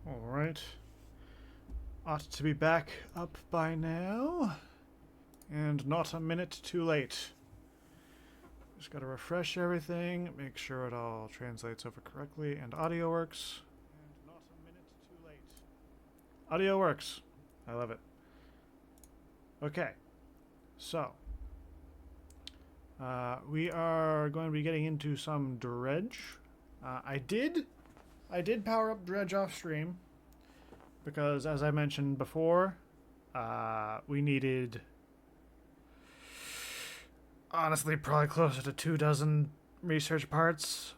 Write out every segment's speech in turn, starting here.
Alright. Ought to be back up by now. And not a minute too late. Just gotta refresh everything, make sure it all translates over correctly, and audio works. And not a minute too late. Audio works. I love it. Okay. So. We are going to be getting into some Dredge. I did power up Dredge off stream. Because, as I mentioned before, we needed, honestly, probably closer to 24 research parts.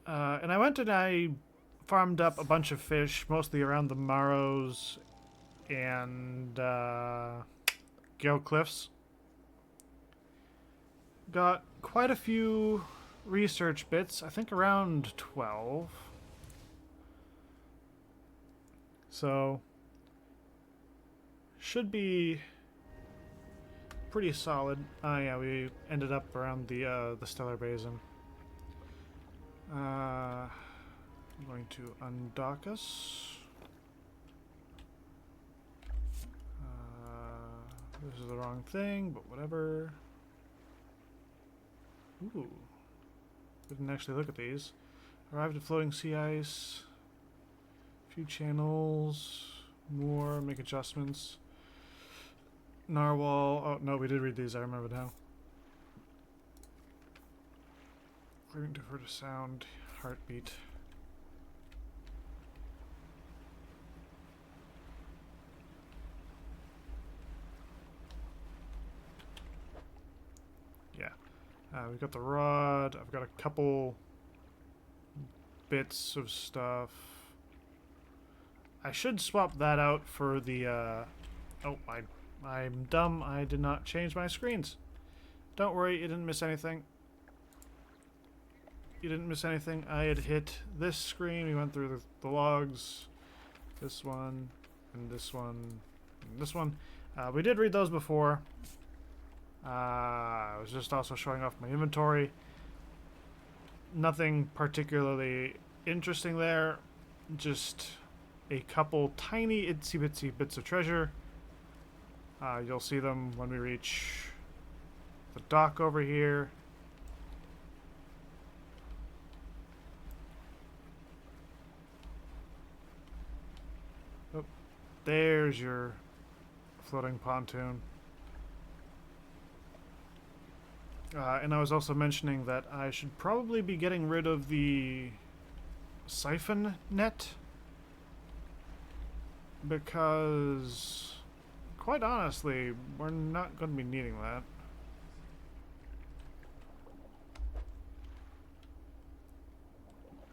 And I went and I farmed up a bunch of fish, mostly around the Marrows and Gale Cliffs. Got quite a few research bits, I think around 12. So, should be pretty solid. Yeah, we ended up around the Stellar Basin. I'm going to undock us. This is the wrong thing, but whatever. Ooh. Didn't actually look at these. Arrived at floating sea ice. Few channels. More. Make adjustments. Narwhal. Oh, no, we did read these. I remember now. Clearing to defer to sound. Heartbeat. Yeah. We've got the rod. I've got a couple bits of stuff. I should swap that out for the, oh, I'm dumb. I did not change my screens. Don't worry, you didn't miss anything. You didn't miss anything. I had hit this screen. We went through the logs. This one, and this one, and this one. We did read those before. I was just also showing off my inventory. Nothing particularly interesting there. Just a couple tiny itsy bitsy bits of treasure. You'll see them when we reach the dock over here. Oh, there's your floating pontoon. And I was also mentioning that I should probably be getting rid of the siphon net. Because, quite honestly, we're not going to be needing that.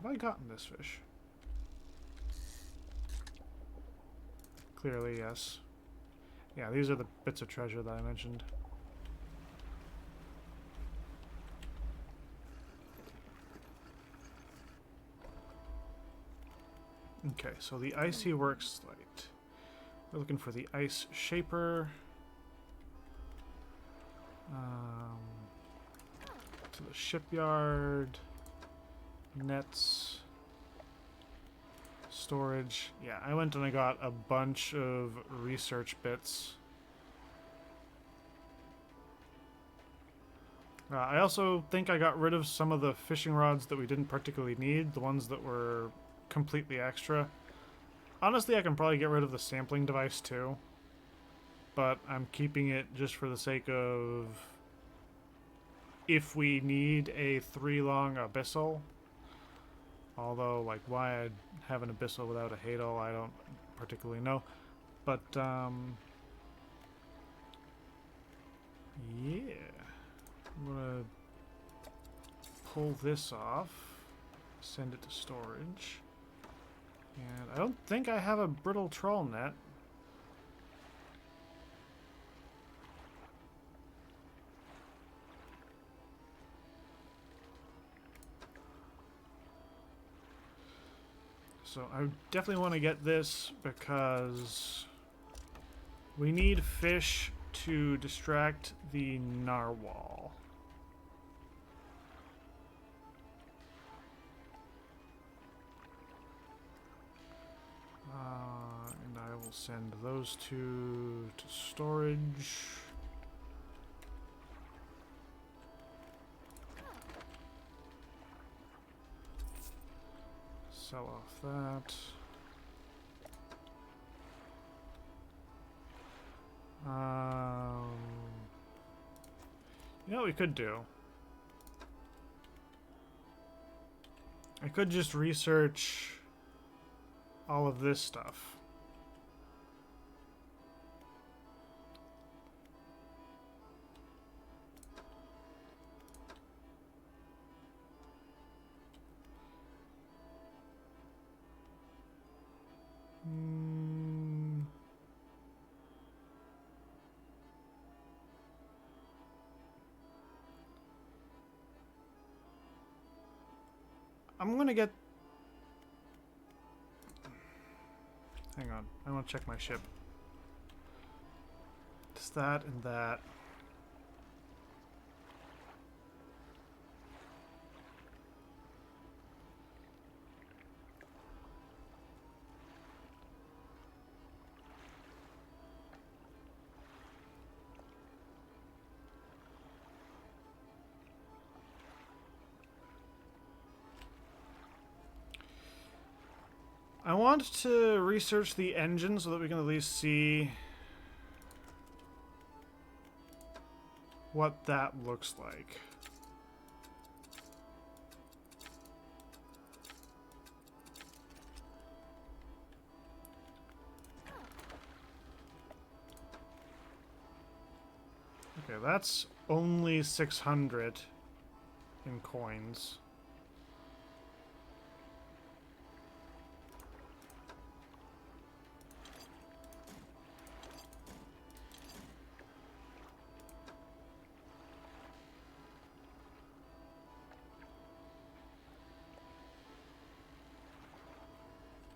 Have I gotten this fish? Clearly, yes. Yeah, these are the bits of treasure that I mentioned. Okay, so the icy works light. We're looking for the ice shaper. To the shipyard. Nets. Storage. Yeah, I went and I got a bunch of research bits. I also think I got rid of some of the fishing rods that we didn't particularly need, the ones that were completely extra. Honestly, I can probably get rid of the sampling device too, but I'm keeping it just for the sake of if we need a 3-long abyssal. Although, like, why I'd have an abyssal without a hadal, I don't particularly know. But, yeah. I'm gonna pull this off, send it to storage. And I don't think I have a brittle trawl net. So I definitely want to get this because we need fish to distract the narwhal. send those two to storage. Sell off that. You know what we could do? I could just research all of this stuff. I'm gonna get... Hang on, I want to check my ship. It's that and that. I want to research the engine so that we can at least see what that looks like. Okay, that's only 600 in coins.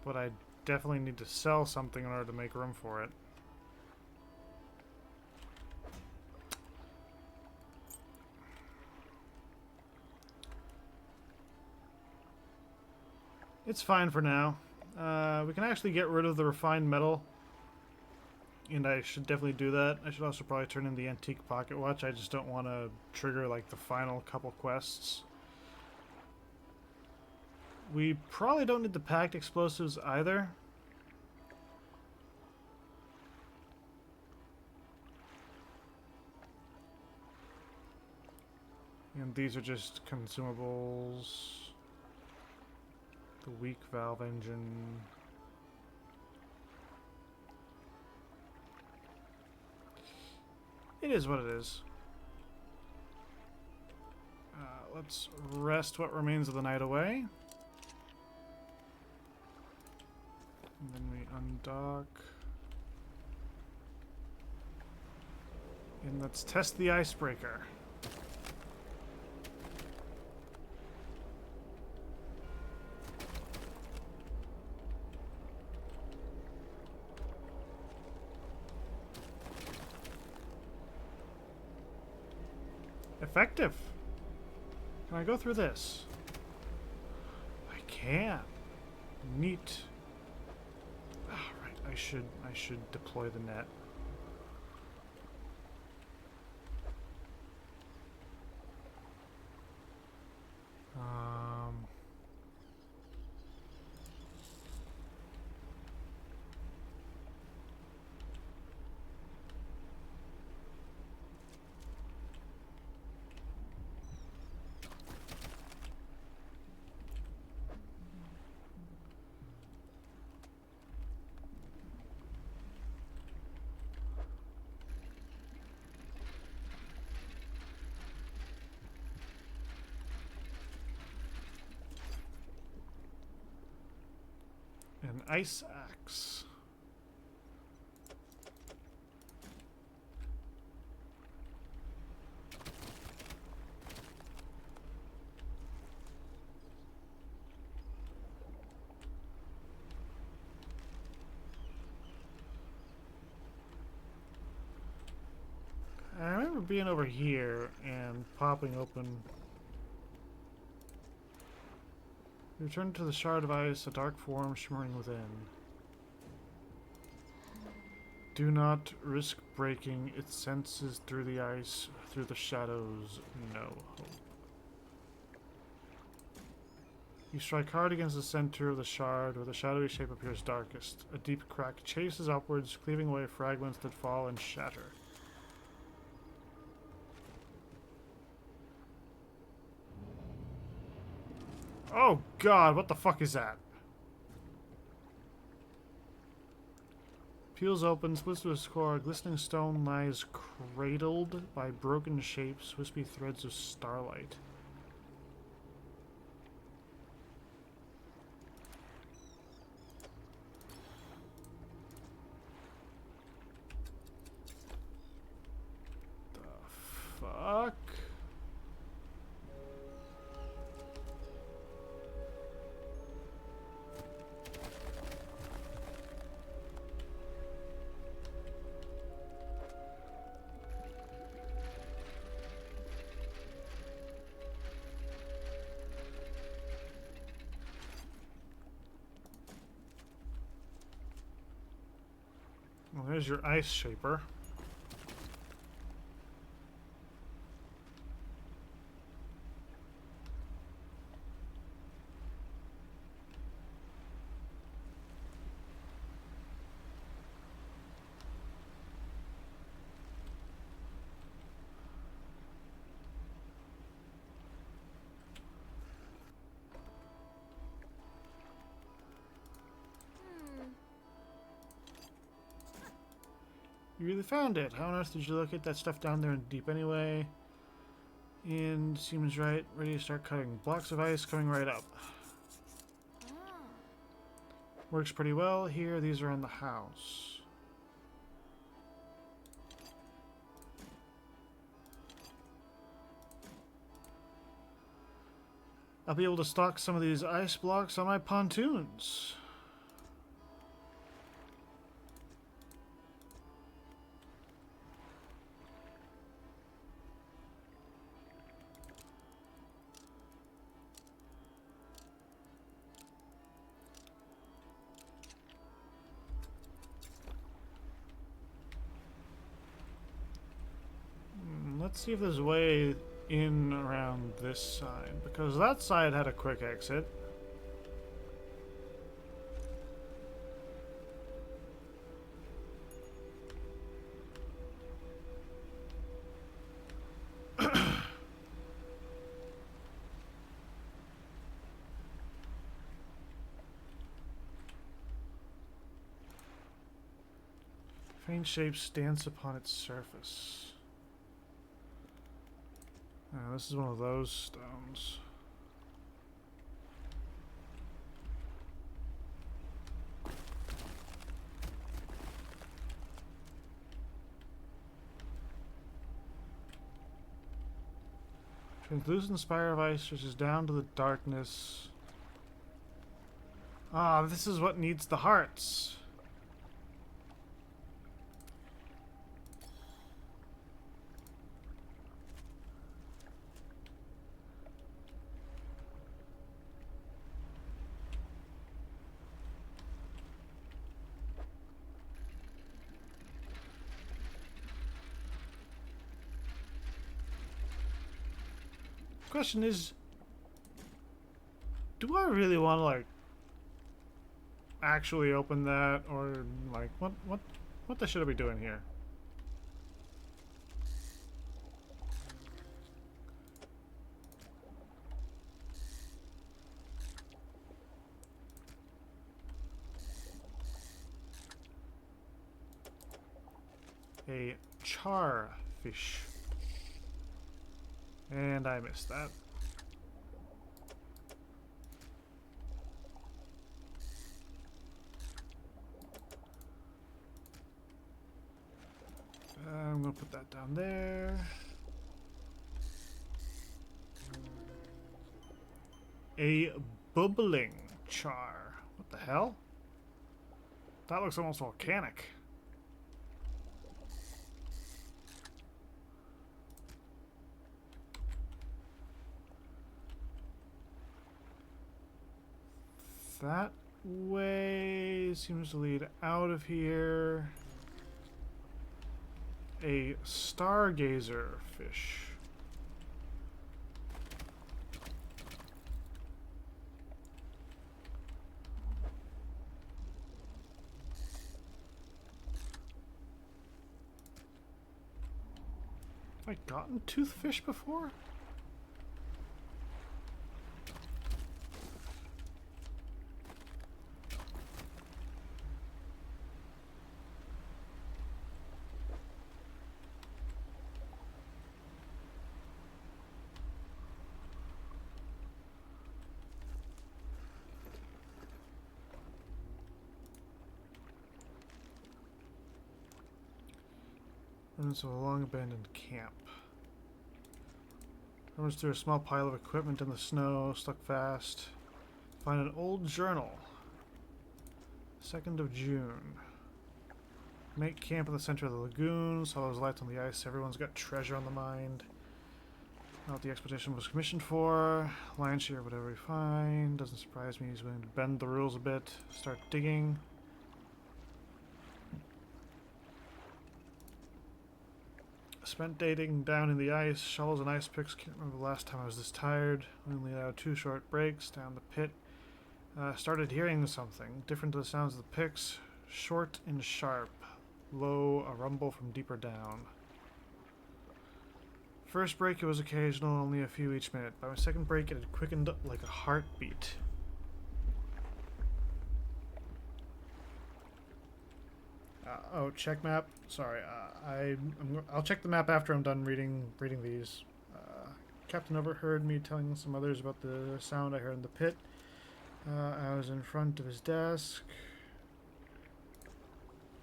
But I definitely need to sell something in order to make room for it. It's fine for now. We can actually get rid of the refined metal. And I should definitely do that. I should also probably turn in the antique pocket watch. I just don't want to trigger like the final couple quests. We probably don't need the packed explosives either. And these are just consumables. The weak valve engine. It is what it is. Let's rest what remains of the night away. And then we undock. And let's test the icebreaker. Effective. Can I go through this? I can. Neat. I should deploy the net. An ice axe. I remember being over here and popping open. Return to the shard of ice, a dark form shimmering within. Do not risk breaking its senses through the ice, through the shadows. No hope. You strike hard against the center of the shard, where the shadowy shape appears darkest. A deep crack chases upwards, cleaving away fragments that fall and shatter. Oh god, what the fuck is that? Peels open, splits to its core. Glistening stone lies cradled by broken shapes, wispy threads of starlight. The fuck? Well, there's your ice shaper. You really found it. How on earth did you locate that stuff down there in deep anyway? And seems right. Ready to start cutting. Blocks of ice coming right up. Works pretty well here. These are in the house. I'll be able to stock some of these ice blocks on my pontoons. Let's see if there's a way in around this side, because that side had a quick exit. Faint shapes dance upon its surface. This is one of those stones. Translucent spire of ice stretches down to the darkness. Ah, this is what needs the hearts. Question is, do I really want to like actually open that, or like what the shit are we doing here? A char fish. And I missed that. I'm gonna put that down there. A bubbling char. What the hell? That looks almost volcanic. That way seems to lead out of here. a stargazer fish. Have I gotten toothfish before? Ruins of a long abandoned camp. Runs through a small pile of equipment in the snow, stuck fast. Find an old journal. 2nd of June. Make camp in the center of the lagoon. Saw those lights on the ice. Everyone's got treasure on the mind. Not what the expedition was commissioned for. Lion's share, whatever we find. Doesn't surprise me. He's willing to bend the rules a bit. Start digging. Spent dating down in the ice, shovels and ice picks. Can't remember the last time I was this tired. Only allowed 2 short breaks down the pit. Started hearing something, different to the sounds of the picks. Short and sharp. Low, a rumble from deeper down. First break it was occasional, only a few each minute. By my second break it had quickened like a heartbeat. Oh, check map. Sorry, I'll check the map after I'm done reading these. Captain overheard me telling some others about the sound I heard in the pit. I was in front of his desk.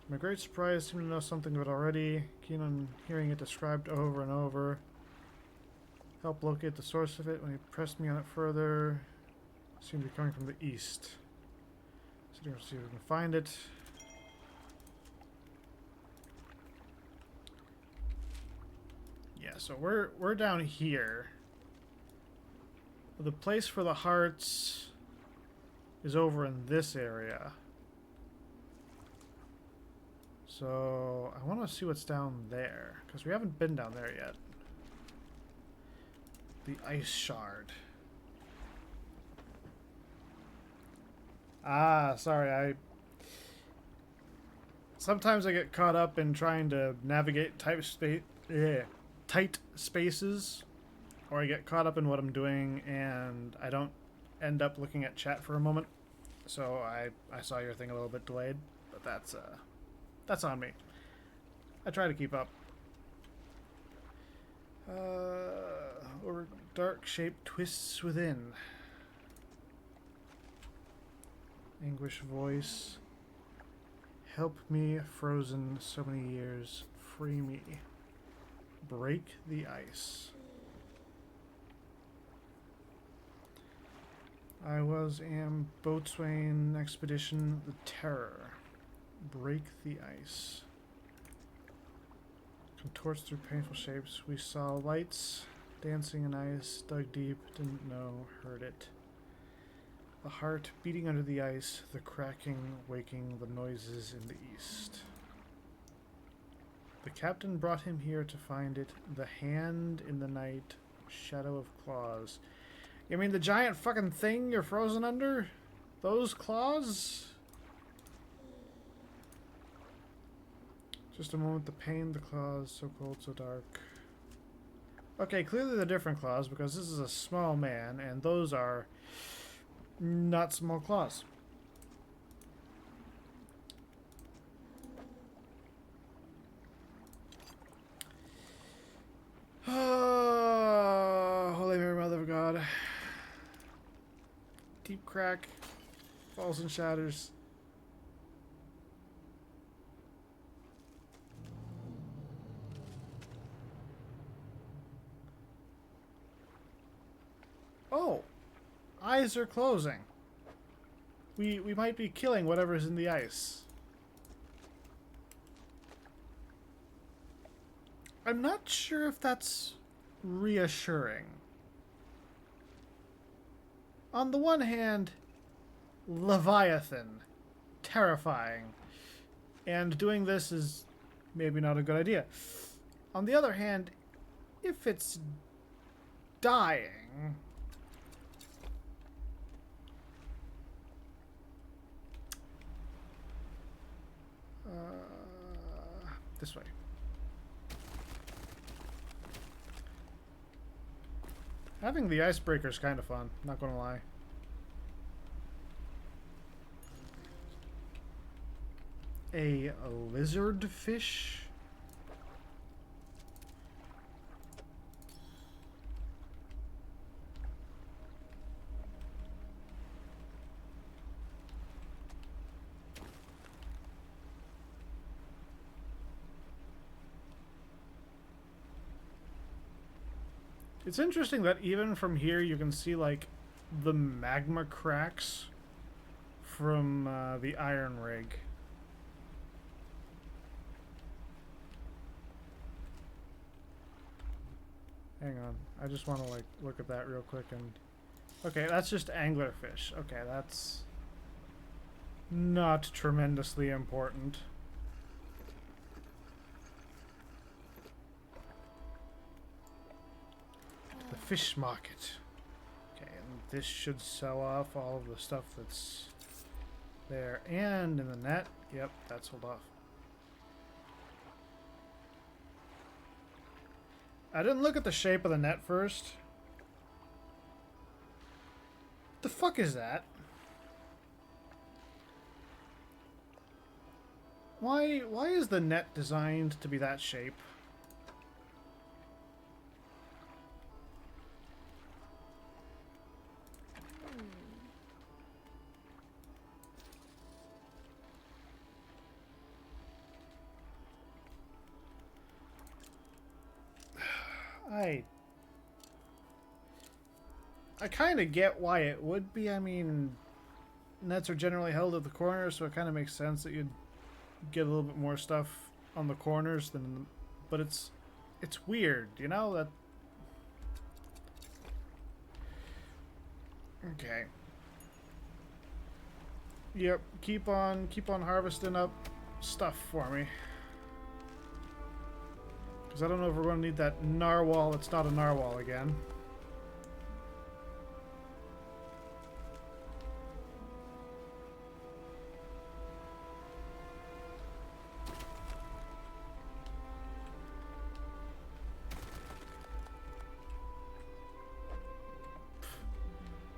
To my great surprise, seemed to know something of it already. Keen on hearing it described over and over. Helped locate the source of it. When he pressed me on it further, it seemed to be coming from the east. Sitting to see if we can find it. Yeah, so we're down here. The place for the hearts is over in this area. So I want to see what's down there, because we haven't been down there yet. The ice shard. Ah, sorry, sometimes I get caught up in trying to navigate tight spaces, or I get caught up in what I'm doing and I don't end up looking at chat for a moment. So I saw your thing a little bit delayed, but that's on me. I try to keep up. Or dark shaped twists within. Anguish voice. Help me, frozen so many years. Free me. Break the ice. I was am boatswain expedition the Terror. Break the ice. Contorts through painful shapes. We saw lights dancing in ice. Dug deep. Didn't know. Heard it. The heart beating under the ice. The cracking waking the noises in the east. The captain brought him here to find it. The hand in the night. Shadow of claws. You mean the giant fucking thing you're frozen under? Those claws? Just a moment, the pain, the claws, so cold, so dark. Okay, clearly they're different claws because this is a small man and those are not small claws. Oh, Holy Mary, Mother of God. Deep crack, falls and shatters. Oh, eyes are closing. We might be killing whatever's in the ice. I'm not sure if that's reassuring. On the one hand, Leviathan, terrifying, and doing this is maybe not a good idea. On the other hand, if it's dying... this way. Having the icebreaker is kind of fun, not gonna lie. A lizard fish? It's interesting that even from here you can see like the magma cracks from the iron rig. Hang on, I just want to like look at that real quick and... Okay, that's just anglerfish. Okay, that's not tremendously important. The fish market. Okay, and this should sell off all of the stuff that's there. And in the net, yep, that's sold off. I didn't look at the shape of the net first. What the fuck is that? Why is the net designed to be that shape? I kind of get why it would be. I mean, nets are generally held at the corners, so it kind of makes sense that you'd get a little bit more stuff on the corners than... But it's weird, you know? That... Okay. Yep, keep on harvesting up stuff for me. Because I don't know if we're going to need that narwhal. It's not a narwhal again.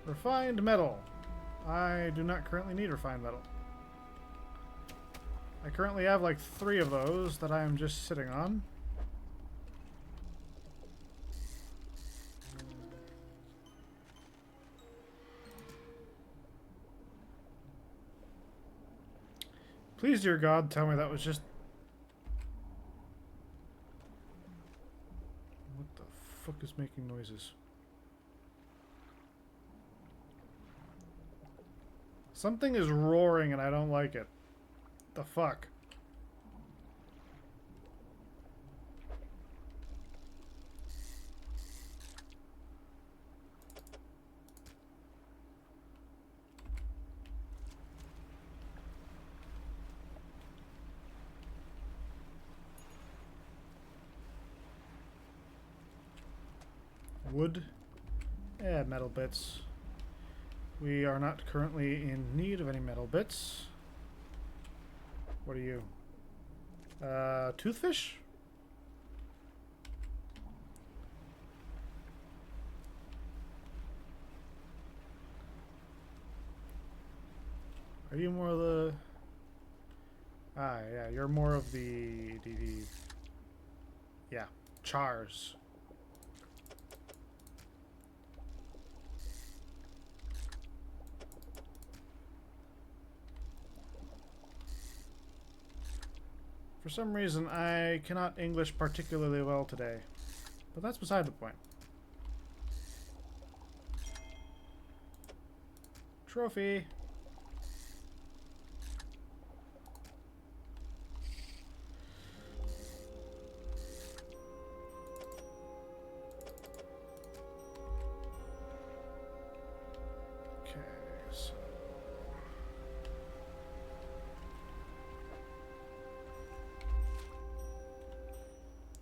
Refined metal. I do not currently need refined metal. I currently have like 3 of those that I am just sitting on. Please, dear God, tell me that was just... What the fuck is making noises? Something is roaring and I don't like it. The fuck? Wood. Yeah, metal bits. We are not currently in need of any metal bits. What are you? Toothfish? Are you more of the... Ah, yeah, you're more of the yeah, chars. For some reason, I cannot English particularly well today. But that's beside the point. Trophy.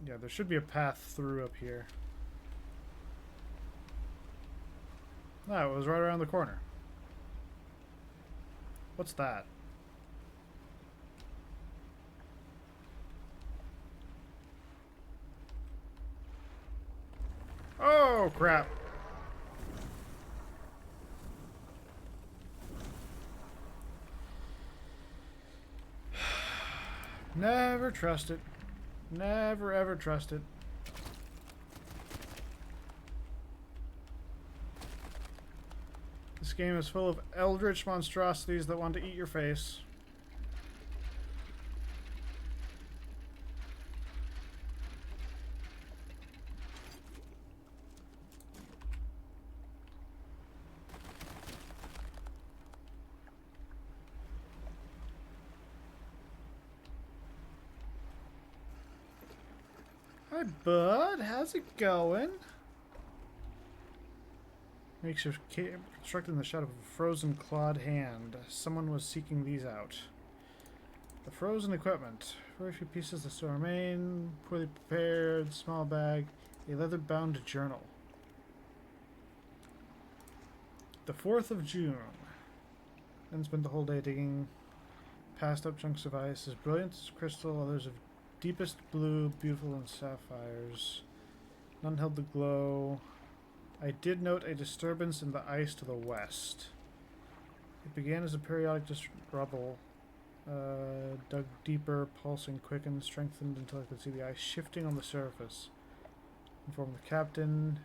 Yeah, there should be a path through up here. No, it was right around the corner. What's that? Oh, crap. Never trust it. Never ever trust it. This game is full of eldritch monstrosities that want to eat your face. Hi, bud. How's it going? Makes your cave constructed in the shadow of a frozen clawed hand. Someone was seeking these out. The frozen equipment. Very few pieces that still remain. Poorly prepared. Small bag. A leather-bound journal. The 4th of June. Then spent the whole day digging. Passed up chunks of ice. As brilliant as crystal. Others of deepest blue. Beautiful in sapphires. None held the glow. I did note a disturbance in the ice to the west. It began as a periodic rubble. Dug deeper, pulsing, quickened, strengthened until I could see the ice shifting on the surface. Informed the captain.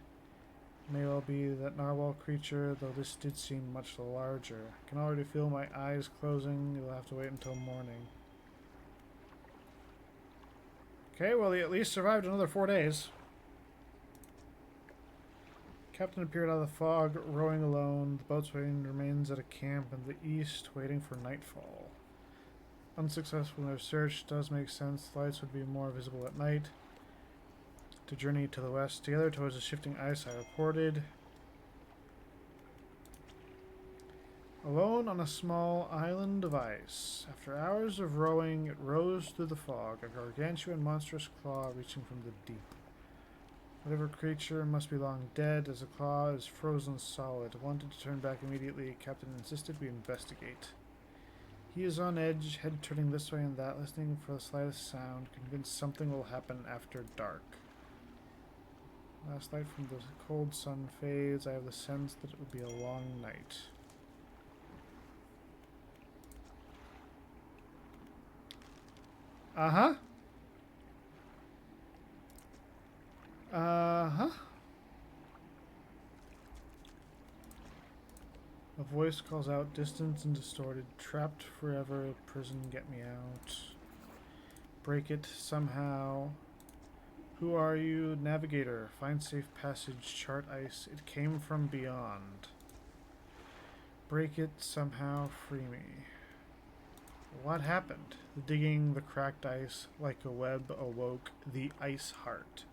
May well be that narwhal creature, though this did seem much larger. I can already feel my eyes closing. You'll have to wait until morning. Okay, well, he at least survived another 4 days. Captain appeared out of the fog, rowing alone. The boatswain remains at a camp in the east, waiting for nightfall. Unsuccessful in their search does make sense. Lights would be more visible at night. To journey to the west together towards the shifting ice, I reported. Alone on a small island of ice. After hours of rowing, it rose through the fog, a gargantuan monstrous claw reaching from the deep. Whatever creature must be long dead, as the claw is frozen solid. Wanted to turn back immediately. Captain insisted we investigate. He is on edge, head turning this way and that, listening for the slightest sound, convinced something will happen after dark. Last light from the cold sun fades. I have the sense that it will be a long night. Uh-huh. Uh-huh. A voice calls out, distant and distorted. Trapped forever, prison, get me out. Break it somehow. Who are you? Navigator. Find safe passage. Chart ice. It came from beyond. Break it somehow. Free me. What happened? The digging, the cracked ice, like a web, awoke the ice heart.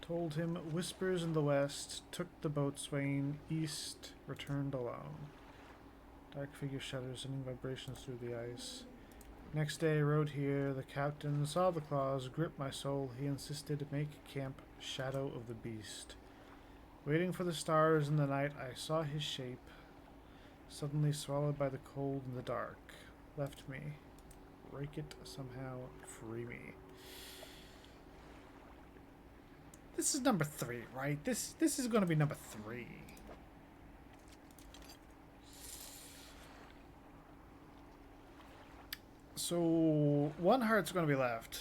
Told him whispers in the west, took the boatswain east, returned alone. Dark figure shudders, sending vibrations through the ice. Next day, rode here. The captain saw the claws, gripped my soul. He insisted make camp, shadow of the beast. Waiting for the stars in the night, I saw his shape, suddenly swallowed by the cold and the dark. Left me. Break it somehow, free me. This is number 3, right? This is going to be number 3. So 1 heart's going to be left.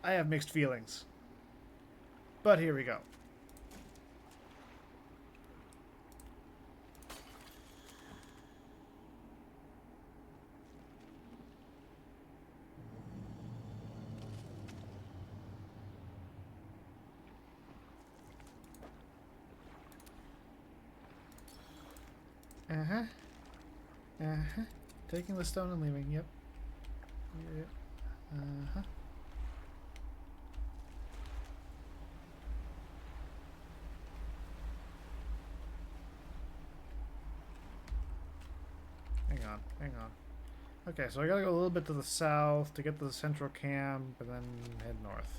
I have mixed feelings. But here we go. Uh-huh. Uh-huh. Taking the stone and leaving, yep. Yep. Uh-huh. on, hang on. Okay, so I gotta go a little bit to the south to get to the central camp and then head north.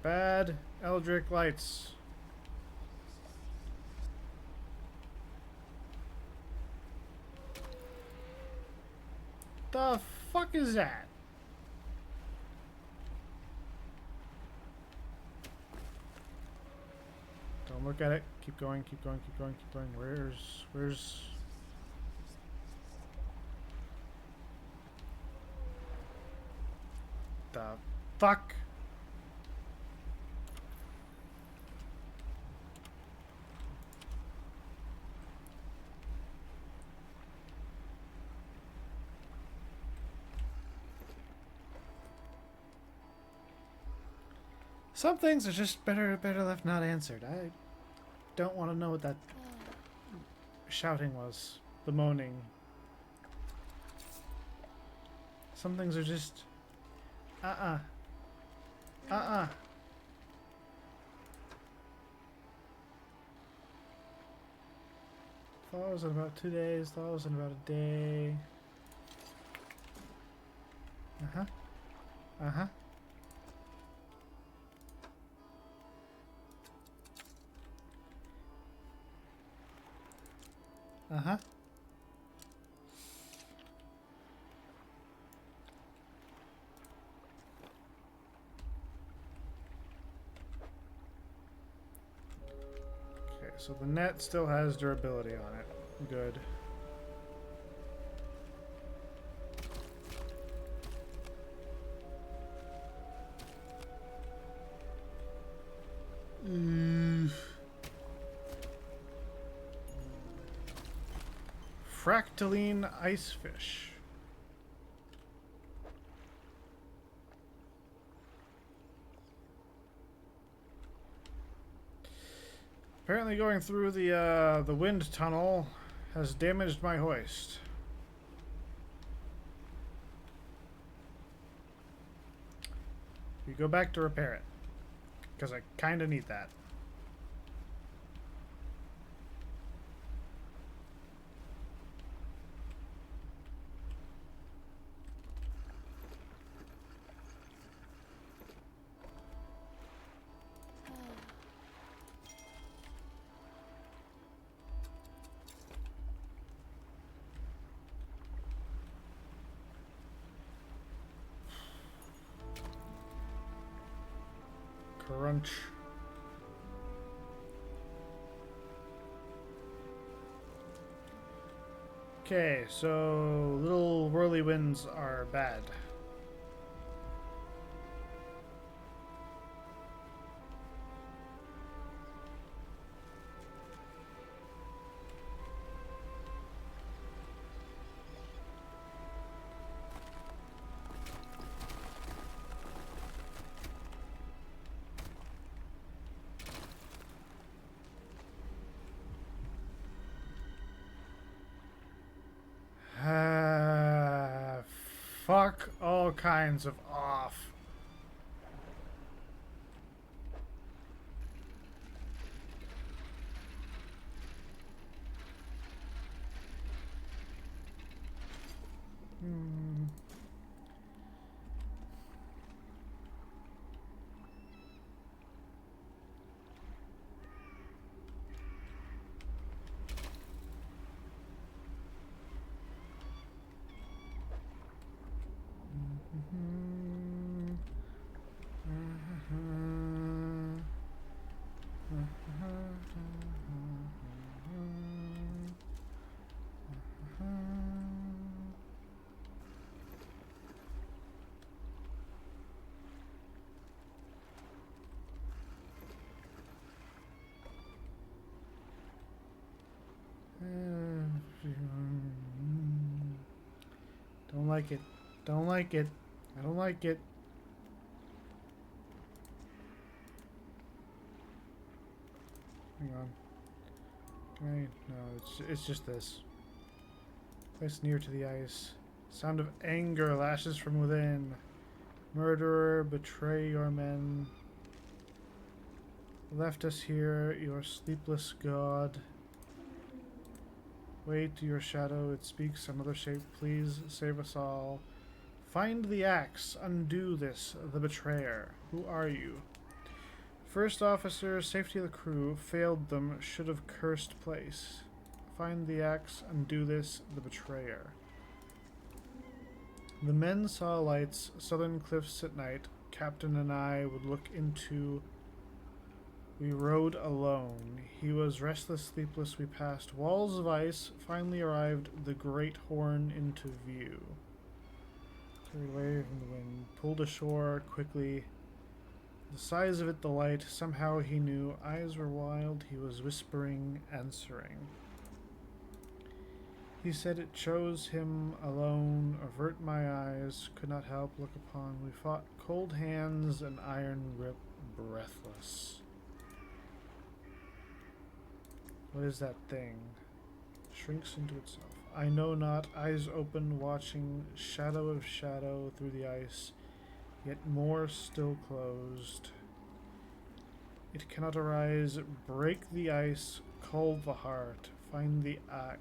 Bad Eldritch lights. The fuck is that? Don't look at it. Keep going, keep going, keep going, keep going. Where's... The fuck? Some things are just better left not answered. I don't want to know what that shouting was. The moaning. Some things are just... Uh-uh. Uh-uh. Thought it was in about 2 days. Thought it was in about a day. Uh-huh. Uh-huh. Uh-huh. Okay, so the net still has durability on it. Good. Fractaline icefish. Apparently going through the wind tunnel has damaged my hoist. You go back to repair it, because I kind of need that. Crunch. Okay, so little whirly winds are bad. Fuck all kinds of off. Don't like it. Don't like it. I don't like it. Hang on. Can I? No, it's just this. Place near to the ice. Sound of anger lashes from within. Murderer, betray your men. Left us here, your sleepless god. Wait, your shadow, it speaks another shape. Please save us all. Find the axe. Undo this, the betrayer. Who are you? First officer, safety of the crew. Failed them, should have cursed place. Find the axe. Undo this, the betrayer. The men saw lights, southern cliffs at night. Captain and I would look into. We rode alone. He was restless, sleepless. We passed walls of ice. Finally arrived the great horn into view. Carried away from the wind. Pulled ashore quickly. The size of it, the light. Somehow he knew. Eyes were wild. He was whispering, answering. He said it chose him alone. Avert my eyes. Could not help look upon. We fought cold hands and iron grip. Breathless. What is that thing? Shrinks into itself. I know not. Eyes open, watching. Shadow of shadow through the ice. Yet more still closed. It cannot arise. Break the ice. Call the heart. Find the eye.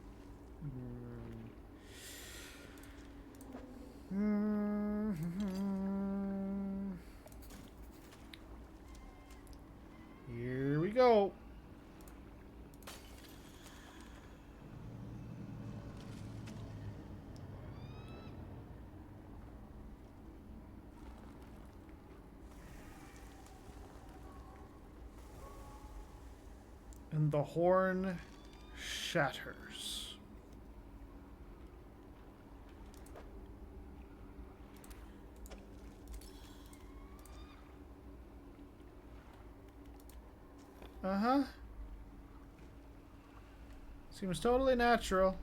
Here we go. And the horn shatters. Uh-huh. Seems totally natural.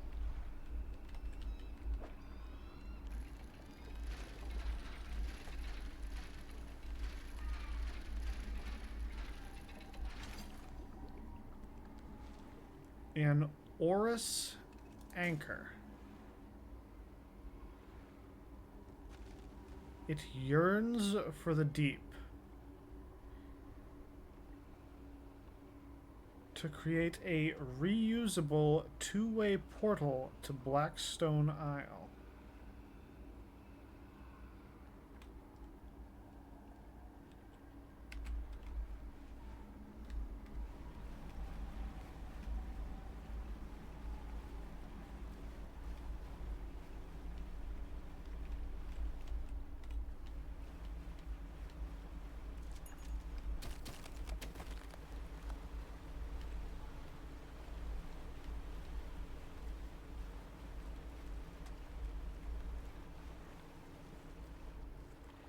An Orus anchor. It yearns for the deep. To create a reusable two-way portal to Blackstone Isle.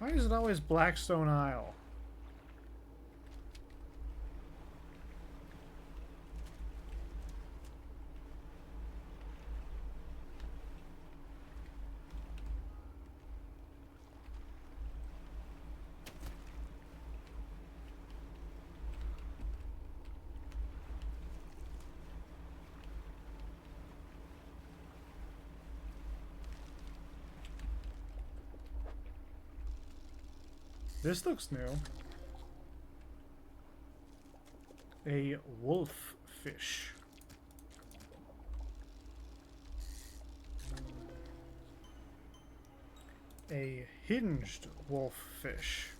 Why is it always Blackstone Isle? This looks new. A wolf fish. A hinged wolf fish.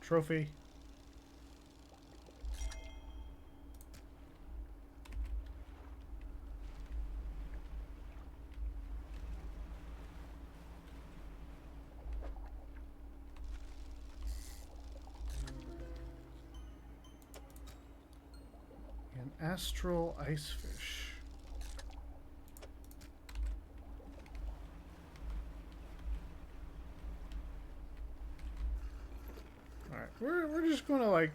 Trophy. Astral ice fish. Alright, we're just gonna like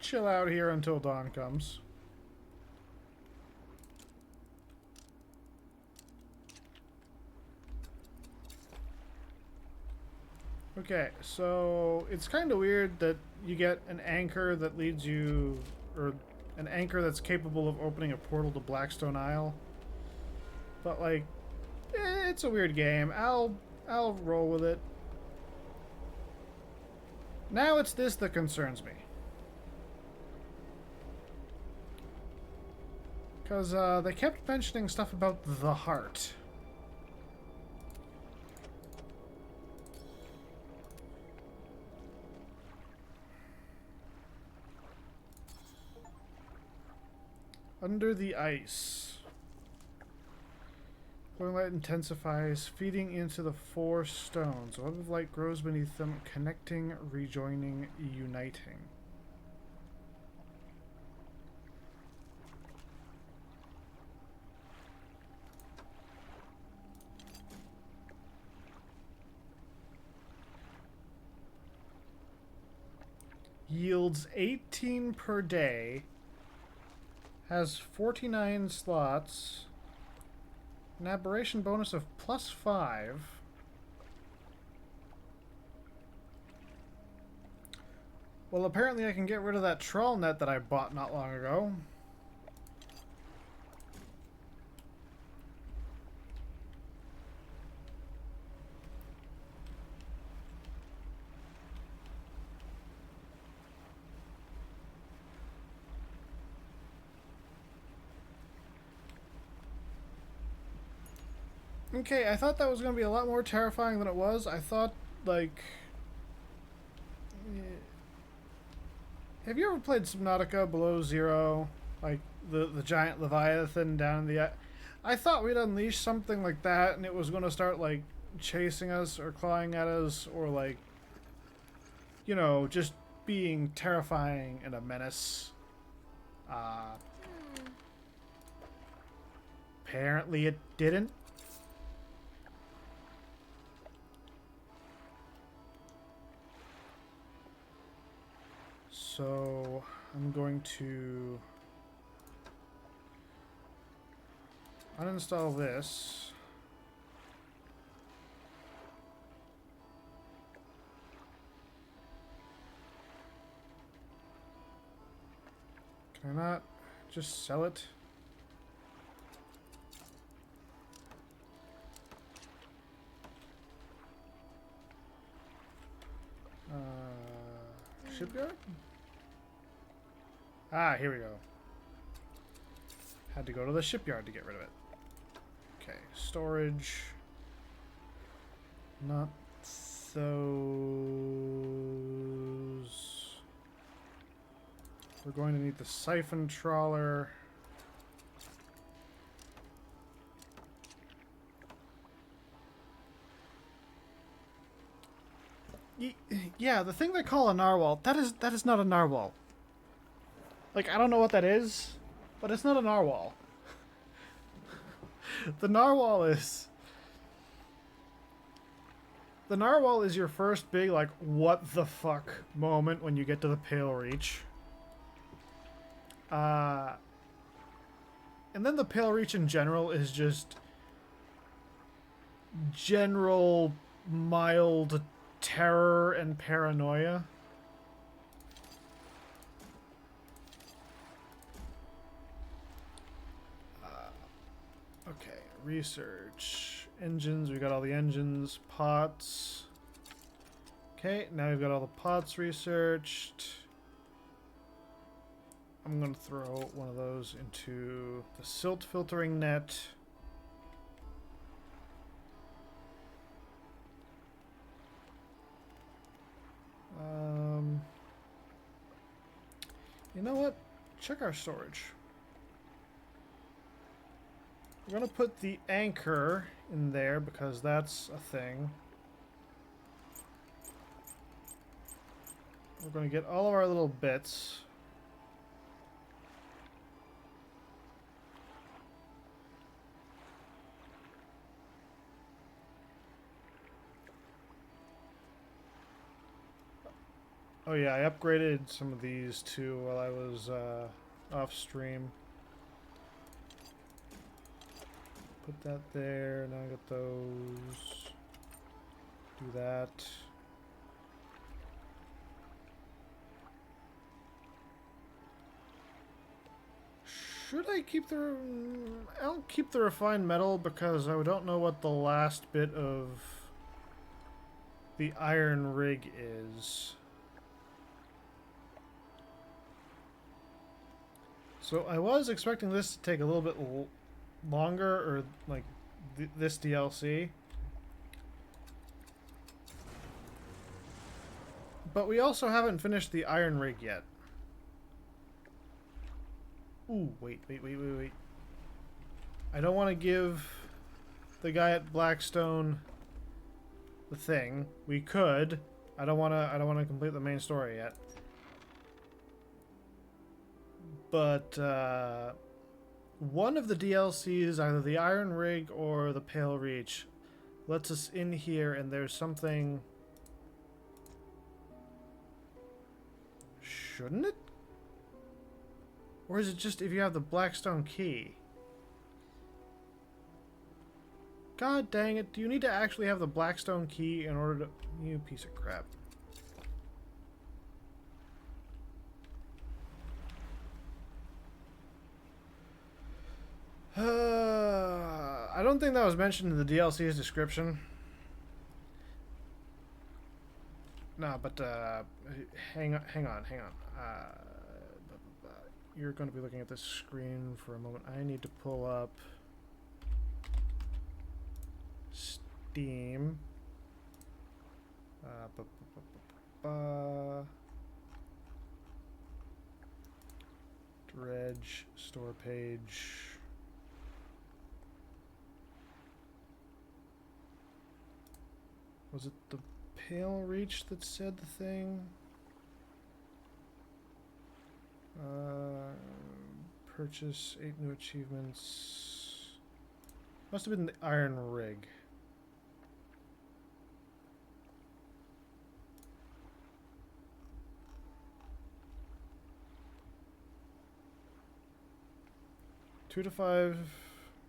chill out here until dawn comes. Okay, so it's kind of weird that you get an anchor that leads you, or an anchor that's capable of opening a portal to Blackstone Isle. But like, it's a weird game. I'll roll with it. Now it's this that concerns me. Because they kept mentioning stuff about the heart. Under the ice. Glowing light intensifies, feeding into the four stones. A web of light grows beneath them, connecting, rejoining, uniting. Yields 18 per day. Has 49 slots. An aberration bonus of +5. Well, apparently I can get rid of that trawl net that I bought not long ago. Okay, I thought that was going to be a lot more terrifying than it was. I thought, like... Have you ever played Subnautica Below Zero? Like, the giant Leviathan down in the... I thought we'd unleash something like that, and it was going to start, like, chasing us or clawing at us, or, like... You know, just being terrifying and a menace. Apparently it didn't. So I'm going to uninstall this. Can I not just sell it? Shipyard? Ah, here we go. Had to go to the shipyard to get rid of it. Okay, storage. Not those. We're going to need the siphon trawler. Yeah, the thing they call a narwhal, that is not a narwhal. Like, I don't know what that is, but it's not a narwhal. The narwhal is... The narwhal is your first big, like, what the fuck moment when you get to the Pale Reach. And then the Pale Reach in general is just... general, mild terror and paranoia. Okay, research. Engines, we got all the engines. Pots. Okay, now we've got all the pots researched. I'm going to throw one of those into the silt filtering net. You know what? Check our storage. We're going to put the anchor in there because that's a thing. We're going to get all of our little bits. Oh yeah, I upgraded some of these too while I was off stream. Put that there. Now I got those. Do that. Should I keep the... I'll keep the refined metal because I don't know what the last bit of the iron rig is. So I was expecting this to take a little bit longer, or like this DLC. But we also haven't finished the iron rig yet. Ooh, wait. I don't want to give the guy at Blackstone the thing. We could. I don't want to complete the main story yet. But one of the DLCs, either the Iron Rig or the Pale Reach, lets us in here, and there's something. Shouldn't it? Or is it just if you have the Blackstone key? God dang it, do you need to actually have the Blackstone key in order to... You piece of crap. I don't think that was mentioned in the DLC's description. No, but hang on. You're going to be looking at this screen for a moment. I need to pull up Steam. Dredge store page. Was it the Pale Reach that said the thing? Purchase 8 new achievements. Must have been the Iron Rig. Two to 5,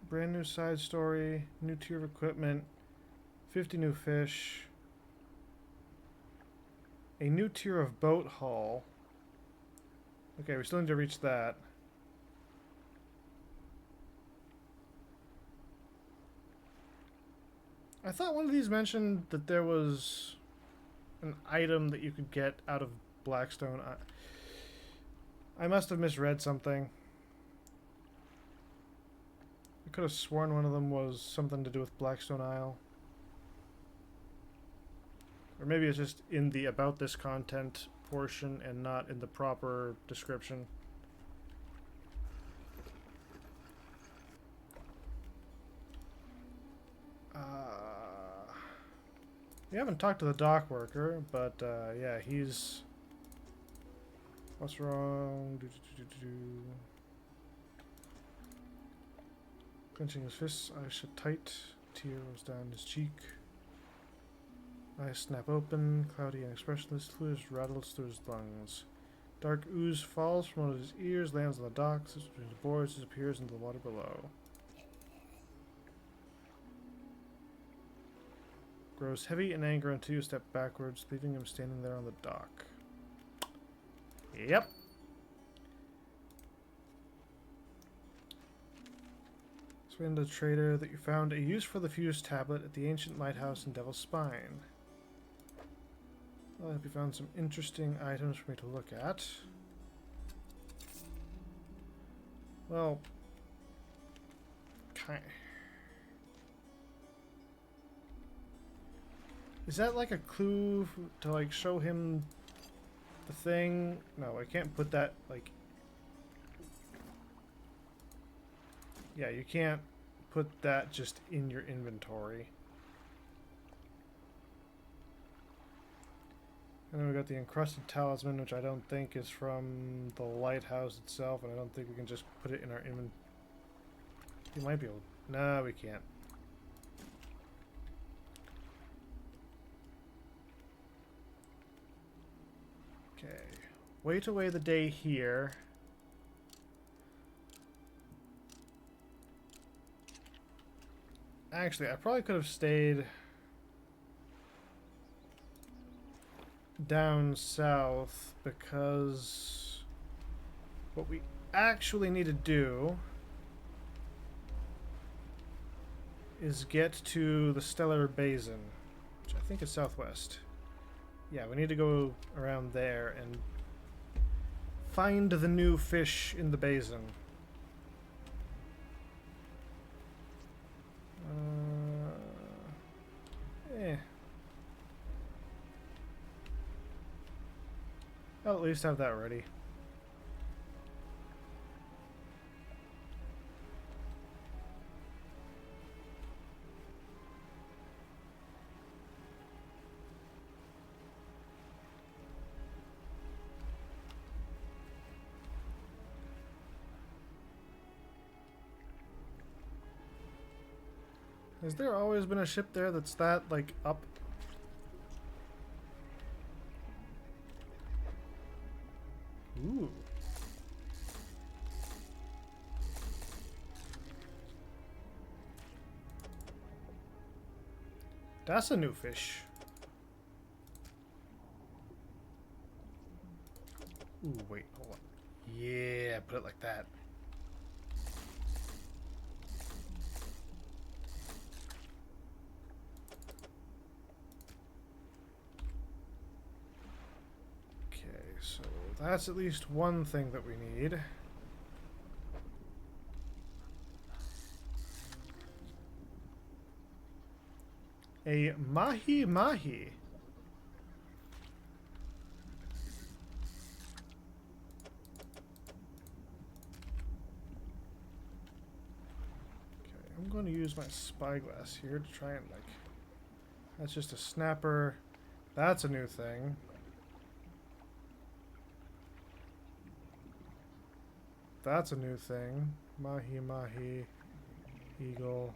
brand new side story, new tier of equipment, 50 new fish, a new tier of boat hull. Okay, we still need to reach that. I thought one of these mentioned that there was an item that you could get out of Blackstone. I must have misread something. I could have sworn one of them was something to do with Blackstone Isle. Or maybe it's just in the about this content portion and not in the proper description. We haven't talked to the dock worker, but yeah, he's... What's wrong? Clenching his fists, eyes shut tight, tear rolls down his cheek. Eyes snap open, cloudy and expressionless, fluid rattles through his lungs. Dark ooze falls from one of his ears, lands on the docks, between the boards, disappears into the water below. Grows heavy in anger until you step backwards, leaving him standing there on the dock. Yep. Explain to the trader that you found a use for the fuse tablet at the ancient lighthouse in Devil's Spine. Well, I hope you found some interesting items for me to look at. Well, kind. Is that like a clue to like show him the thing? No, I can't put that like... Yeah, you can't put that just in your inventory. And then we got the encrusted talisman, which I don't think is from the lighthouse itself, and I don't think we can just put it in our inventory. You might be able... No, we can't. Okay. Wait away the day here. Actually, I probably could have stayed down south because actually need to do is get to the Stellar Basin, which I think is southwest. Yeah, we need to go around there and find the new fish in the basin. I'll at least have that ready. Has there always been a ship there that's that, like, up? Ooh. That's a new fish. Ooh, wait, hold on. Yeah, put it like that. So that's at least one thing that we need. A mahi-mahi. Okay, I'm going to use my spyglass here to try and, like... That's just a snapper. That's a new thing. That's a new thing. Mahi-mahi. Eagle.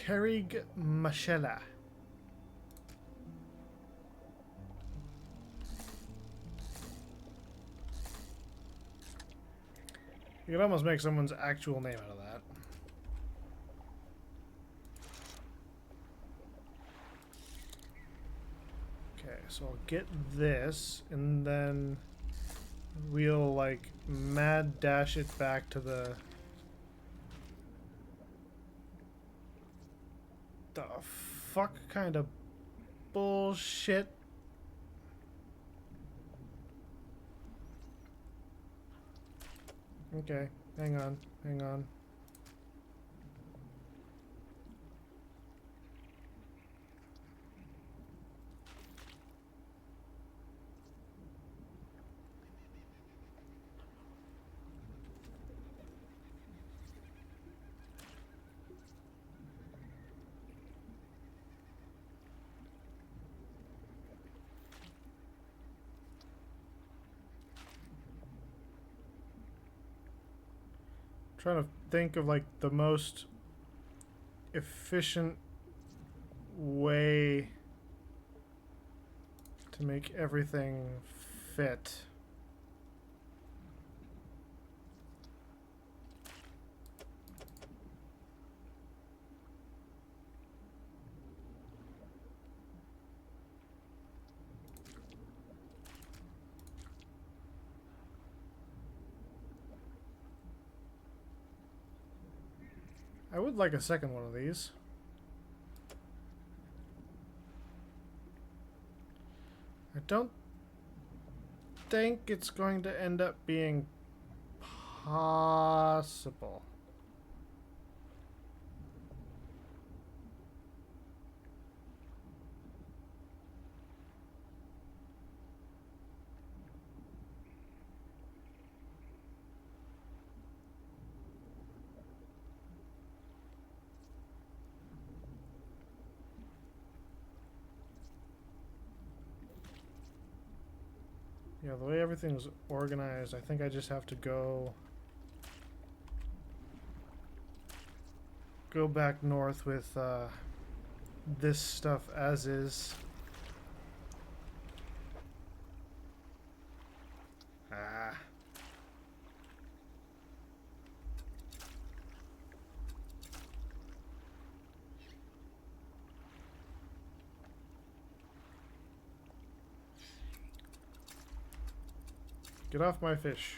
Kerrig Mashela. You could almost make someone's actual name out of that. Okay, so I'll get this, and then we'll, like, mad dash it back to the... The fuck kind of bullshit? Okay, hang on, hang on. Trying to think of, like, the most efficient way to make everything fit. I would like a second one of these. I don't think it's going to end up being possible. Yeah, the way everything's organized, I think I just have to go back north with this stuff as is. Ah. Get off my fish.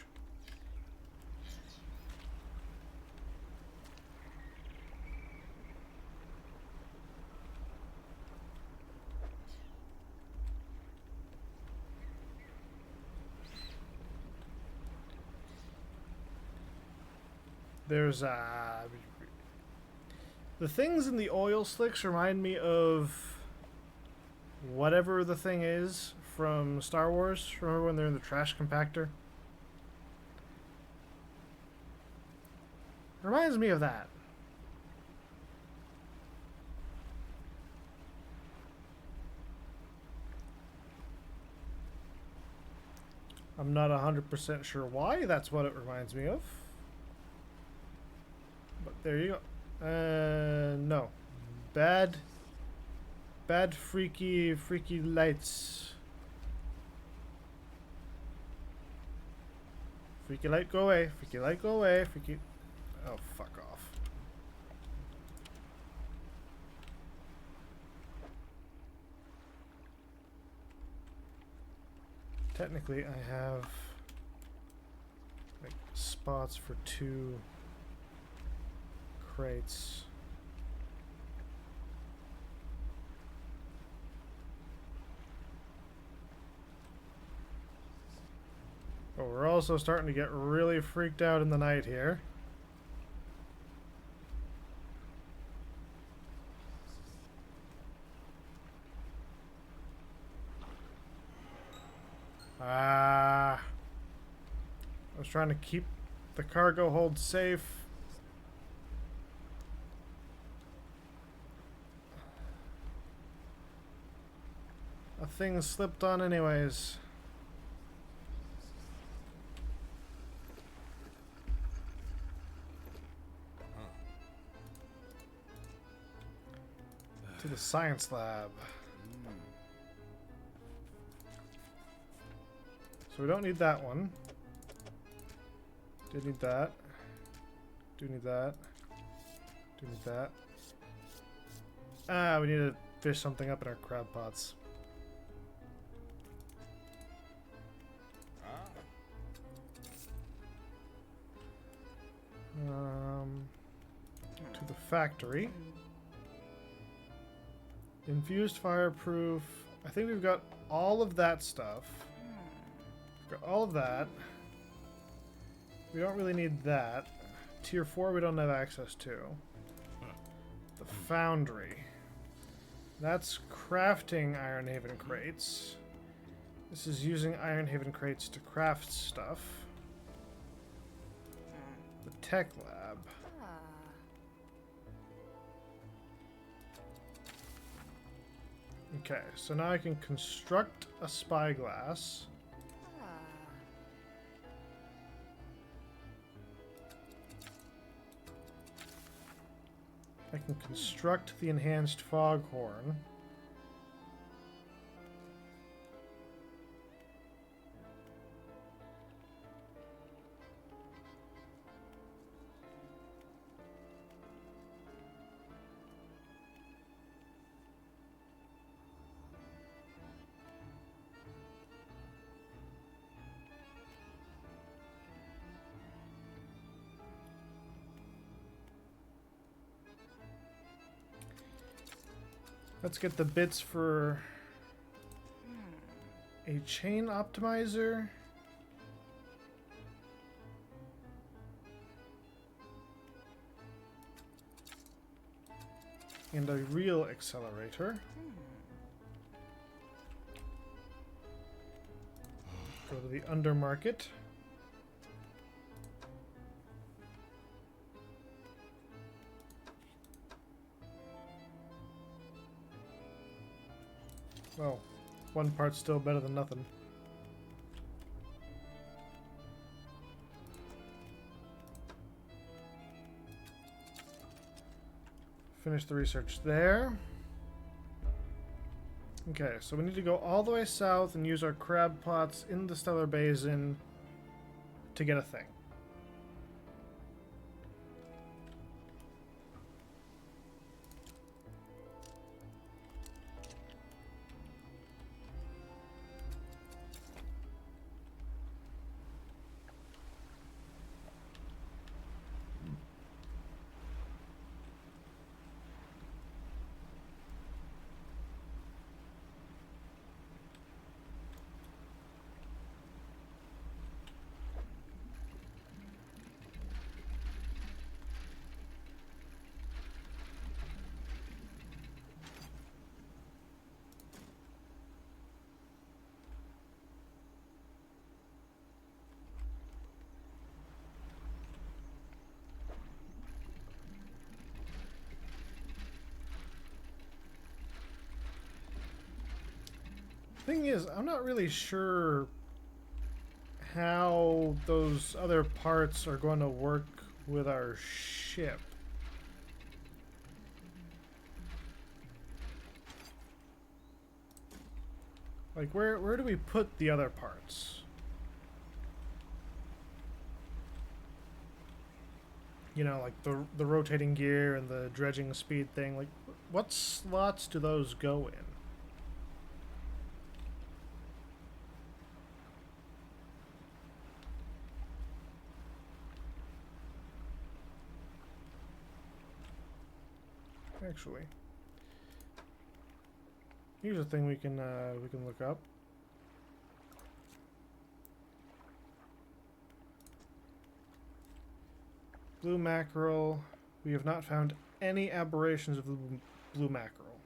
There's the things in the oil slicks remind me of whatever the thing is from Star Wars. Remember when they're in the trash compactor? Reminds me of that. I'm not 100% sure why that's what it reminds me of. But there you go. No. Bad freaky lights. Freaky light, go away. Freaky light, go away. Freaky... Oh, fuck off. Technically, I have like spots for 2 crates. But we're also starting to get really freaked out in the night here. I was trying to keep the cargo hold safe. A thing slipped on anyways. To the science lab. So we don't need that one. Do need that. Do need that. Do need that. Ah, we need to fish something up in our crab pots. To the factory. Infused fireproof. I think we've got all of that stuff. We've got all of that. We don't really need that. Tier 4 we don't have access to. The foundry. That's crafting Ironhaven crates. This is using Ironhaven crates to craft stuff. The tech lab. Okay, so now I can construct a spyglass. I can construct the enhanced foghorn. Let's get the bits for a chain optimizer. And a real accelerator. Go to the undermarket. Well, one part's still better than nothing. finish the research there. Okay, so we need to go all the way south and use our crab pots in the Stellar Basin to get a thing. Thing is, I'm not really sure how those other parts are going to work with our ship. Like, where do we put the other parts? You know, like the rotating gear and the dredging speed thing. Like, what slots do those go in? Actually, here's a thing we can look up. Blue mackerel. We have not found any aberrations of the blue mackerel.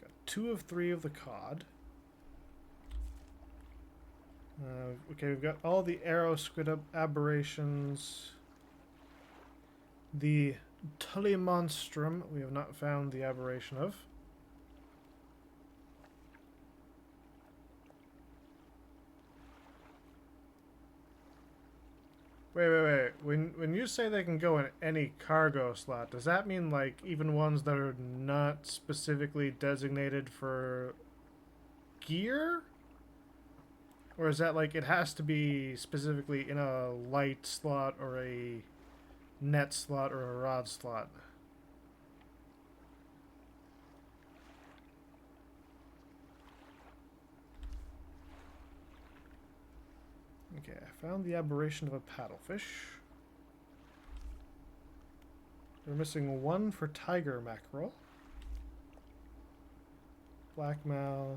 Got 2 of 3 of the cod. Okay, we've got all the arrow squid aberrations. The Tully monstrum we have not found the aberration of. Wait. When you say they can go in any cargo slot, does that mean like even ones that are not specifically designated for gear? Or is that like it has to be specifically in a light slot or a net slot or a rod slot? Okay, I found the aberration of a paddlefish. We're missing 1 for tiger mackerel. Blackmouth.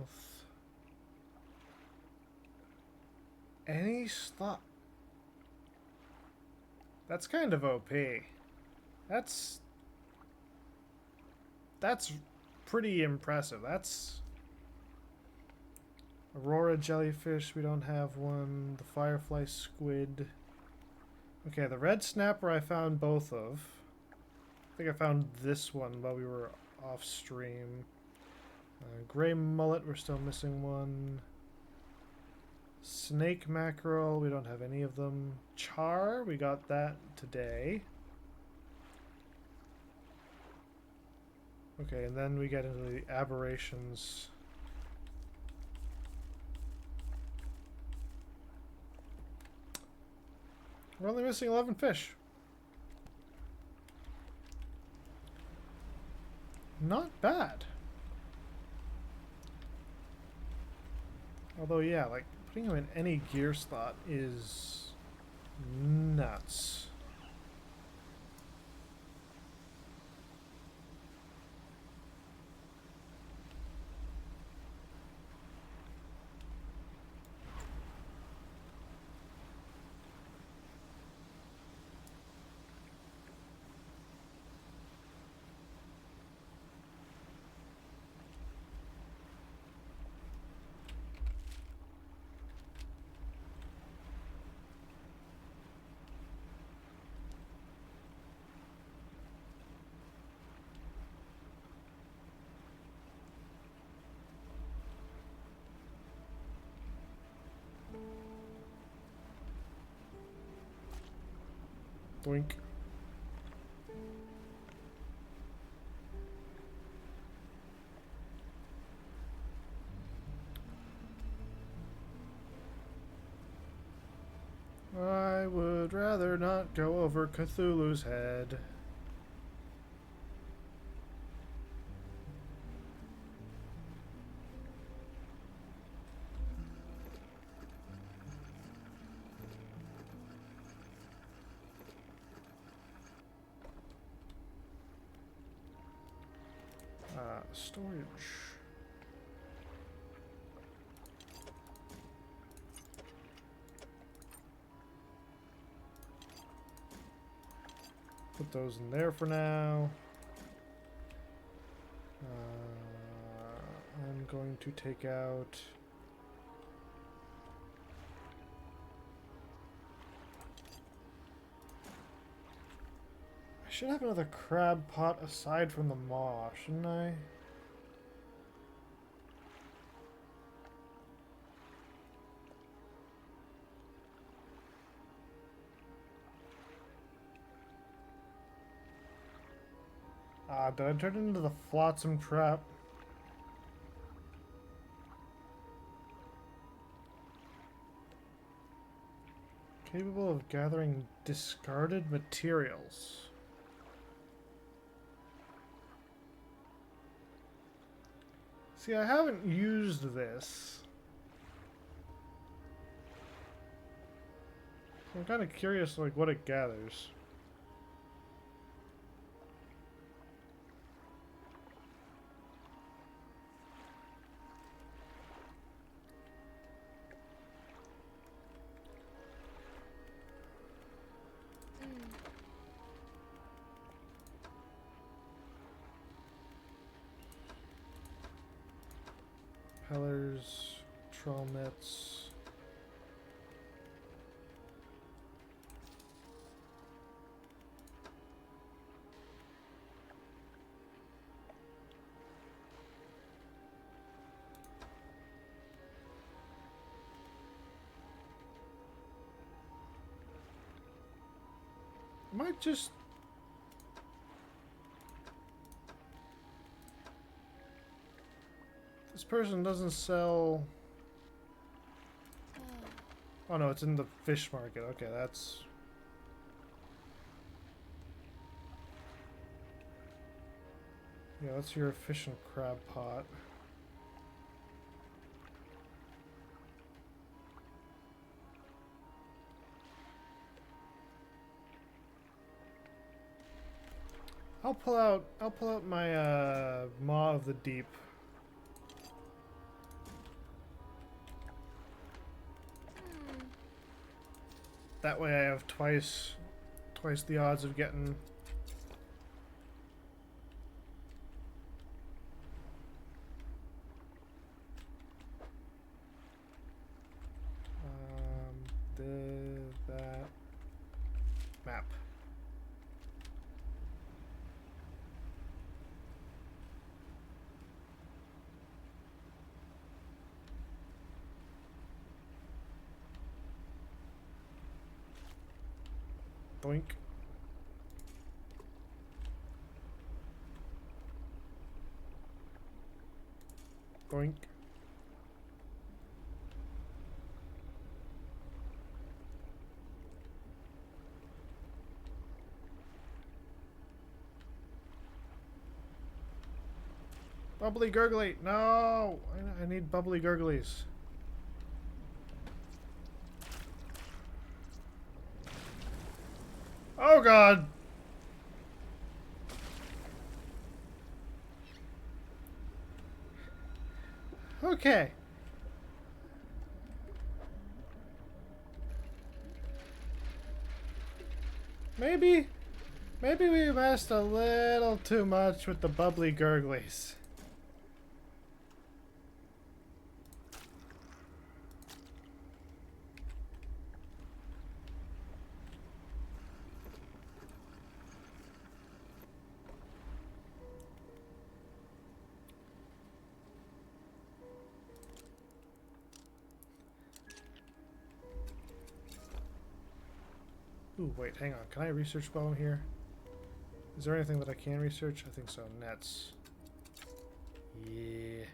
Any slot. That's kind of OP. That's pretty impressive. That's Aurora jellyfish, we don't have one. The firefly squid. Okay, the red snapper I found both of. I think I found this one while we were off stream. Gray mullet, we're still missing one. Snake mackerel, we don't have any of them. Char, we got that today. Okay, and then we get into the aberrations. We're only missing 11 fish. Not bad. Although, yeah, like, putting them in any gear slot is nuts. Boink. I would rather not go over Cthulhu's head. Storage. Put those in there for now. I'm going to take out... I should have another crab pot aside from the maw, shouldn't I? Did I turn it into the flotsam trap? Capable of gathering discarded materials. See, I haven't used this. So I'm kind of curious, like, what it gathers. Pellers, trawl nets. I might just... This person doesn't sell... Oh no, it's in the fish market. Okay, that's... Yeah, that's your fish and crab pot. I'll pull out my Maw of the Deep. That way I have twice the odds of getting... that map. Boink. Boink. Bubbly gurgly! No! I need bubbly gurglies. Oh god! Okay. Maybe we messed a little too much with the bubbly gurglies. Ooh, wait, hang on. Can I research while I'm here? Is there anything that I can research? I think so. Nets. Yeah.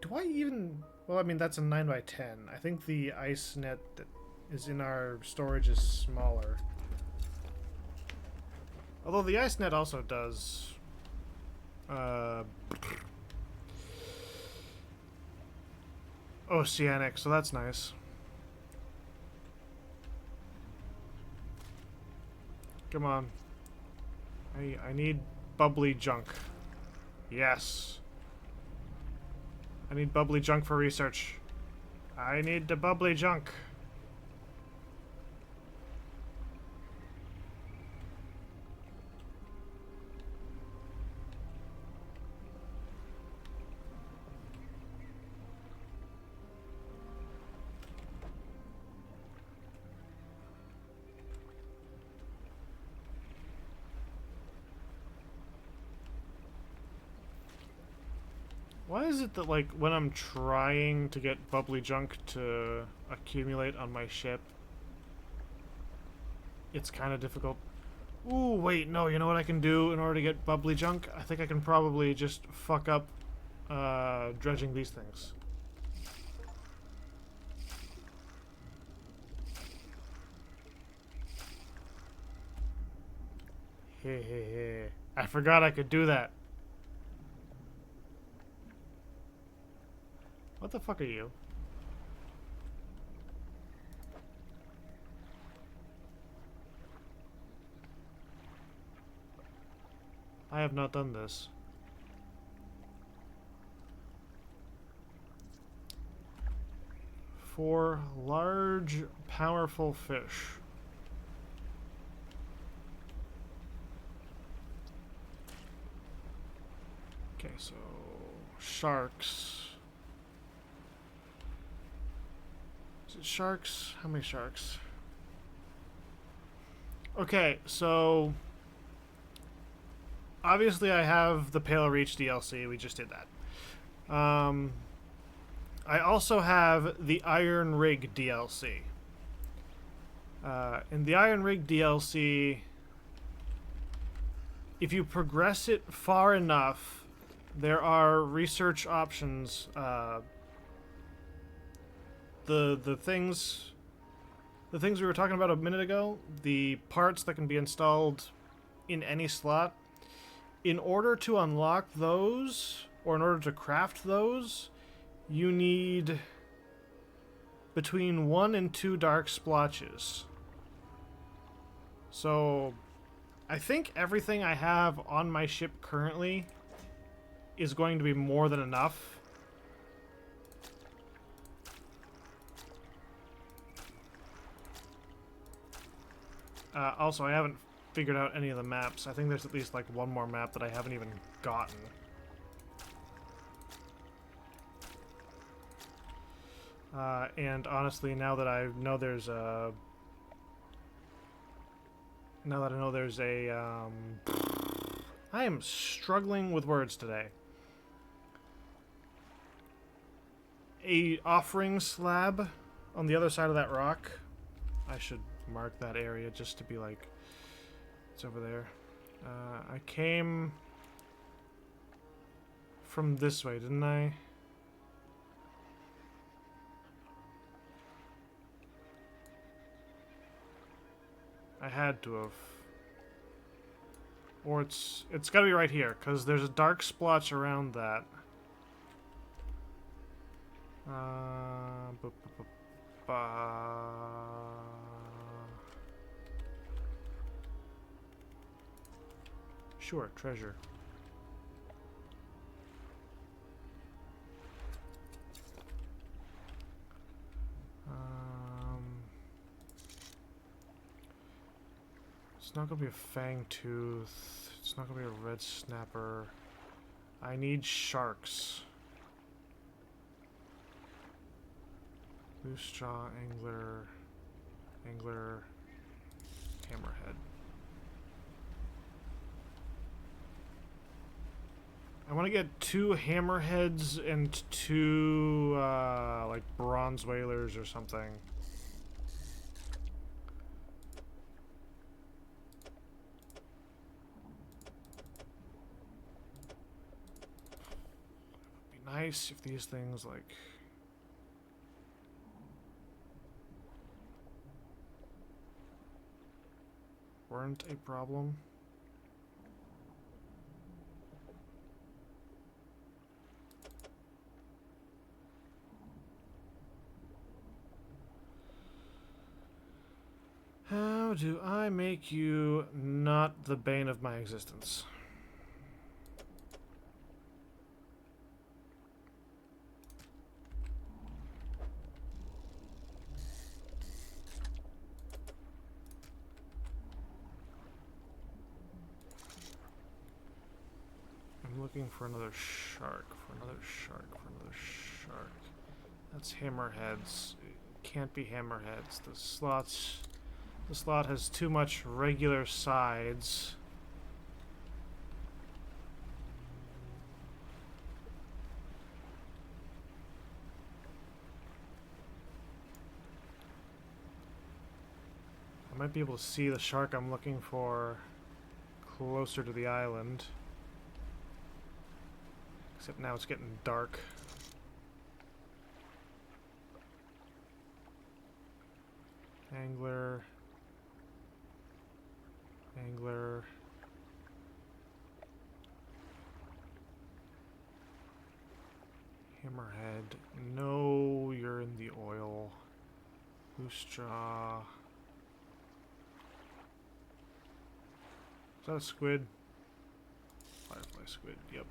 Do I even... Well, I mean, that's a 9 by 10. I think the ice net that is in our storage is smaller. Although the ice net also does oceanic, so that's nice. Come on. I need bubbly junk. Yes. I need bubbly junk for research. I need the bubbly junk. Why is it that, like, when I'm trying to get bubbly junk to accumulate on my ship, it's kind of difficult? Ooh, wait, no, you know what I can do in order to get bubbly junk? I think I can probably just fuck up dredging these things. Hey. I forgot I could do that. What the fuck are you? I have not done this. For large, powerful fish. Okay, so sharks. Is it sharks? How many sharks? Okay, so obviously I have the Pale Reach DLC. We just did that. I also have the Iron Rig DLC. In the Iron Rig DLC, if you progress it far enough, there are research options. The things we were talking about a minute ago, the parts that can be installed in any slot, in order to unlock those, or in order to craft those, you need between 1 and 2 dark splotches. So I think everything I have on my ship currently is going to be more than enough. Also, I haven't figured out any of the maps. I think there's at least like one more map that I haven't even gotten. And honestly, now that I know there's a... I am struggling with words today. A offering slab on the other side of that rock. I should mark that area just to be like, it's over there. I came from this way, didn't I? I had to have. Or it's gotta be right here, because there's a dark splotch around that. Sure, treasure. It's not gonna be a fang tooth. It's not gonna be a red snapper. I need sharks. Loose jaw, angler, hammerhead. I want to get 2 hammerheads and 2 like bronze whalers or something. It'd be nice if these things like weren't a problem. How do I make you not the bane of my existence? I'm looking for another shark, That's hammerheads. It can't be hammerheads. The slot has too much regular sides. I might be able to see the shark I'm looking for closer to the island. Except now it's getting dark. Angler. Angler. Hammerhead. No, you're in the oil. Loose jaw. Is that a squid? Firefly squid, yep.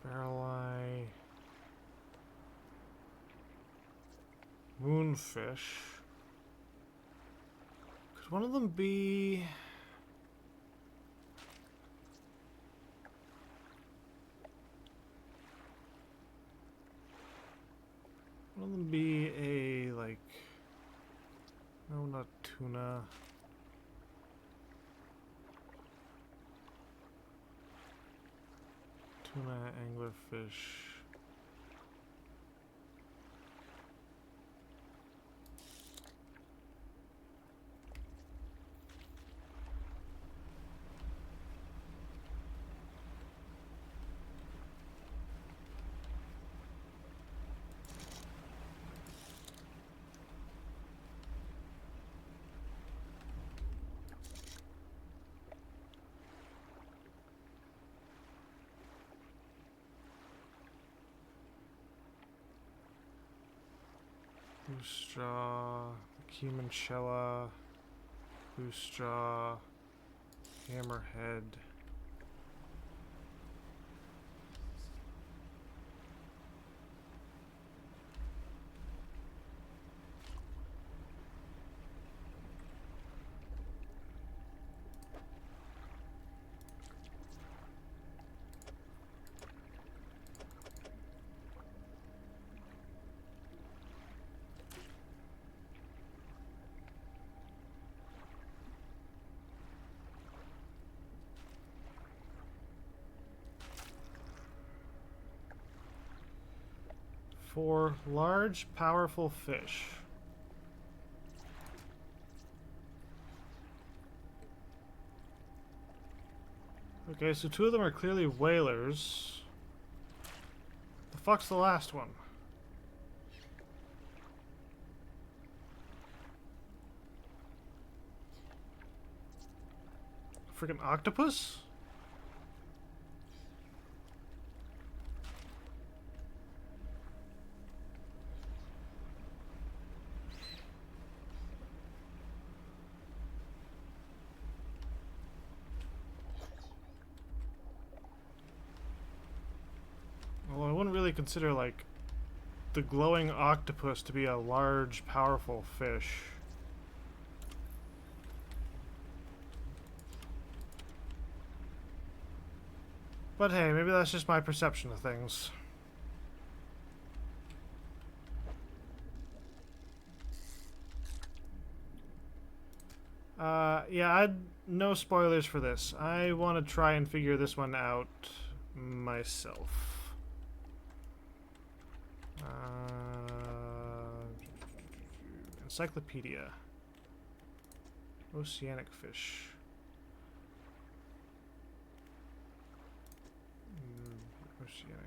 Barrel eye. Moonfish. Could one of them be... One of them be a, like... No, not tuna. Tuna, anglerfish. Loose jaw, Kemanchella, loose jaw, hammerhead. For large, powerful fish. Okay, so two of them are clearly whalers. The fuck's the last one? Freaking octopus? Well, I wouldn't really consider, like, the glowing octopus to be a large, powerful fish. But hey, maybe that's just my perception of things. Yeah, no spoilers for this. I want to try and figure this one out myself. Encyclopedia. Oceanic fish. Oceanic.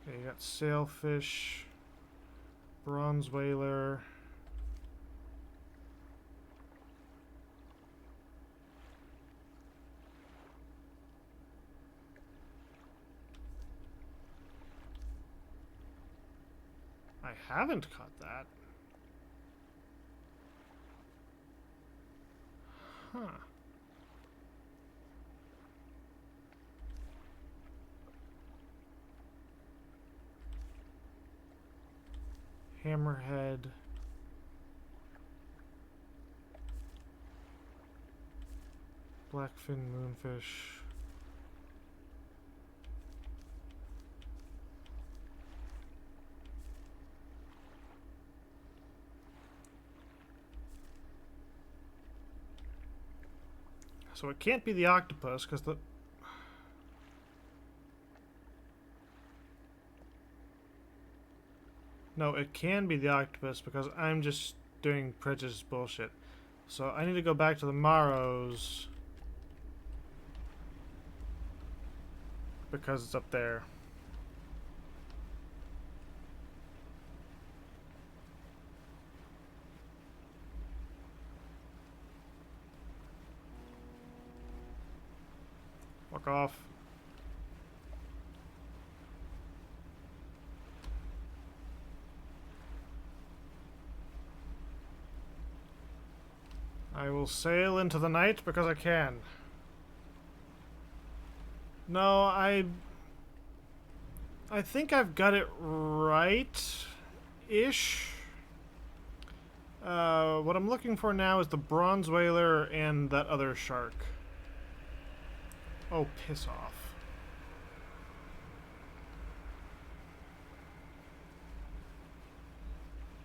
Okay, you got sailfish, bronze whaler. I haven't caught that. Huh. Hammerhead. Blackfin moonfish. So it can't be the octopus because the... No, it can be the octopus because I'm just doing prejudice bullshit. So I need to go back to the Maros because it's up there. Fuck off. I will sail into the night because I can. No, I think I've got it right-ish. What I'm looking for now is the bronze whaler and that other shark. Oh, piss off.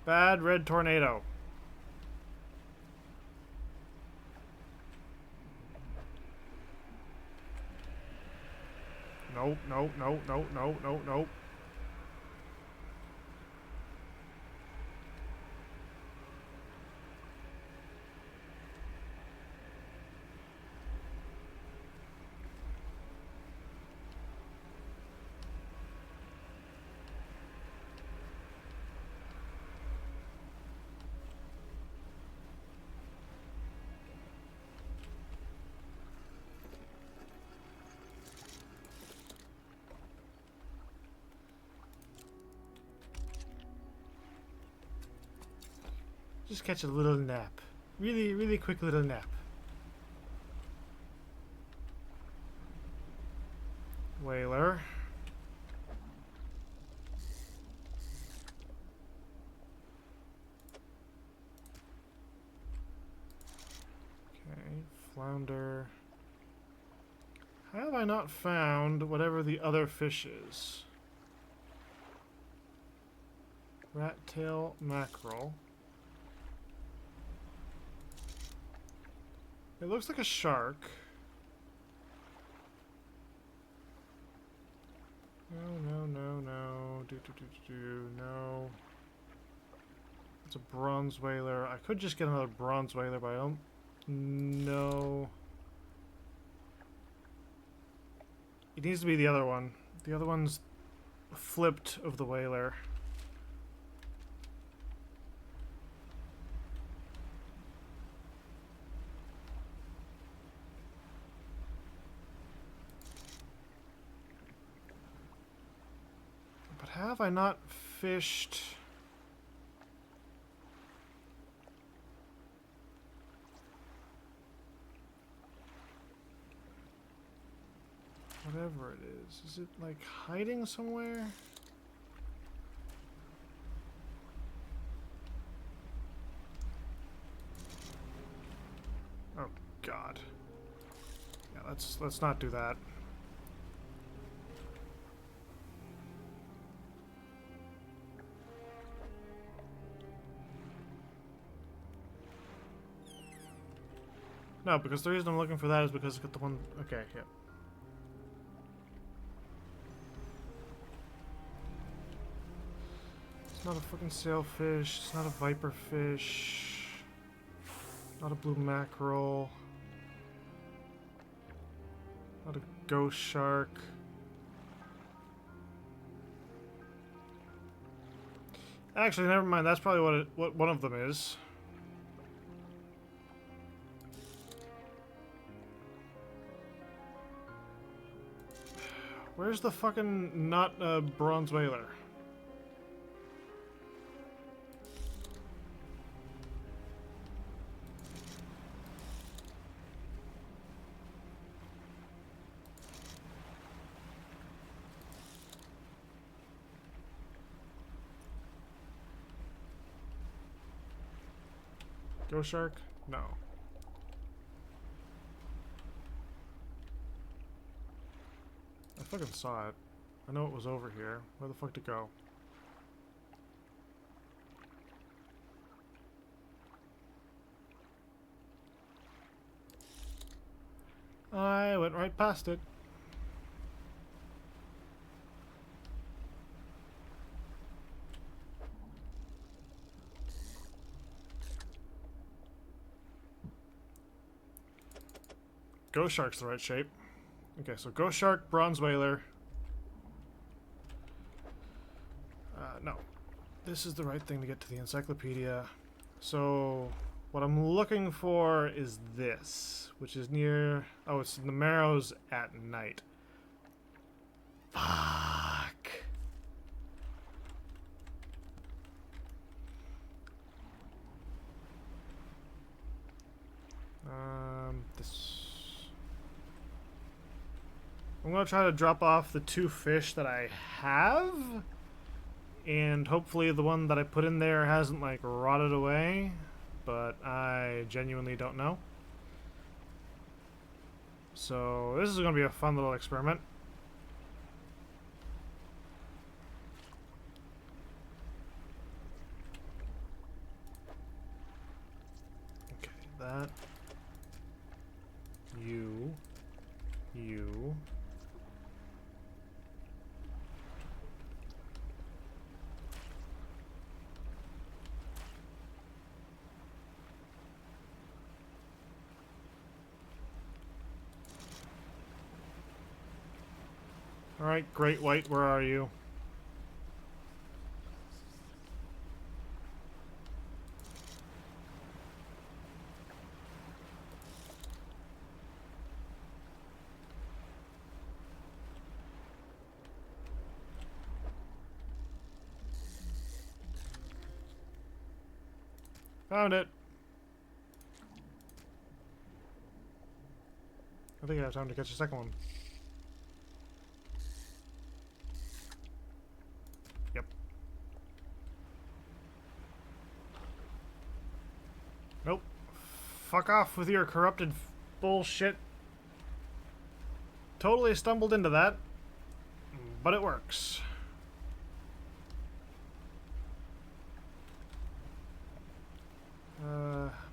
Bad red tornado. Nope, nope, nope, nope, nope, nope, nope. Just catch a little nap. Really, really quick little nap. Whaler. Okay, flounder. How have I not found whatever the other fish is? Rat-tail mackerel. It looks like a shark. No, no, no, no. No. It's a bronze whaler. I could just get another bronze whaler, but I don't... No. It needs to be the other one. The other one's flipped of the whaler. Have I not fished? Whatever it is it like hiding somewhere? Oh God. Yeah, let's not do that. No, because the reason I'm looking for that is because it's got the one... Okay, yeah. It's not a fucking sailfish. It's not a viper fish. Not a blue mackerel. Not a ghost shark. Actually, never mind. That's probably what one of them is. Where's the fucking not bronze whaler? Ghost shark? No. I fucking saw it. I know it was over here. Where the fuck to go? I went right past it. Ghost shark's the right shape. Okay, so ghost shark, bronze whaler. No. This is the right thing to get to the encyclopedia. So, what I'm looking for is this, which is near... Oh, it's in the Marrows at night. Fuck. This... I'm gonna try to drop off the 2 fish that I have, and hopefully the one that I put in there hasn't like rotted away, but I genuinely don't know. So this is gonna be a fun little experiment. Okay, that. You. Alright, great white, where are you? Found it. I think I have time to catch a second one. Yep. Nope. Fuck off with your corrupted bullshit. Totally stumbled into that, but it works.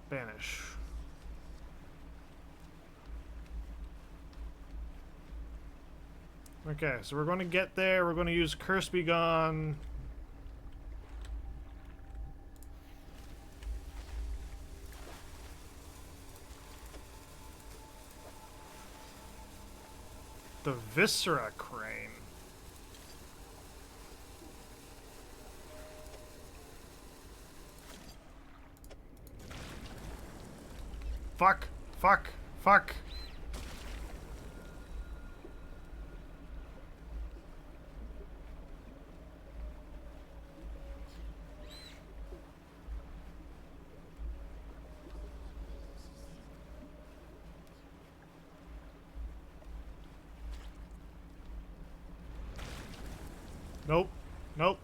Banish. Okay, so we're going to get there. We're going to use Curse Be Gone. The Viscera Crane. Fuck. Fuck. Fuck. Nope. Nope.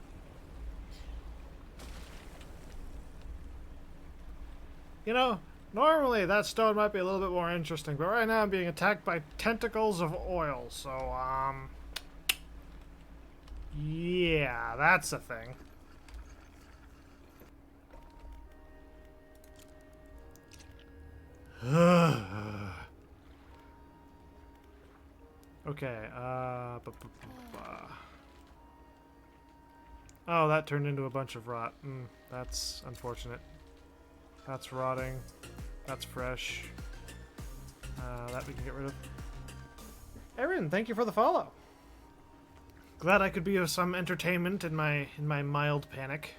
You know, normally that stone might be a little bit more interesting, but right now I'm being attacked by tentacles of oil, so, yeah, that's a thing. Okay, Oh, that turned into a bunch of rot. That's unfortunate. That's rotting. That's fresh. That we can get rid of. Erin, thank you for the follow. Glad I could be of some entertainment in my mild panic.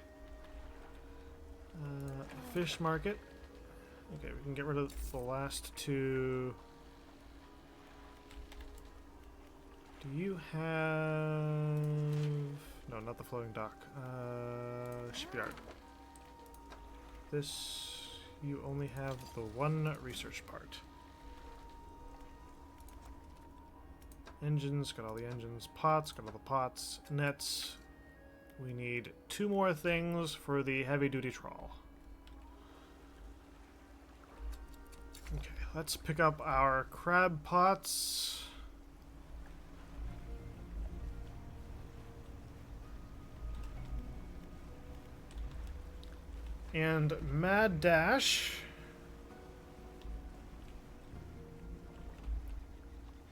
Fish market. Okay, we can get rid of the last two. Do you have... No, not the floating dock. Shipyard. This... You only have the one research part. Engines, got all the engines. Pots, got all the pots. Nets. We need 2 more things for the heavy-duty trawl. Okay, let's pick up our crab pots. And Mad Dash.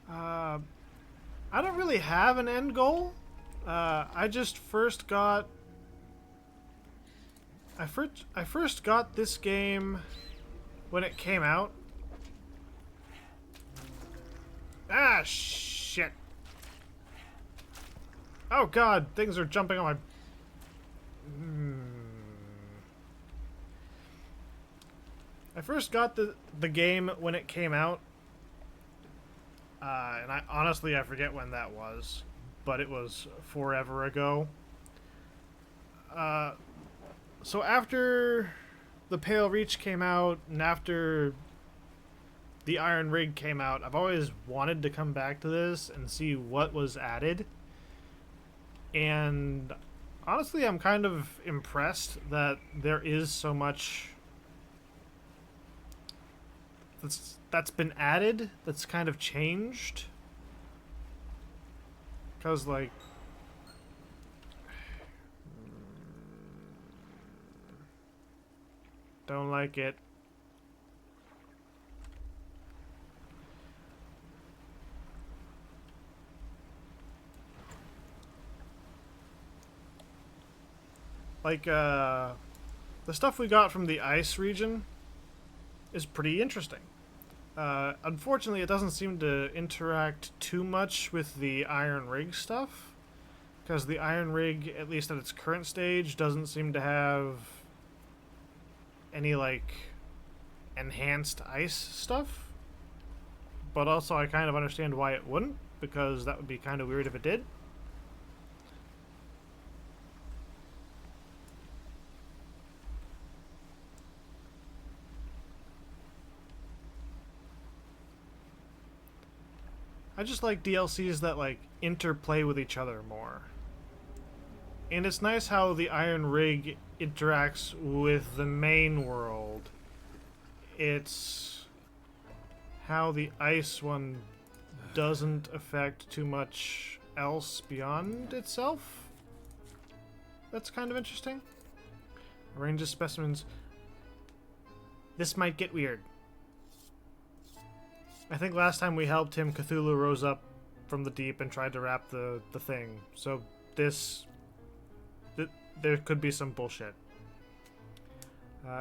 I don't really have an end goal. I just first got... I first got this game when it came out. Ah, shit. Oh god, things are jumping on my... I first got the game when it came out. And I forget when that was, but it was forever ago. So after the Pale Reach came out, and after the Iron Rig came out, I've always wanted to come back to this and see what was added. And honestly, I'm kind of impressed that there is so much that's been added, that's kind of changed. Because, like... Don't like it. Like, the stuff we got from the ice region is pretty interesting. Unfortunately, it doesn't seem to interact too much with the Iron Rig stuff, because the Iron Rig, at least at its current stage, doesn't seem to have any, like, enhanced ice stuff. But also, I kind of understand why it wouldn't, because that would be kind of weird if it did. I just like DLCs that, like, interplay with each other more. And it's nice how the Iron Rig interacts with the main world. It's how the ice one doesn't affect too much else beyond itself. That's kind of interesting. A range of specimens. This might get weird. I think last time we helped him, Cthulhu rose up from the deep and tried to wrap the thing. So there could be some bullshit.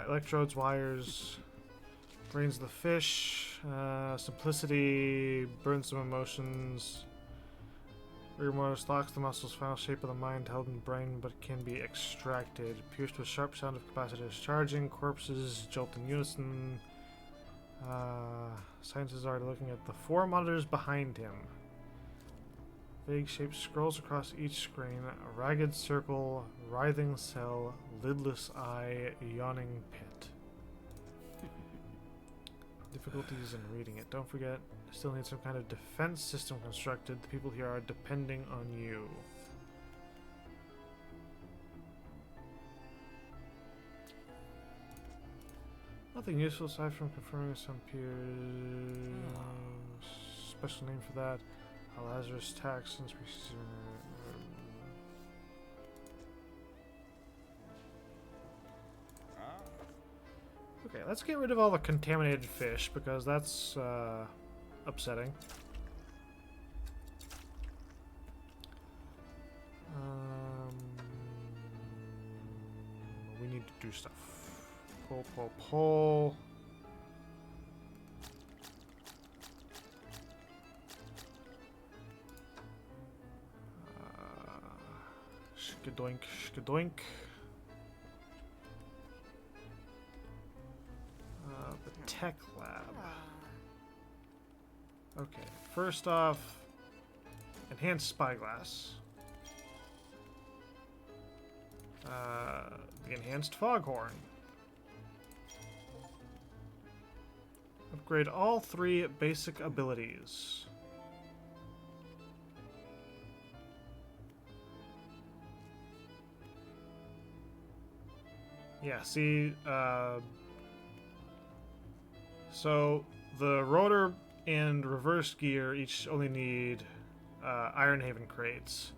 Electrodes, wires, brains of the fish, simplicity, burns some emotions. Rigor mortis locks the muscles, final shape of the mind held in the brain but can be extracted. Pierced with sharp sound of capacitors charging, corpses jolt in unison. Scientists are looking at the 4 monitors behind him. Vague shape scrolls across each screen. A ragged circle, writhing cell, lidless eye, yawning pit. Difficulties in reading it. Don't forget, still need some kind of defense system constructed. The people here are depending on you. Nothing useful aside from confirming some peers. Special name for that. A Lazarus tax and species. Okay, let's get rid of all the contaminated fish because that's upsetting. need to do stuff. Pull, pull, pull. Shkadoink, shkadoink. The tech lab. Okay, first off, enhanced spyglass. The enhanced foghorn. Upgrade all 3 basic abilities. Yeah, see, so the rotor and reverse gear each only need Ironhaven crates.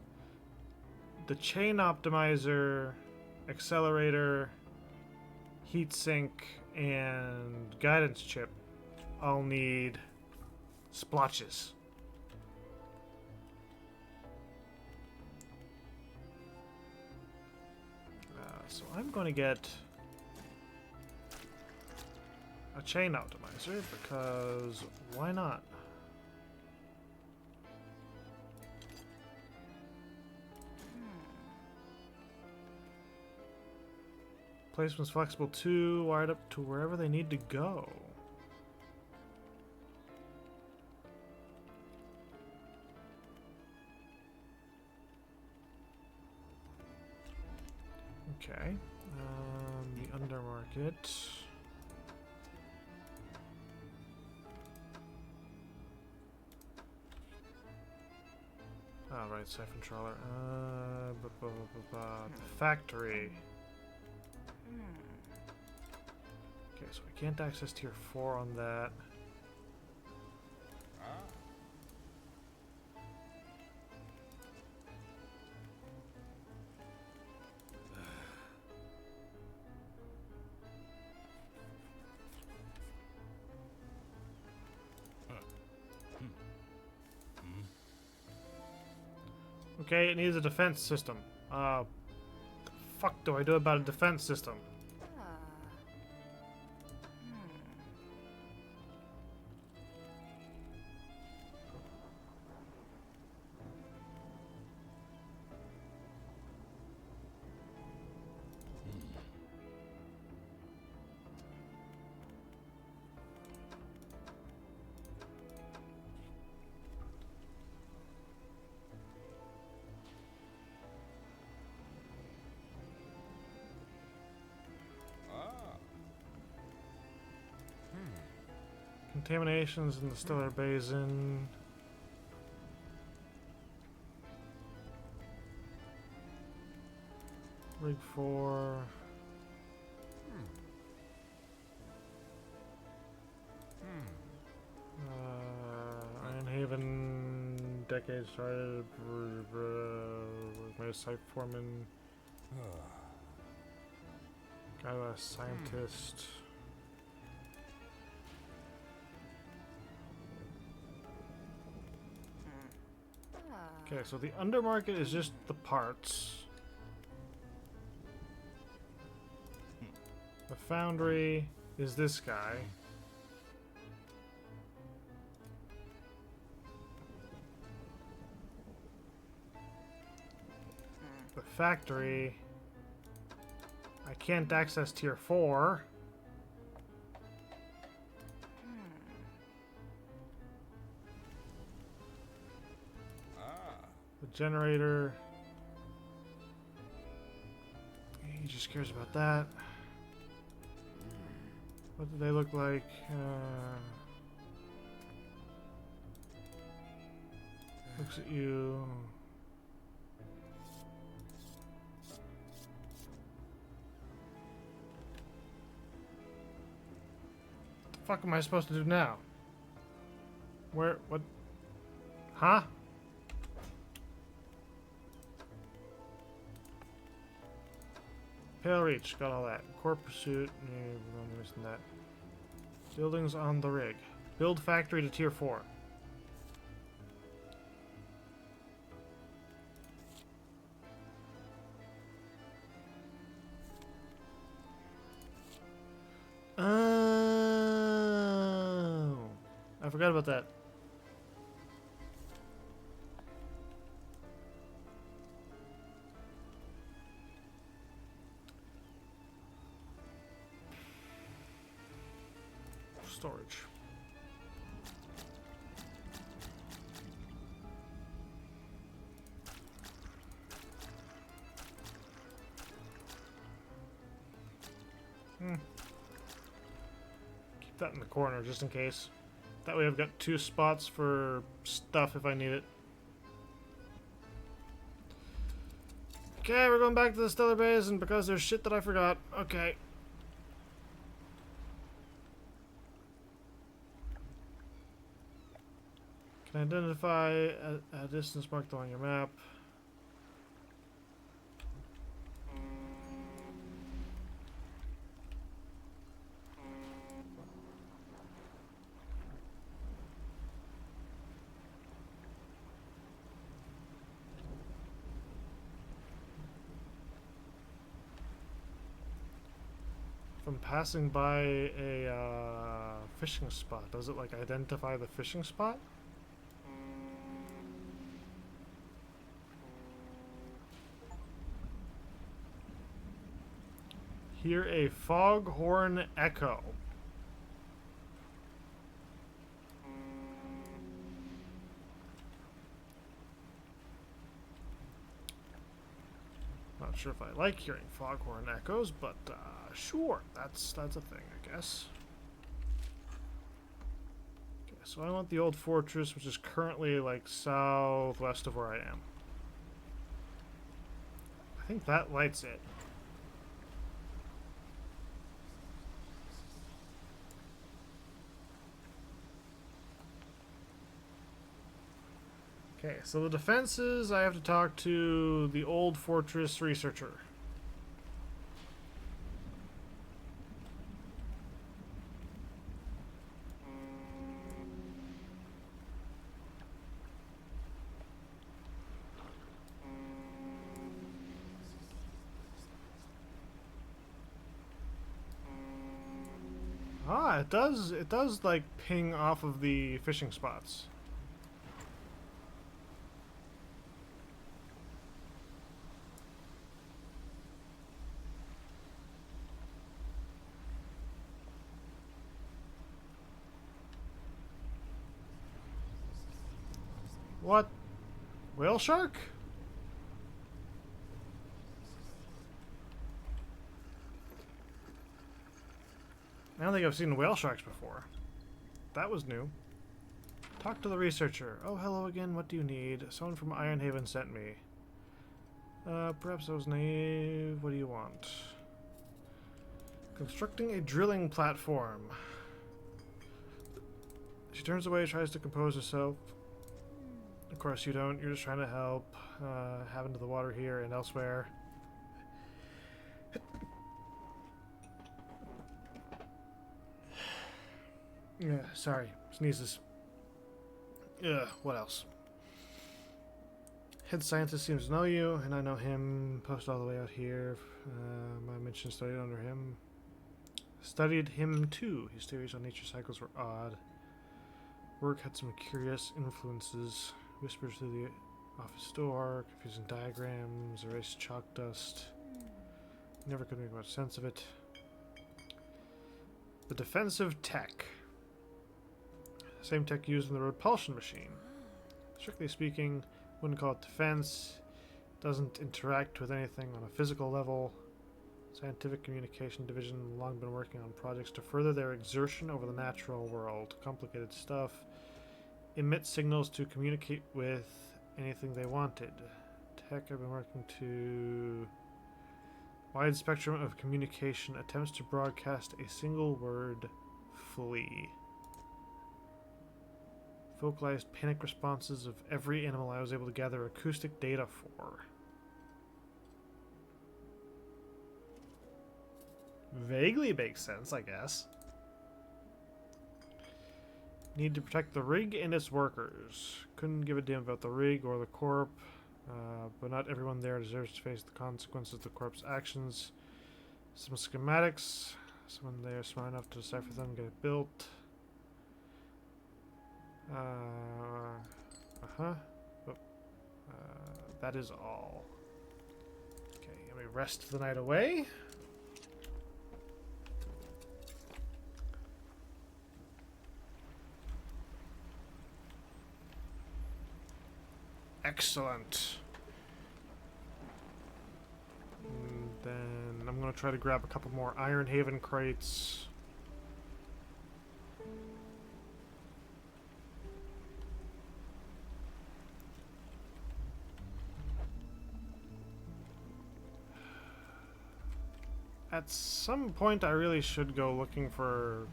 The chain optimizer, accelerator, heatsink, and guidance chip all need splotches. So I'm going to get a chain optimizer because why not? Placement's flexible too, wired up to wherever they need to go. Okay. The undermarket. Oh, right, siphon trawler. The factory. Okay, so we can't access tier 4 on that. Okay, it needs a defense system. The fuck do I do about a defense system? Contaminations in the stellar basin. Rig 4. Ironhaven. Decades started. My site foreman. Guy last scientist. Okay, so the undermarket is just the parts. The foundry is this guy. The factory, I can't access tier 4. The generator, he just cares about that. What do they look like? Looks at you. What the fuck am I supposed to do now? Where? What? Huh? Pale Reach, got all that. Core Pursuit, I'm missing that. Buildings on the rig. Build factory to tier 4. I forgot about that. Storage. Keep that in the corner just in case. That way I've got 2 spots for stuff if I need it. Okay, we're going back to the Stellar Basin because there's shit that I forgot. Okay. Can identify a distance marked on your map. If I'm passing by a fishing spot, does it like identify the fishing spot? Hear a foghorn echo. Not sure if I like hearing foghorn echoes, but sure, that's a thing, I guess. Okay, so I want the old fortress, which is currently like southwest of where I am. I think that lights it. Okay, so the defenses, I have to talk to the old fortress researcher. Ah, it does like ping off of the fishing spots. What? Whale shark? I don't think I've seen whale sharks before. That was new. Talk to the researcher. Oh, hello again. What do you need? Someone from Ironhaven sent me. Perhaps I was naive. What do you want? Constructing a drilling platform. She turns away, tries to compose herself. Of course you don't. You're just trying to help. Happen to the water here and elsewhere. Yeah, sorry. Sneezes. Ugh, what else? Head scientist seems to know you, and I know him. Post all the way out here. My mention studied under him. Studied him too. His theories on nature cycles were odd. Work had some curious influences. Whispers through the office door, confusing diagrams, erased chalk dust. Never could make much sense of it. The defensive tech. Same tech used in the repulsion machine. Strictly speaking, wouldn't call it defense. Doesn't interact with anything on a physical level. Scientific Communication Division have long been working on projects to further their exertion over the natural world. Complicated stuff. Emit signals to communicate with anything they wanted. Tech have been working to wide spectrum of communication. Attempts to broadcast a single word. Flee. Vocalized panic responses of every animal I was able to gather acoustic data for. Vaguely makes sense, I guess. Need to protect the rig and its workers. Couldn't give a damn about the rig or the corp, but not everyone there deserves to face the consequences of the corp's actions. Some schematics. Someone there smart enough to decipher them and get it built. Uh-huh. Oh, that is all. Okay, let me rest the night away. Excellent. And then I'm going to try to grab a couple more Iron Haven crates. At some point, I really should go looking for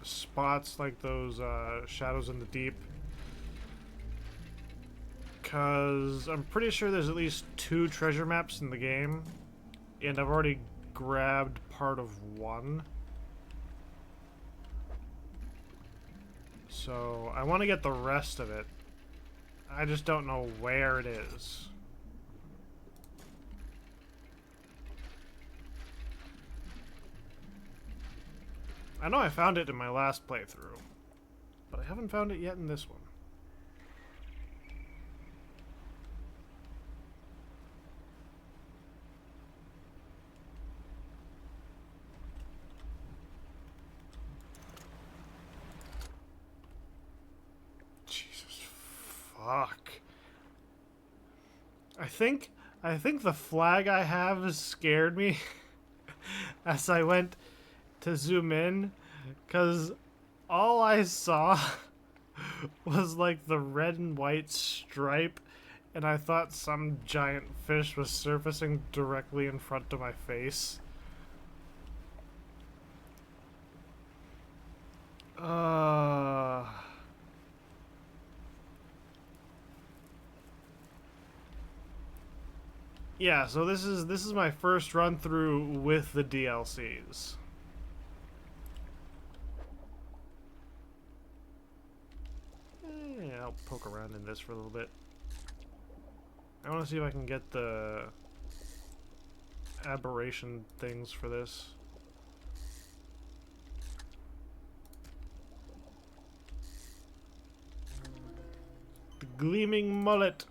spots like those Shadows in the Deep. Because I'm pretty sure there's at least 2 treasure maps in the game. And I've already grabbed part of one. So I want to get the rest of it. I just don't know where it is. I know I found it in my last playthrough, but I haven't found it yet in this one. Jesus fuck. I think the flag I have has scared me as I went to zoom in, because all I saw was like the red and white stripe, and I thought some giant fish was surfacing directly in front of my face. Yeah, so this is my first run through with the DLCs. Yeah, I'll poke around in this for a little bit. I want to see if I can get the aberration things for this. The gleaming mullet.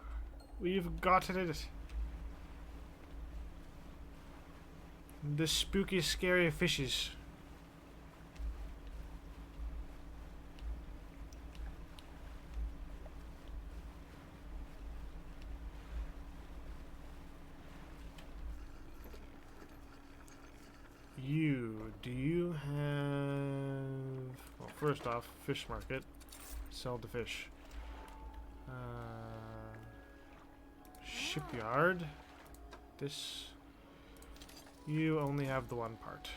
We've got it. The spooky, scary fishes. Do you have... Well, first off, fish market. Sell the fish. Shipyard. This... You only have the one part.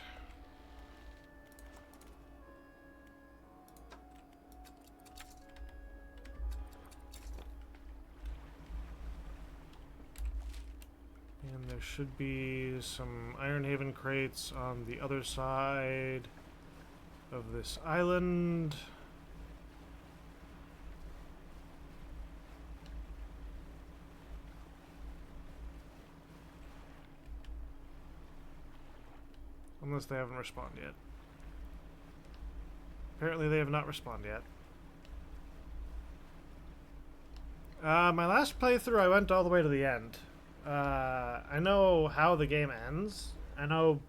And there should be some Iron Haven crates on the other side of this island. Unless they haven't respawned yet. Apparently they have not respawned yet. My last playthrough I went all the way to the end. I know how the game ends. I know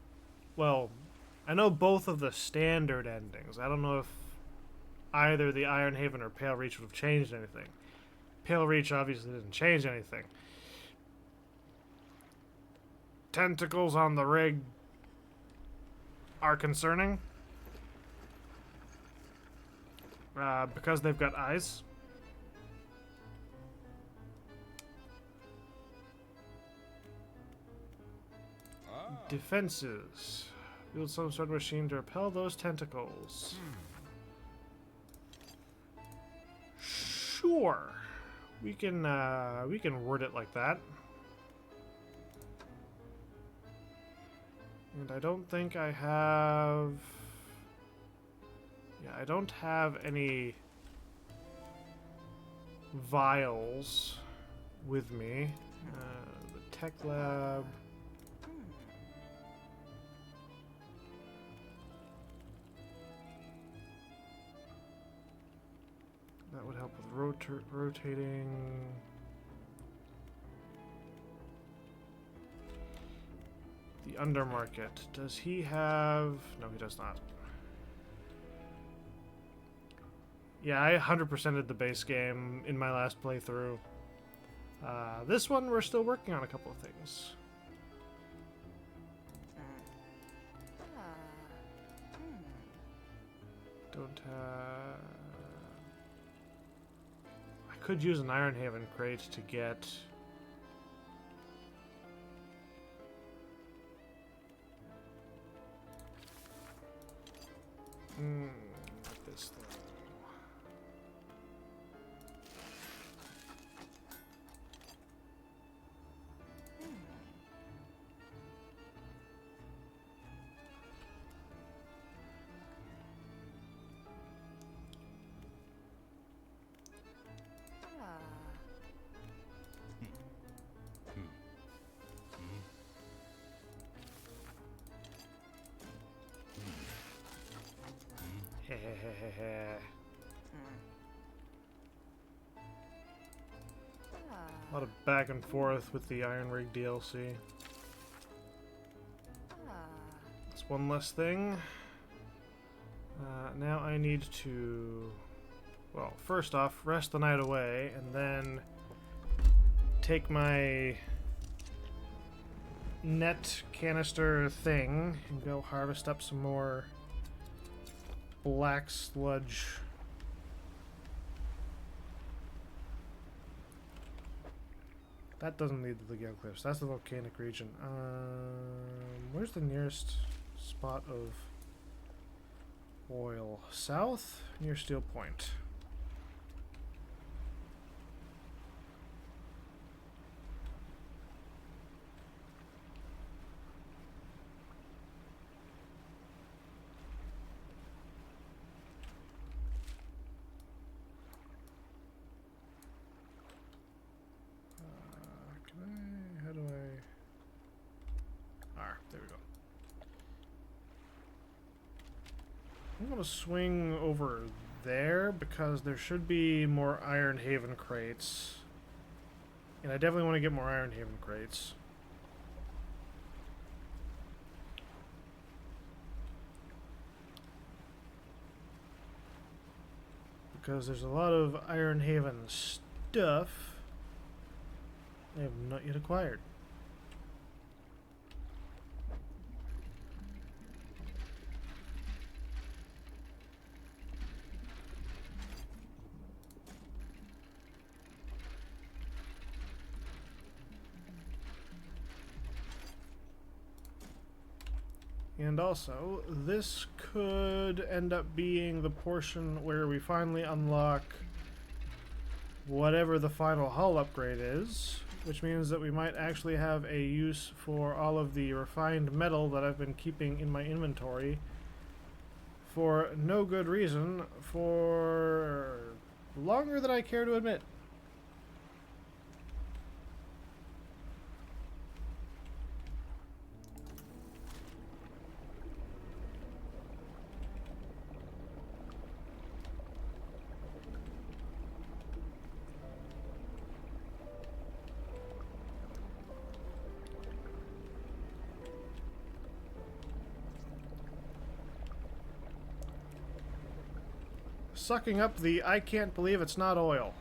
both of the standard endings. I don't know if either the Iron Haven or Pale Reach would have changed anything. Pale Reach obviously didn't change anything. Tentacles on the rig are concerning. Because they've got eyes. Defenses. Build some sort of machine to repel those tentacles. Sure. We can word it like that. And I don't think I have... Yeah, I don't have any vials with me. The tech lab... That would help with rotating. The undermarket. Does he have... No, he does not. Yeah, I 100%ed the base game in my last playthrough. This one, we're still working on a couple of things. Don't have... I could use an Ironhaven crate to get... this thing. A lot of back and forth with the Iron Rig DLC. That's one less thing. Now I need to, well, first off, rest the night away, and then take my net canister thing and go harvest up some more black sludge. That doesn't lead to the Gale Cliffs. That's the volcanic region. Where's the nearest spot of oil? South, near Steel Point. I'm gonna swing over there because there should be more Ironhaven crates. And I definitely want to get more Ironhaven crates. Because there's a lot of Ironhaven stuff I have not yet acquired. And also, this could end up being the portion where we finally unlock whatever the final hull upgrade is, which means that we might actually have a use for all of the refined metal that I've been keeping in my inventory for no good reason for longer than I care to admit. Sucking up the I can't believe it's not oil.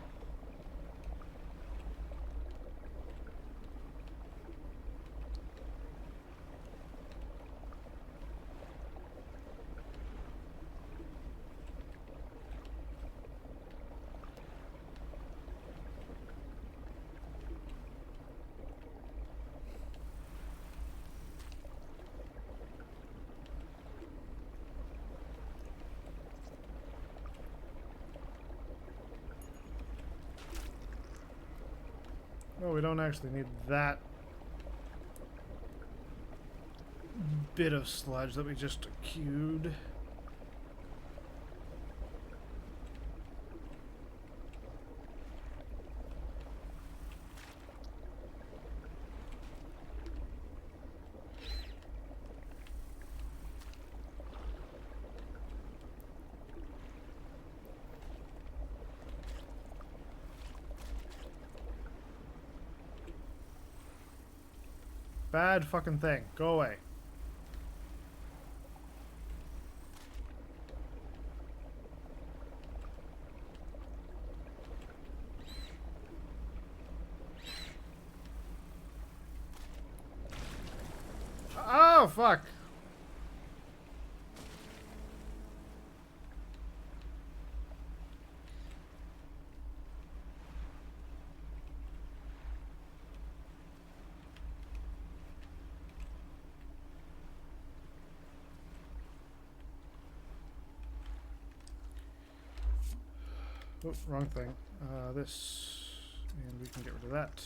Oh, we don't actually need that bit of sludge that we just queued. Bad fucking thing. Go away. Oh, fuck. Oh, wrong thing. This, and we can get rid of that.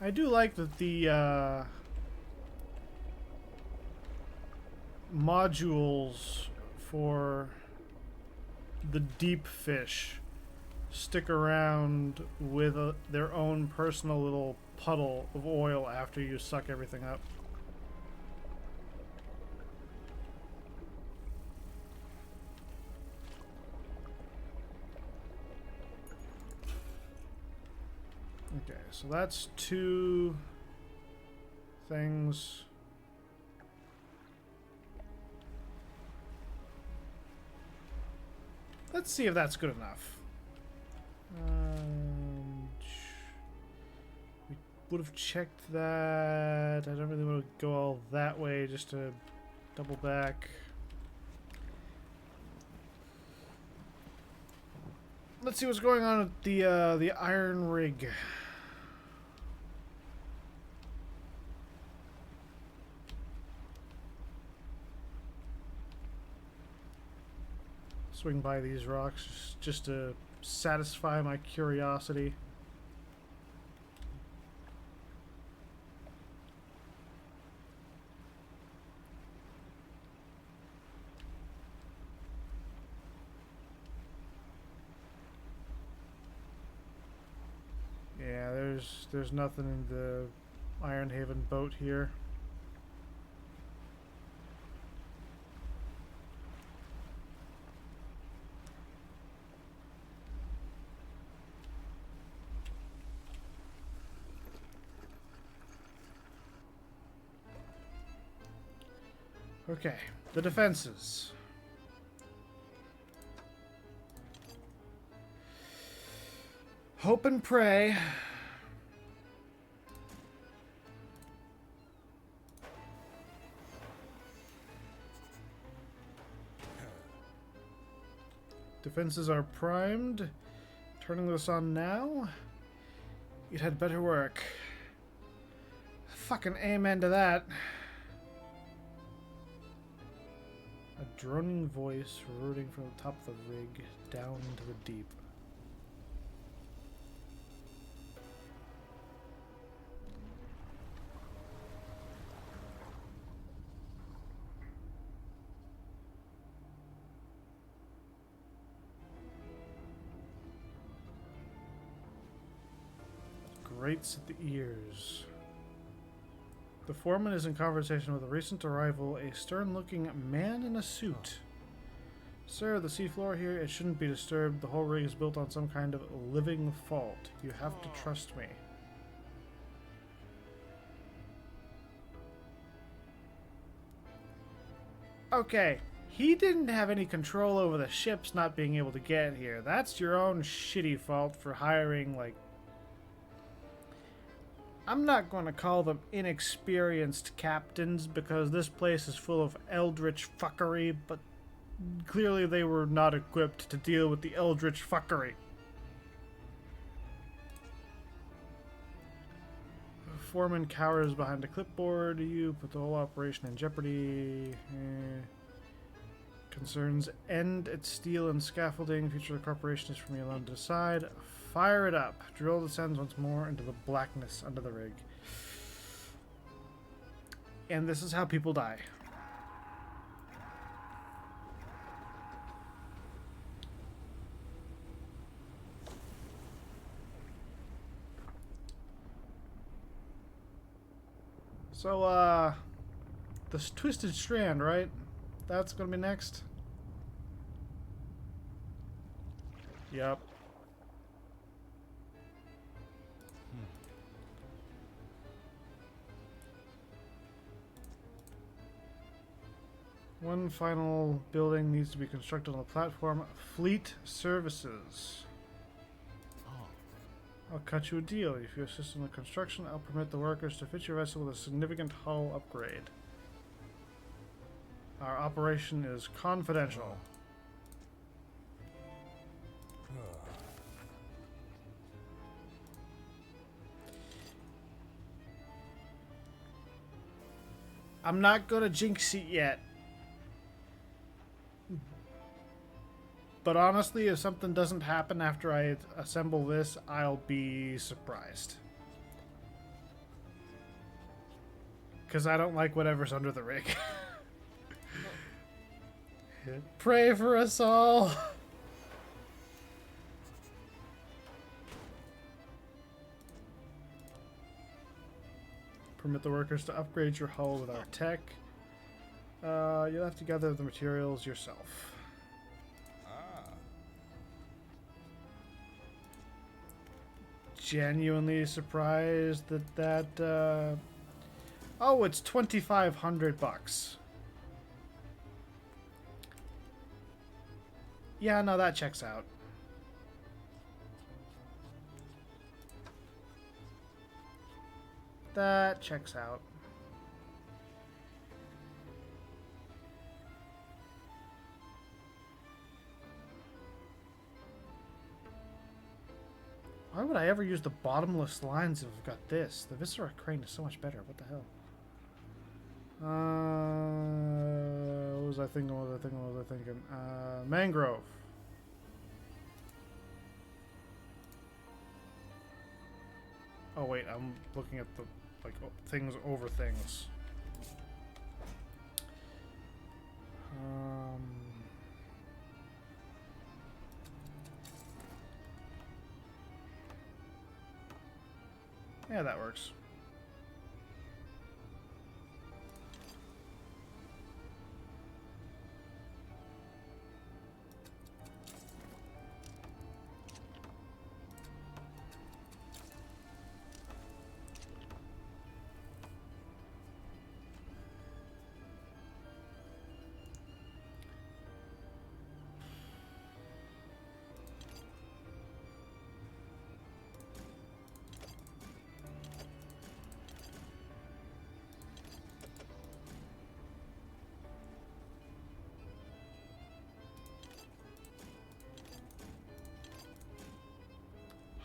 I do like that the modules for the deep fish stick around with their own personal little puddle of oil after you suck everything up. Okay, so that's 2 things. Let's see if that's good enough. We would have checked that. I don't really want to go all that way just to double back. Let's see what's going on at the iron rig. Swing by these rocks just to satisfy my curiosity. Yeah, there's nothing in the Iron Haven boat here. Okay, the defenses. Hope and pray. Defenses are primed. Turning this on now. It had better work. Fucking amen to that. A droning voice rooting from the top of the rig down to the deep. Grates at the ears. The foreman is in conversation with a recent arrival, a stern-looking man in a suit. Sir, the seafloor here, it shouldn't be disturbed. The whole rig is built on some kind of living fault. You have to trust me. Okay, he didn't have any control over the ships not being able to get here. That's your own shitty fault for hiring, like, I'm not going to call them inexperienced captains because this place is full of eldritch fuckery, but clearly they were not equipped to deal with the eldritch fuckery. Foreman cowers behind a clipboard. You put the whole operation in jeopardy. Concerns end at steel and scaffolding. Future of the corporation is for me alone to decide. Fire it up. Drill descends once more into the blackness under the rig. And this is how people die. So, this Twisted Strand, right? That's gonna be next? Yep. One final building needs to be constructed on the platform. Fleet Services. I'll cut you a deal. If you assist in the construction, I'll permit the workers to fit your vessel with a significant hull upgrade. Our operation is confidential. I'm not gonna jinx it yet. But honestly, if something doesn't happen after I assemble this, I'll be surprised. Because I don't like whatever's under the rig. Pray for us all. Permit the workers to upgrade your hull with our tech. You'll have to gather the materials yourself. Genuinely surprised that oh, it's $2,500. Yeah, no, that checks out. That checks out. Why would I ever use the bottomless lines if I've got this? The Viscera crane is so much better. What the hell? What was I thinking? Mangrove. Oh wait, I'm looking at the things over things. Yeah, that works.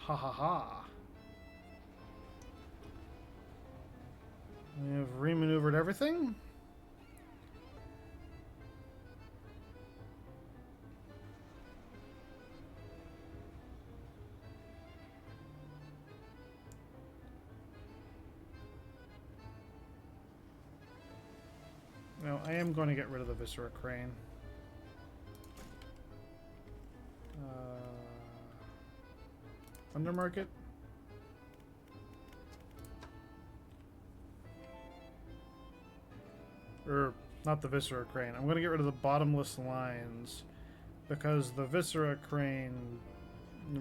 Ha ha ha. We have remaneuvered everything. No, I am going to get rid of the Viscera crane. Undermarket? Or, not the Viscera crane. I'm going to get rid of the bottomless lines because the Viscera crane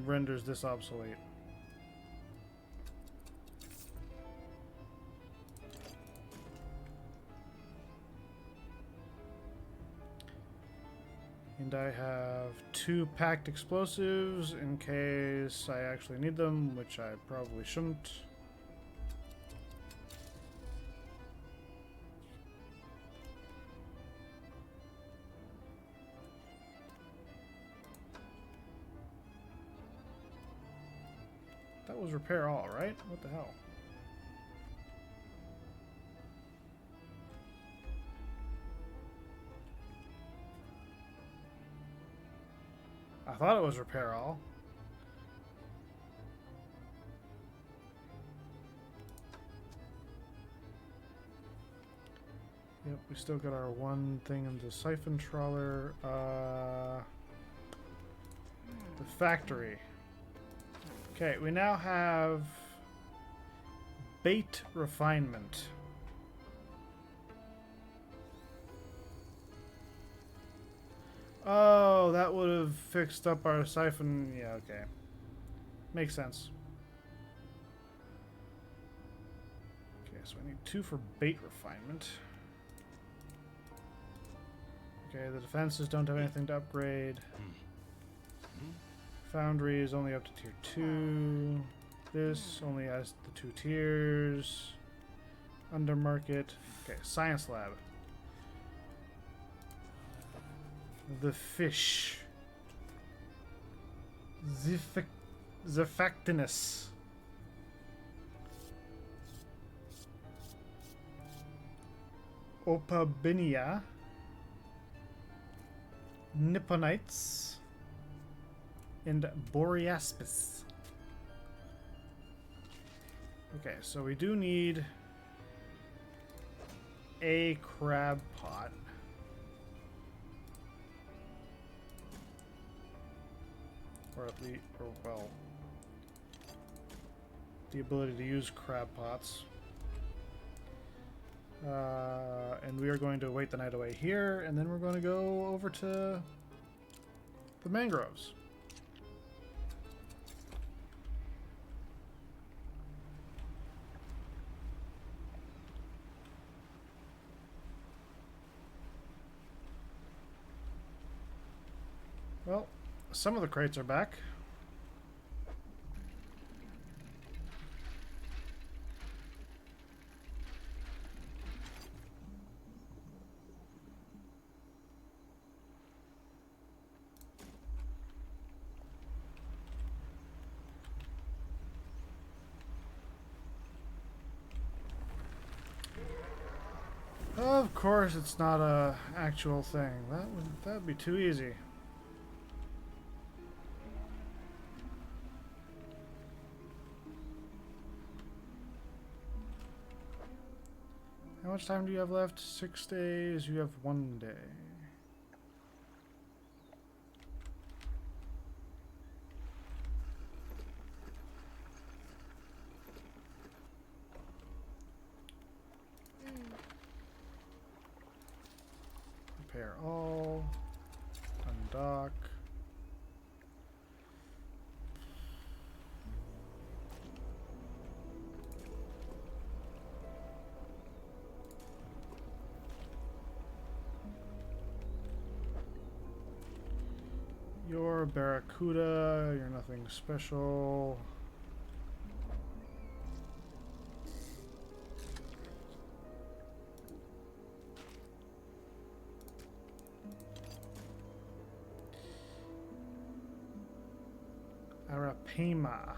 renders this obsolete. And I have 2 packed explosives in case I actually need them, which I probably shouldn't. That was repair all, right? What the hell? thought it was repair all. Yep, we still got our one thing in the siphon trawler. The factory. Okay, we now have bait refinement. Oh, that would have fixed up our siphon. Yeah, okay. Makes sense. Okay, so I need 2 for bait refinement. Okay, the defenses don't have anything to upgrade. Foundry is only up to tier 2. This only has the 2 tiers. Undermarket. Okay, science lab. The fish. Zephyctinus. Opabinia. Nipponites. And Boreaspis. Okay, so we do need a crab pot. Or at least, or well, the ability to use crab pots. And we are going to wait the night away here, and then we're going to go over to the mangroves. Well, some of the crates are back. Of course, it's not a actual thing. That'd be too easy. How much time do you have left? 6 days. You have 1 day. Repair all. Undock. You're a Barracuda, you're nothing special. Arapema.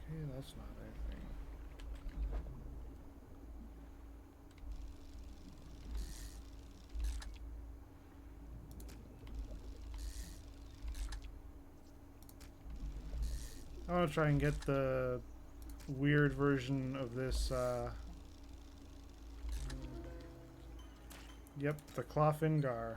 Okay, that's not anything. I want to try and get the weird version of this. Yep, the Cloffingar.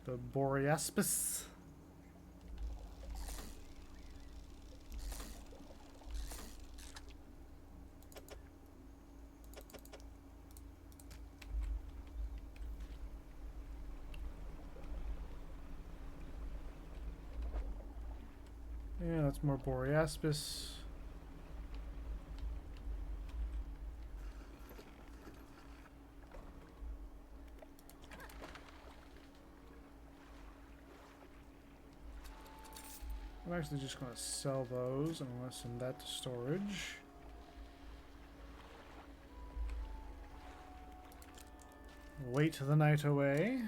The Boreaspis. Yeah, that's more Boreaspis. I'm actually just going to sell those and I'm going to send that to storage. Wait the night away.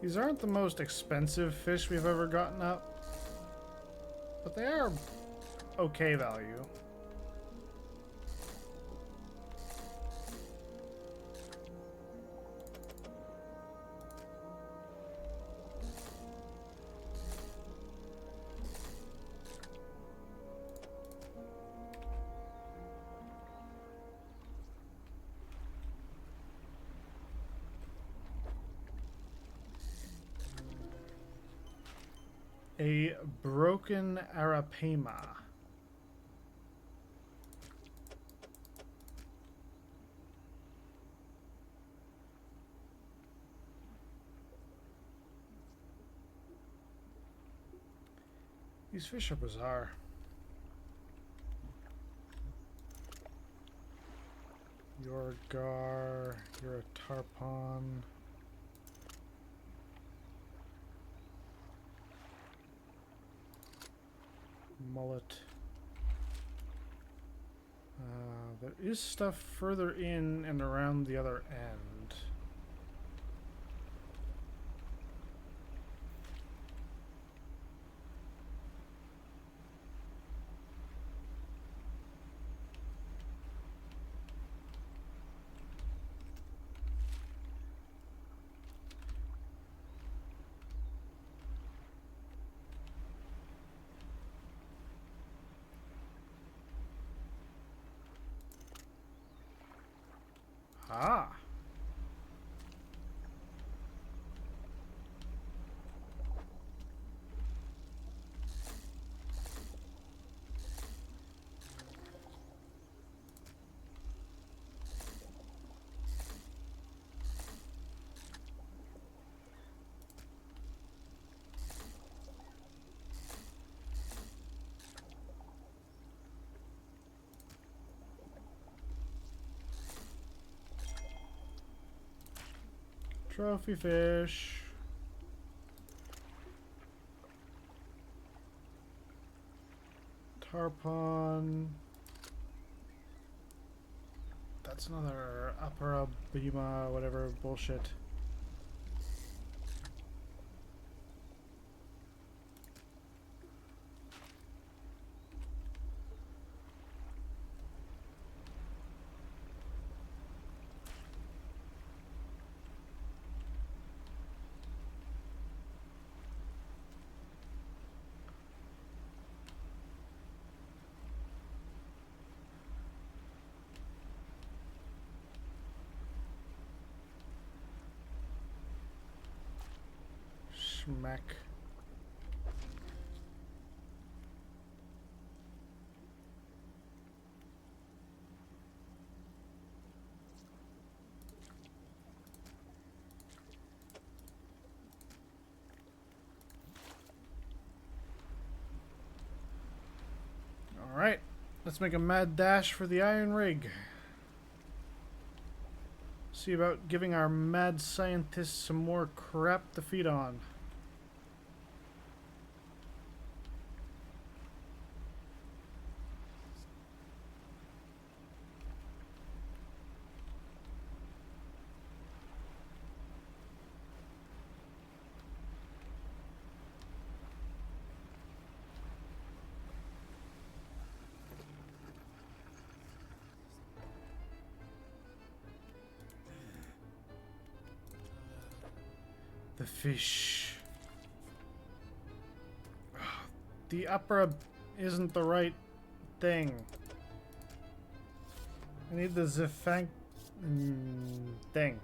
These aren't the most expensive fish we've ever gotten up, but they are okay value. A broken arapema. These fish are bizarre. You're a gar, you're a tarpon. Mullet. There is stuff further in and around the other end. Ah. Trophy fish. Tarpon. That's another upper bima, whatever bullshit. Schmack. All right, let's make a mad dash for the iron rig. See about giving our mad scientists some more crap to feed on. The fish. The upper isn't the right thing. I need the Zifang thing.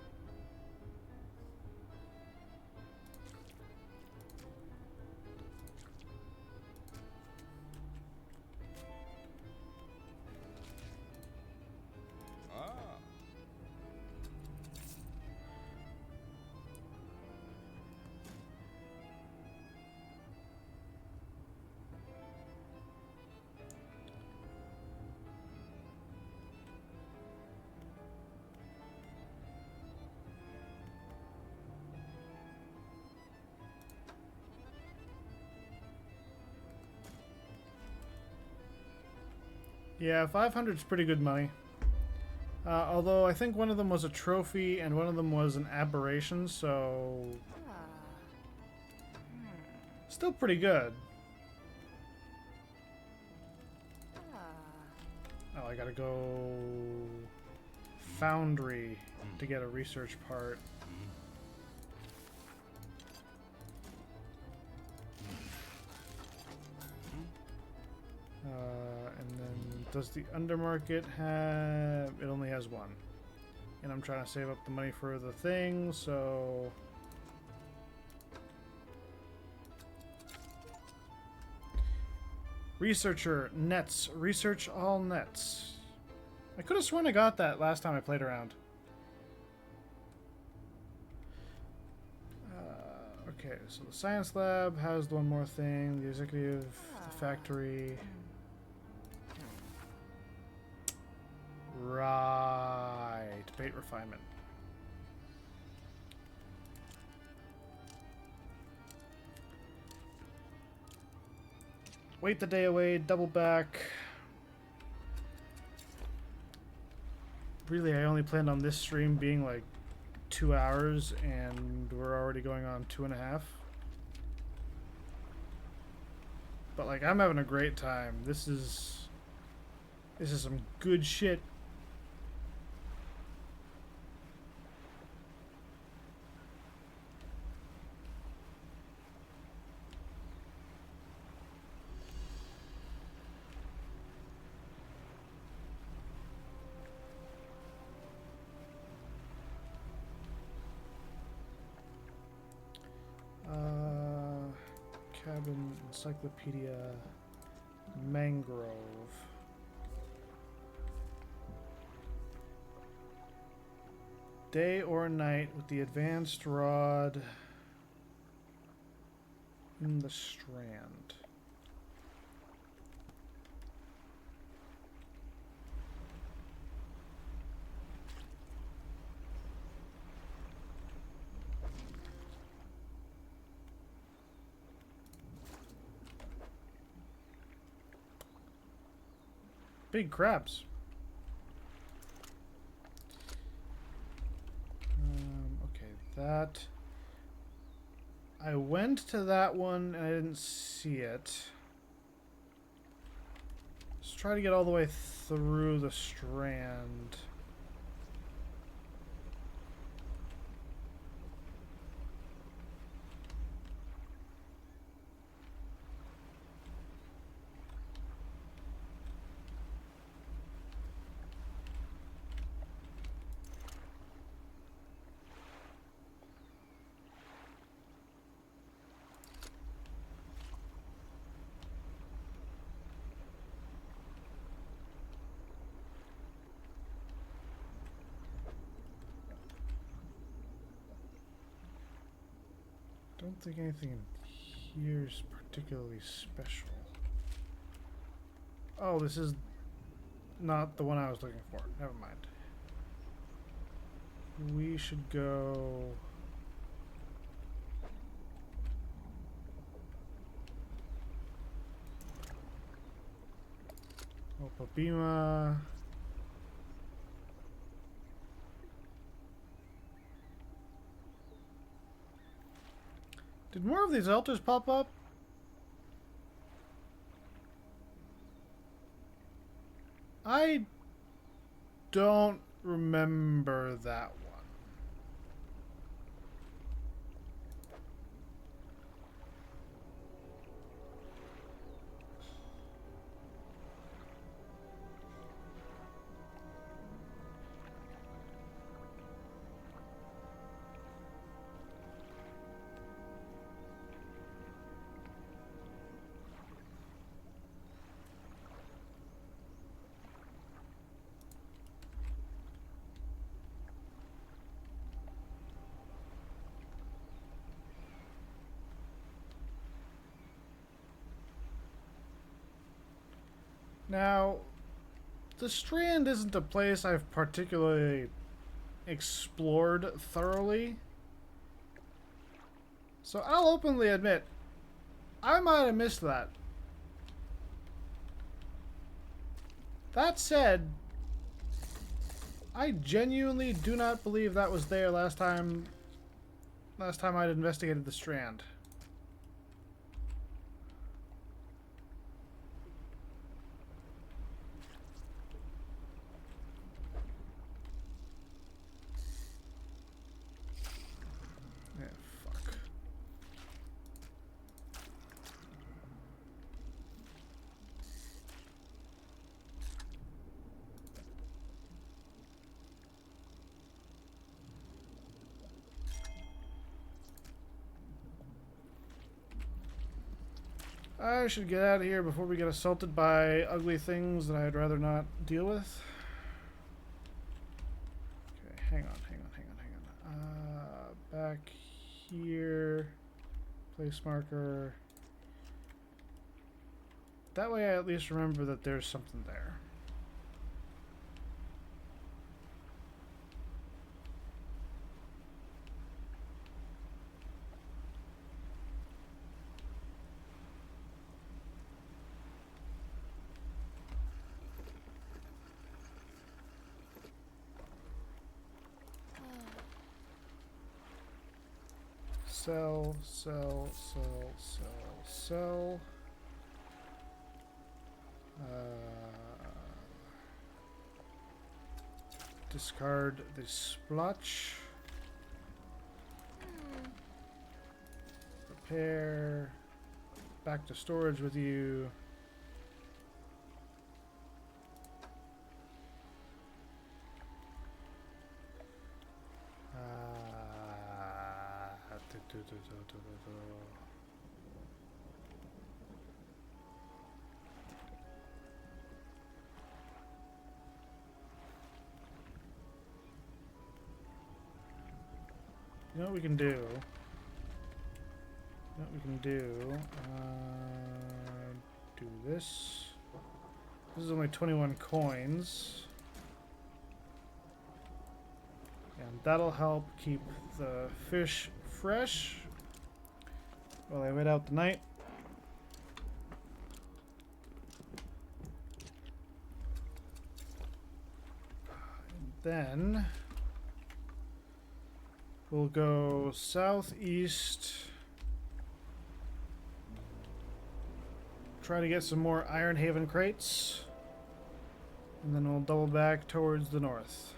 Yeah, 500 is pretty good money. Although I think one of them was a trophy and one of them was an aberration, so still pretty good. Oh, I gotta go Foundry to get a research part. And then does the undermarket have... It only has one. And I'm trying to save up the money for the thing, so... Researcher, nets. Research all nets. I could have sworn I got that last time I played around. Okay, so the science lab has one more thing. The executive, the factory... Right. Bait refinement. Wait the day away, double back. Really, I only planned on this stream being like 2 hours, and we're already going on 2.5. But like, I'm having a great time. This is some good shit. Cabin, encyclopedia, mangrove. Day or night with the advanced rod in the Strand. Big crabs. Okay, that... I went to that one and I didn't see it. Let's try to get all the way through the Strand. I don't think anything in here is particularly special. Oh, this is not the one I was looking for. Never mind. We should go... Opabima. Did more of these altars pop up? I don't remember that one. Now, the Strand isn't a place I've particularly explored thoroughly. So I'll openly admit, I might have missed that. That said, I genuinely do not believe that was there last time I'd investigated the strand. Yeah, fuck. I should get out of here before we get assaulted by ugly things that I'd rather not deal with. Okay, hang on. Back here. Place marker. That way I at least remember that there's something there. Sell. Discard the splotch. Repair. Back to storage with you. You know what we can do? Do this. This is only 21 coins. And that'll help keep the fish fresh while I wait out the night. And then we'll go southeast. Try to get some more Iron Haven crates. And then we'll double back towards the north.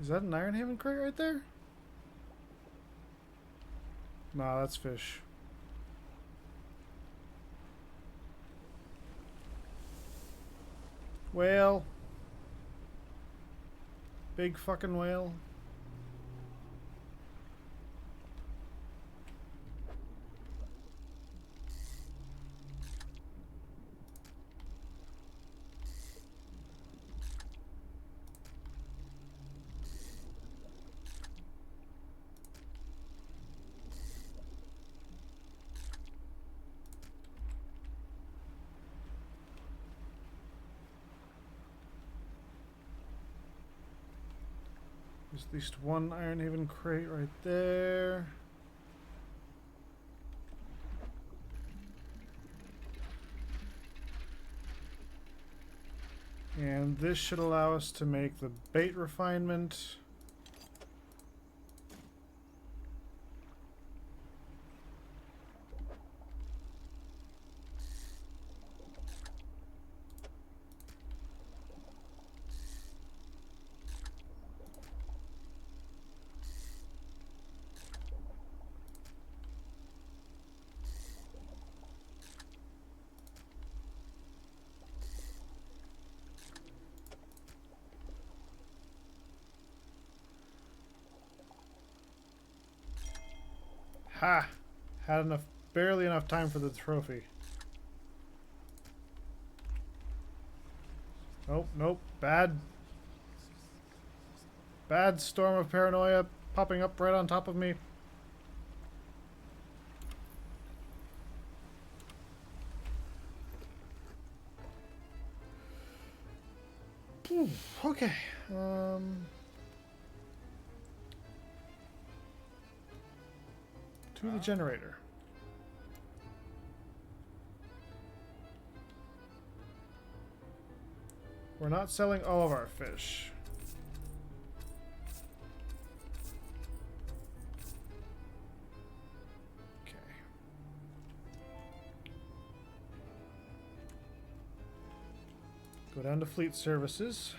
Is that an Iron Haven crate right there? Nah, that's fish. Whale. Big fucking whale. There's at least one Iron Haven crate right there. And this should allow us to make the bait refinement. Ha! Had enough, barely enough time for the trophy. Nope, nope. Bad storm of paranoia popping up right on top of me. Okay. To the generator. We're not selling all of our fish. Okay. Go down to fleet services.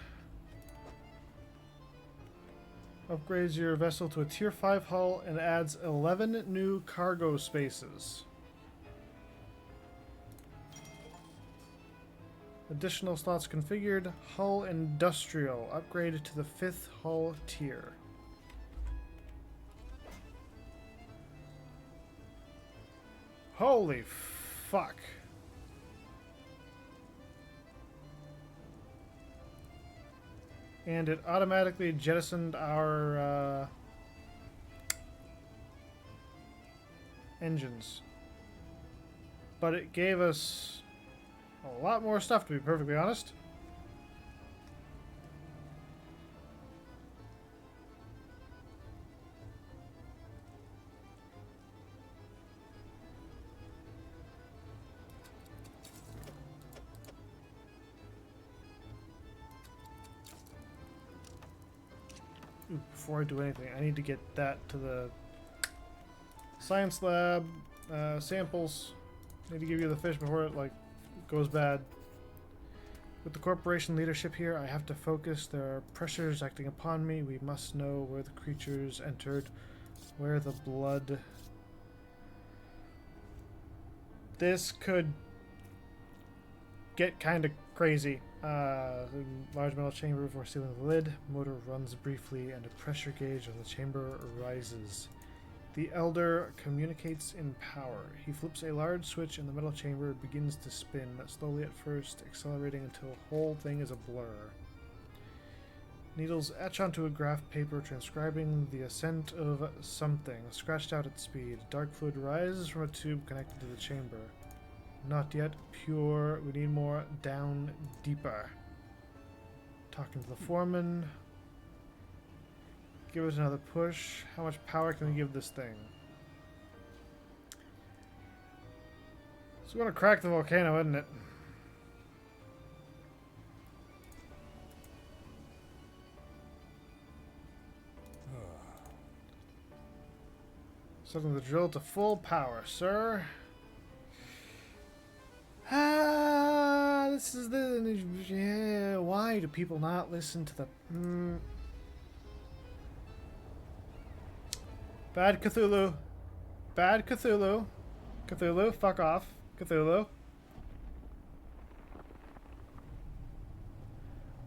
Upgrades your vessel to a tier 5 hull and adds 11 new cargo spaces. Additional slots configured. Hull Industrial. Upgrade to the 5th hull tier. Holy fuck. And it automatically jettisoned our engines. But it gave us a lot more stuff, to be perfectly honest. Ooh, before I do anything, I need to get that to the science lab. Samples. Need to give you the fish before it goes bad. With the corporation leadership here, I have to focus. There are pressures acting upon me. We must know where the creatures entered, where the blood. This could get kind of crazy. Large metal chamber before sealing the lid. Motor runs briefly and a pressure gauge on the chamber rises. The Elder communicates in power. He flips a large switch and the metal chamber begins to spin, slowly at first, accelerating until the whole thing is a blur. Needles etch onto a graph paper, transcribing the ascent of something, scratched out at speed. Dark fluid rises from a tube connected to the chamber. Not yet pure. We need more. Down deeper. Talking to the foreman. Give it another push. How much power can we give this thing? It's going to crack the volcano, isn't it? Setting the drill to full power, sir. This is the... Yeah, why do people not listen to the... Bad Cthulhu. Bad Cthulhu. Cthulhu, fuck off. Cthulhu.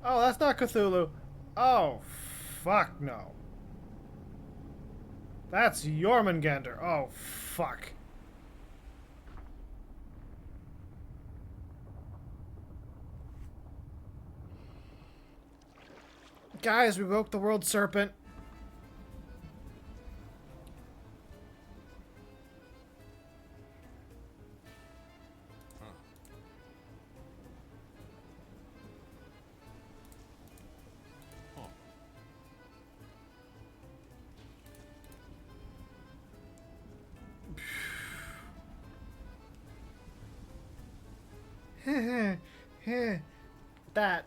Oh, that's not Cthulhu. Oh, fuck no. That's Jormungandr. Oh, fuck. Guys, we broke the world serpent. That.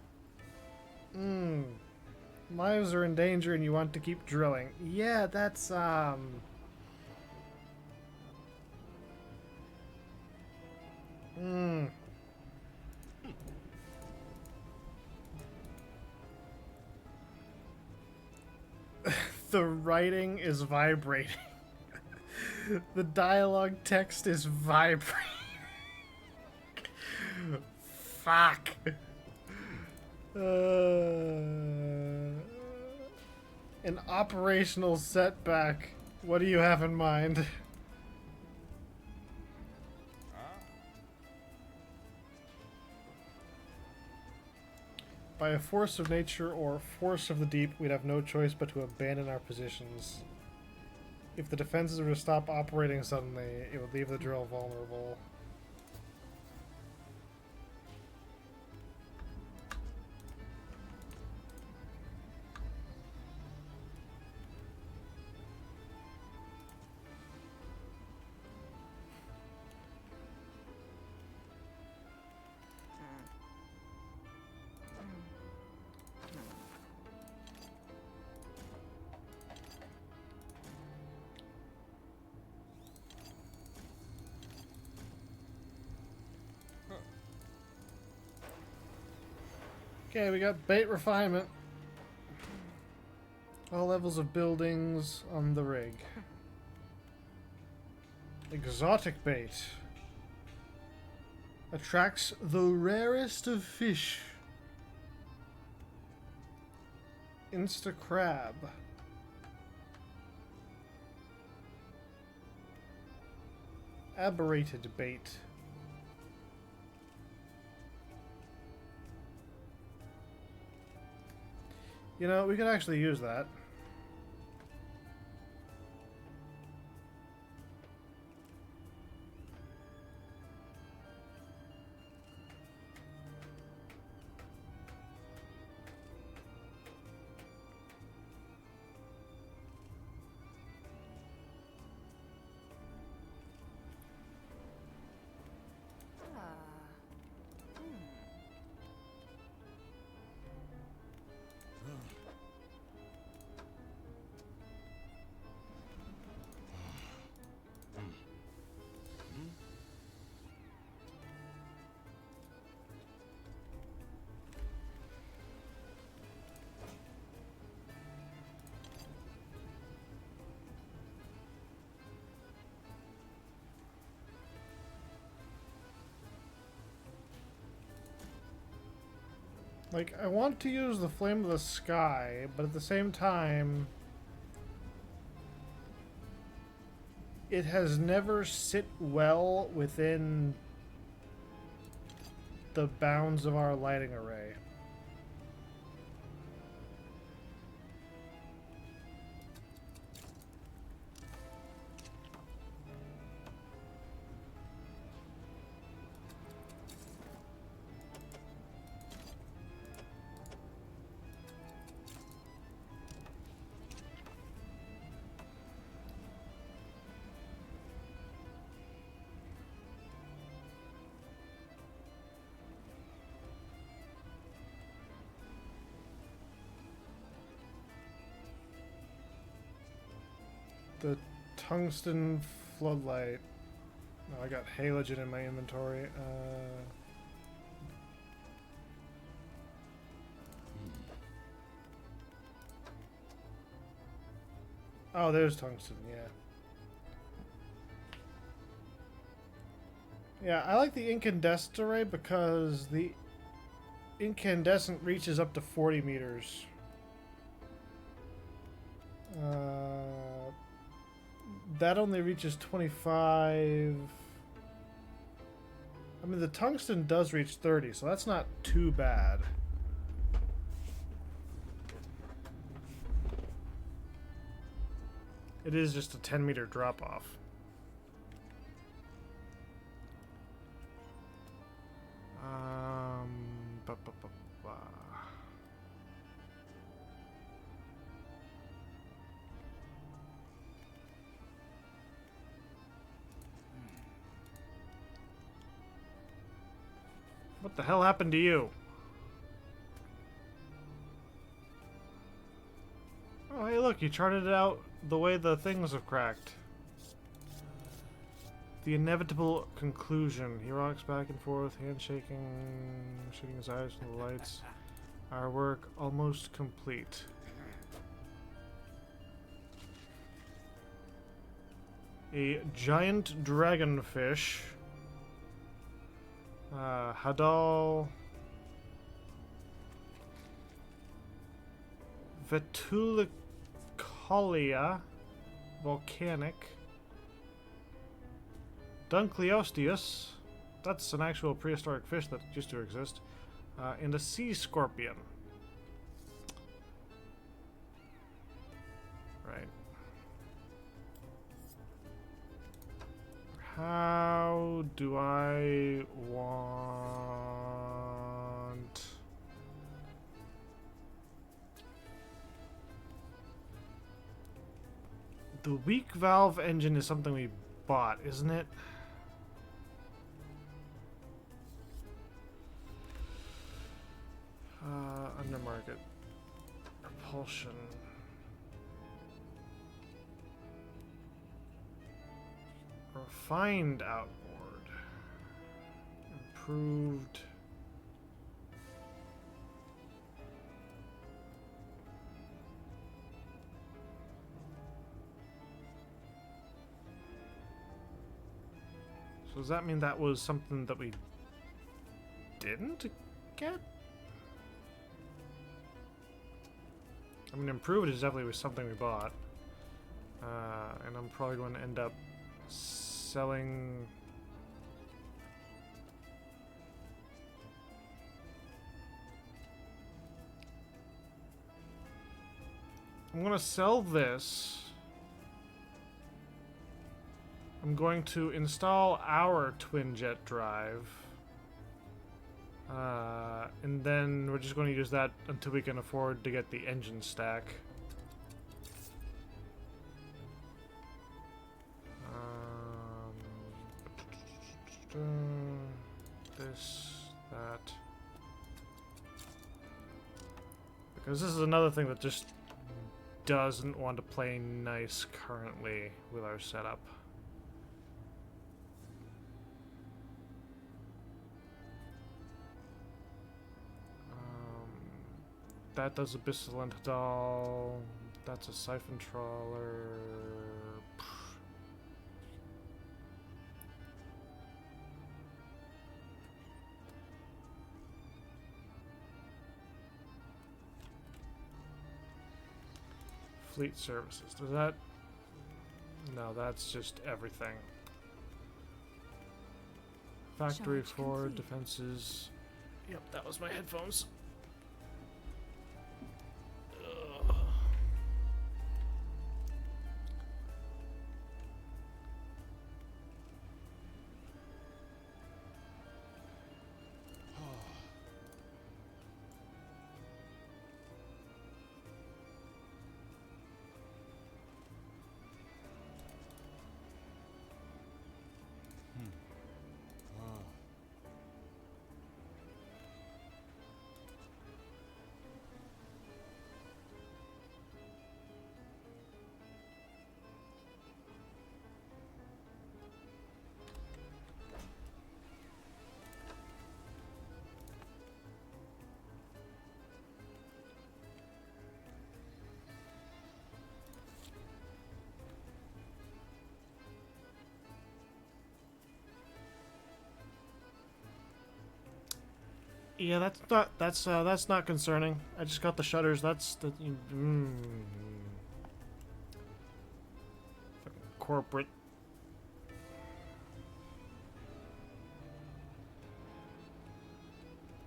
Lives are in danger and you want to keep drilling. Yeah, that's, The writing is vibrating. The dialogue text is vibrating. Fuck. An operational setback. What do you have in mind? By a force of nature or force of the deep, we'd have no choice but to abandon our positions. If the defenses were to stop operating suddenly, it would leave the drill vulnerable. Okay, we got bait refinement. All levels of buildings on the rig. Exotic bait. Attracts the rarest of fish. Insta crab. Aberrated bait. You know, we could actually use that. Like, I want to use the Flame of the Sky, but at the same time, it has never sit well within the bounds of our lighting array. The tungsten floodlight. No, I got halogen in my inventory. Oh, there's tungsten, yeah. Yeah, I like the incandescent array because the incandescent reaches up to 40 meters. That only reaches 25. I mean, the tungsten does reach 30, so that's not too bad. It is just a 10-meter drop-off. Ba, ba, ba, ba. What the hell happened to you? Oh, hey, look, you charted it out the way the things have cracked. The inevitable conclusion. He rocks back and forth, handshaking, shooting his eyes from the lights. Our work almost complete. A giant dragonfish. Hadal Vetulicolia volcanic. Dunkleosteus. That's an actual prehistoric fish that used to exist. and a sea scorpion. Right. How do I want... The weak valve engine is something we bought, isn't it? Under market. Propulsion. Refined outboard. Improved. So does that mean that was something that we didn't get? I mean, improved is definitely something we bought. And I'm probably going to end up selling... I'm going to sell this. I'm going to install our twin jet drive. And then we're just going to use that until we can afford to get the engine stack. This, that. Because this is another thing that just doesn't want to play nice currently with our setup. That does a Bissalentadol. That's a siphon trawler. Fleet services. Does that? No, that's just everything. Factory Charge floor complete. defenses. Yep, that was my headphones. Yeah, that's not concerning. I just got the shutters. That's the corporate.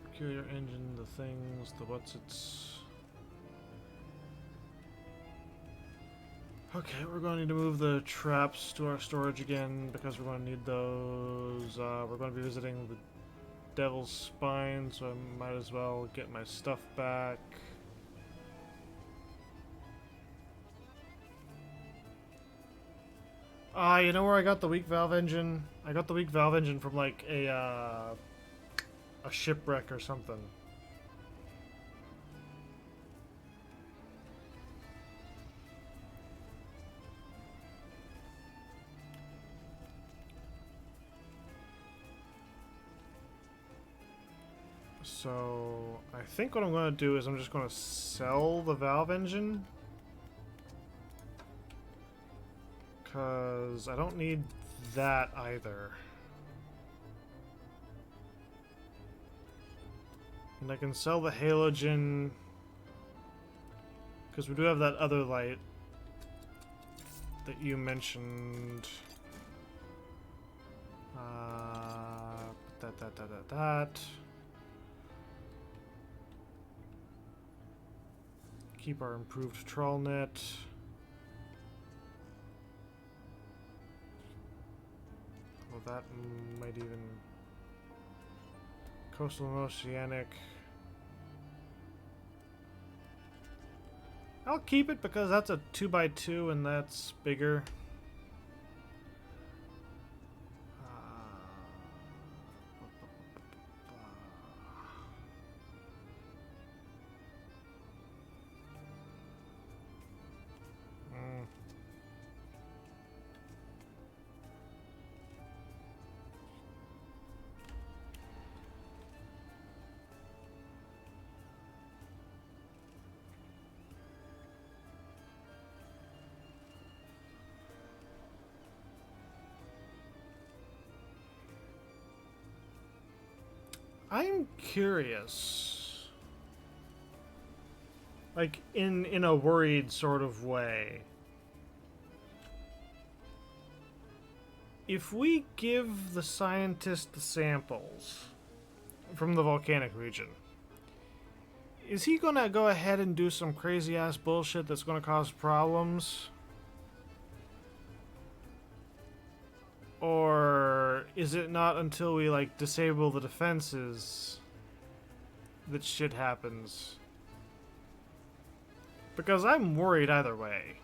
Peculiar engine, the things, the what's its. Okay, we're going to need to move the traps to our storage again because we're going to need those. We're going to be visiting the Devil's Spine, so I might as well get my stuff back. You know where I got the weak valve engine? I got the weak valve engine from like a shipwreck or something. So I think what I'm going to do is I'm just going to sell the valve engine. Because I don't need that either. And I can sell the halogen. Because we do have that other light that you mentioned. That. keep our improved trawl net. Well, that might even... Coastal and oceanic. I'll keep it because that's a 2x2 and that's bigger. I'm curious. Like, in a worried sort of way. If we give the scientist the samples from the volcanic region, is he gonna go ahead and do some crazy ass bullshit that's gonna cause problems? Or is it not until we, like, disable the defenses that shit happens? Because I'm worried either way.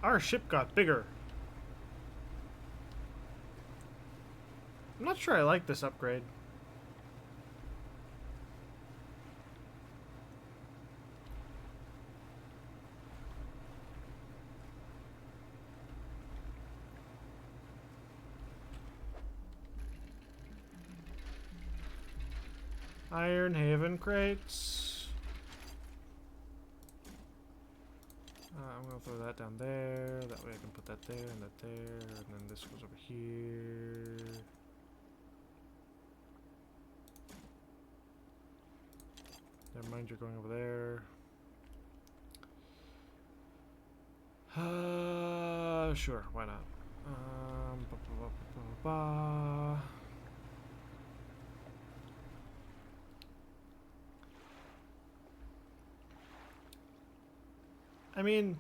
Our ship got bigger. I'm not sure I like this upgrade. Iron Haven crates. I'm gonna throw that down there. That way I can put that there and that there. And then this goes over here. Never mind, you're going over there. Sure, why not? Ba, ba, ba, ba, ba. I mean,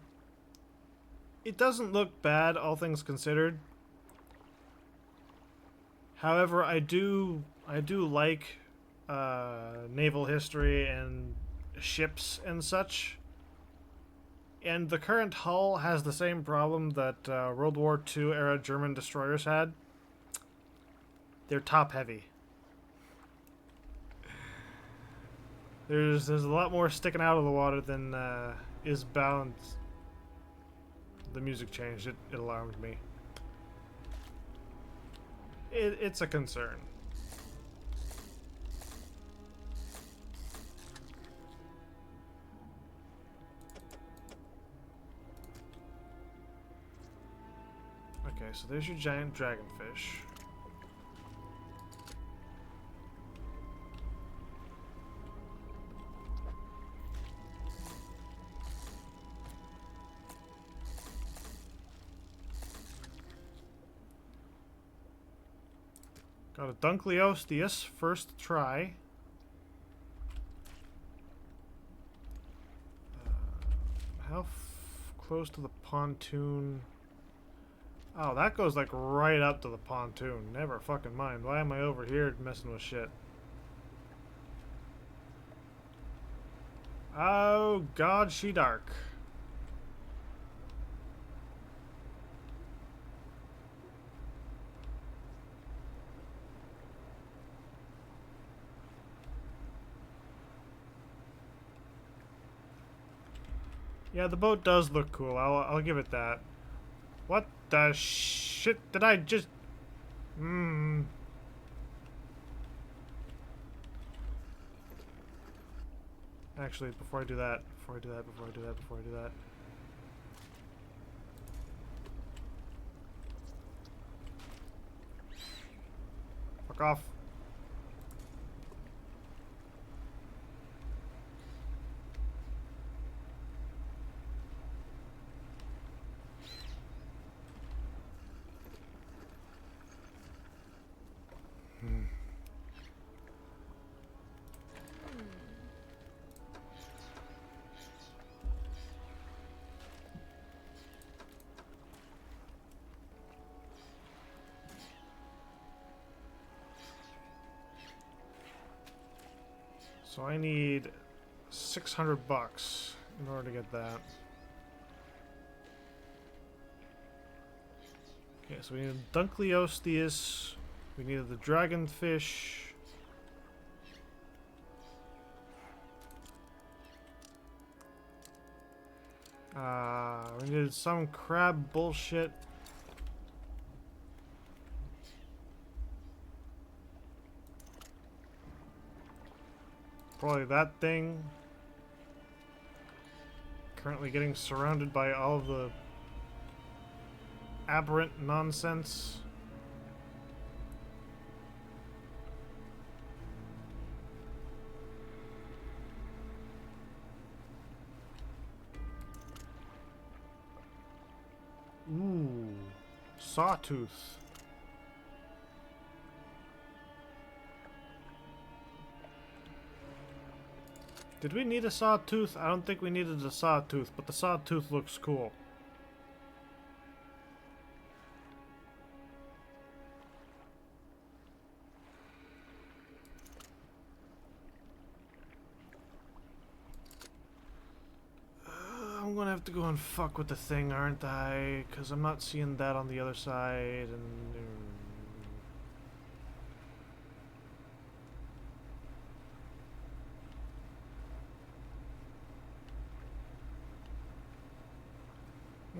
it doesn't look bad, all things considered. However, I do like naval history and ships and such. And the current hull has the same problem that World War II era German destroyers had. They're top heavy. There's a lot more sticking out of the water than is balanced. The music changed. It alarmed me. It's a concern. Okay, so there's your giant dragonfish. Got a Dunkleosteus first try. How close to the pontoon? Oh, that goes like right up to the pontoon. Never fucking mind. Why am I over here messing with shit? Oh God, she dark. Yeah, the boat does look cool. I'll give it that. What the shit did I just... Actually, before I do that, before I do that. Fuck off. So I need $600 in order to get that. Okay, so we need Dunkleosteus. We needed the dragonfish. We needed some crab bullshit. Probably that thing. Currently getting surrounded by all of the aberrant nonsense. Ooh, sawtooth. Did we need a sawtooth? I don't think we needed a sawtooth, but the sawtooth looks cool. I'm gonna have to go and fuck with the thing, aren't I? Because I'm not seeing that on the other side, and...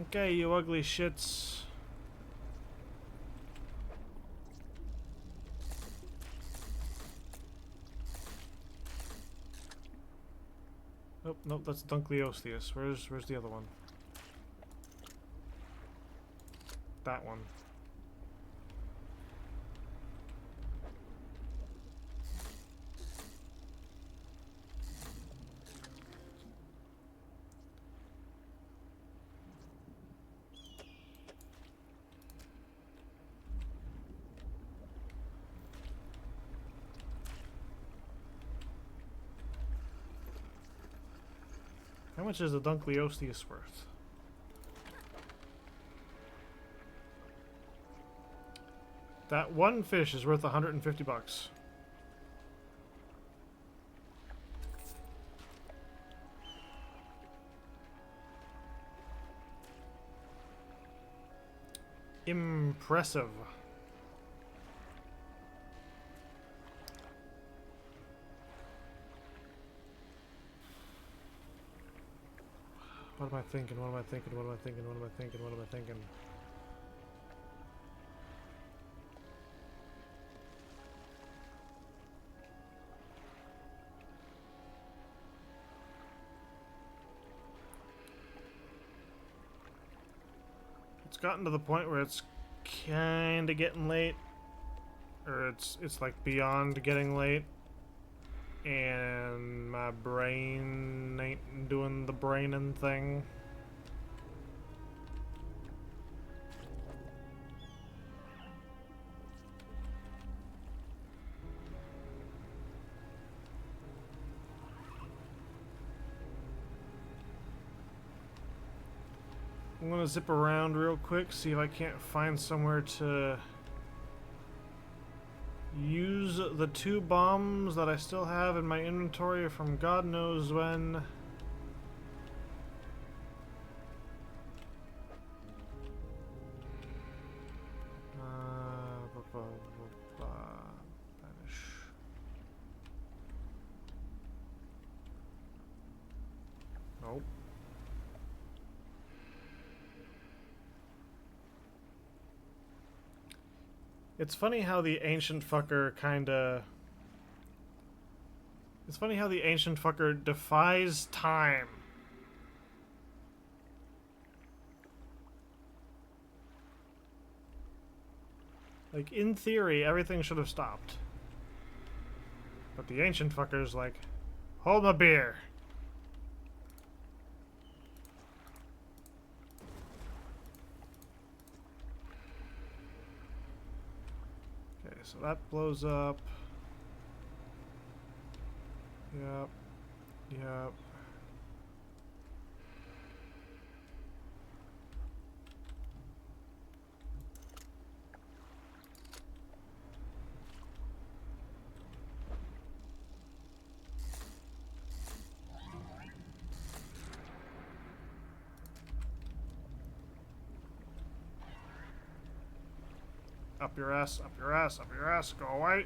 Okay, you ugly shits. Nope, nope, that's Dunkleosteus. Where's the other one? That one. How much is the Dunkleosteus worth? That one fish is worth $150. Impressive. What am I thinking? What am I thinking? What am I thinking? What am I thinking? What am I thinking? It's gotten to the point where it's kind of getting late, or it's like beyond getting late, and my brain ain't doing the braining thing. I'm gonna zip around real quick, see if I can't find somewhere to use the 2 bombs that I still have in my inventory from God knows when. Vanish. Nope. It's funny how the ancient fucker kinda... It's funny how the ancient fucker defies time. Like, in theory, everything should have stopped. But the ancient fucker's like, hold my beer. Okay, so that blows up. Yep. Yep. Up your ass, up your ass, up your ass. Go away.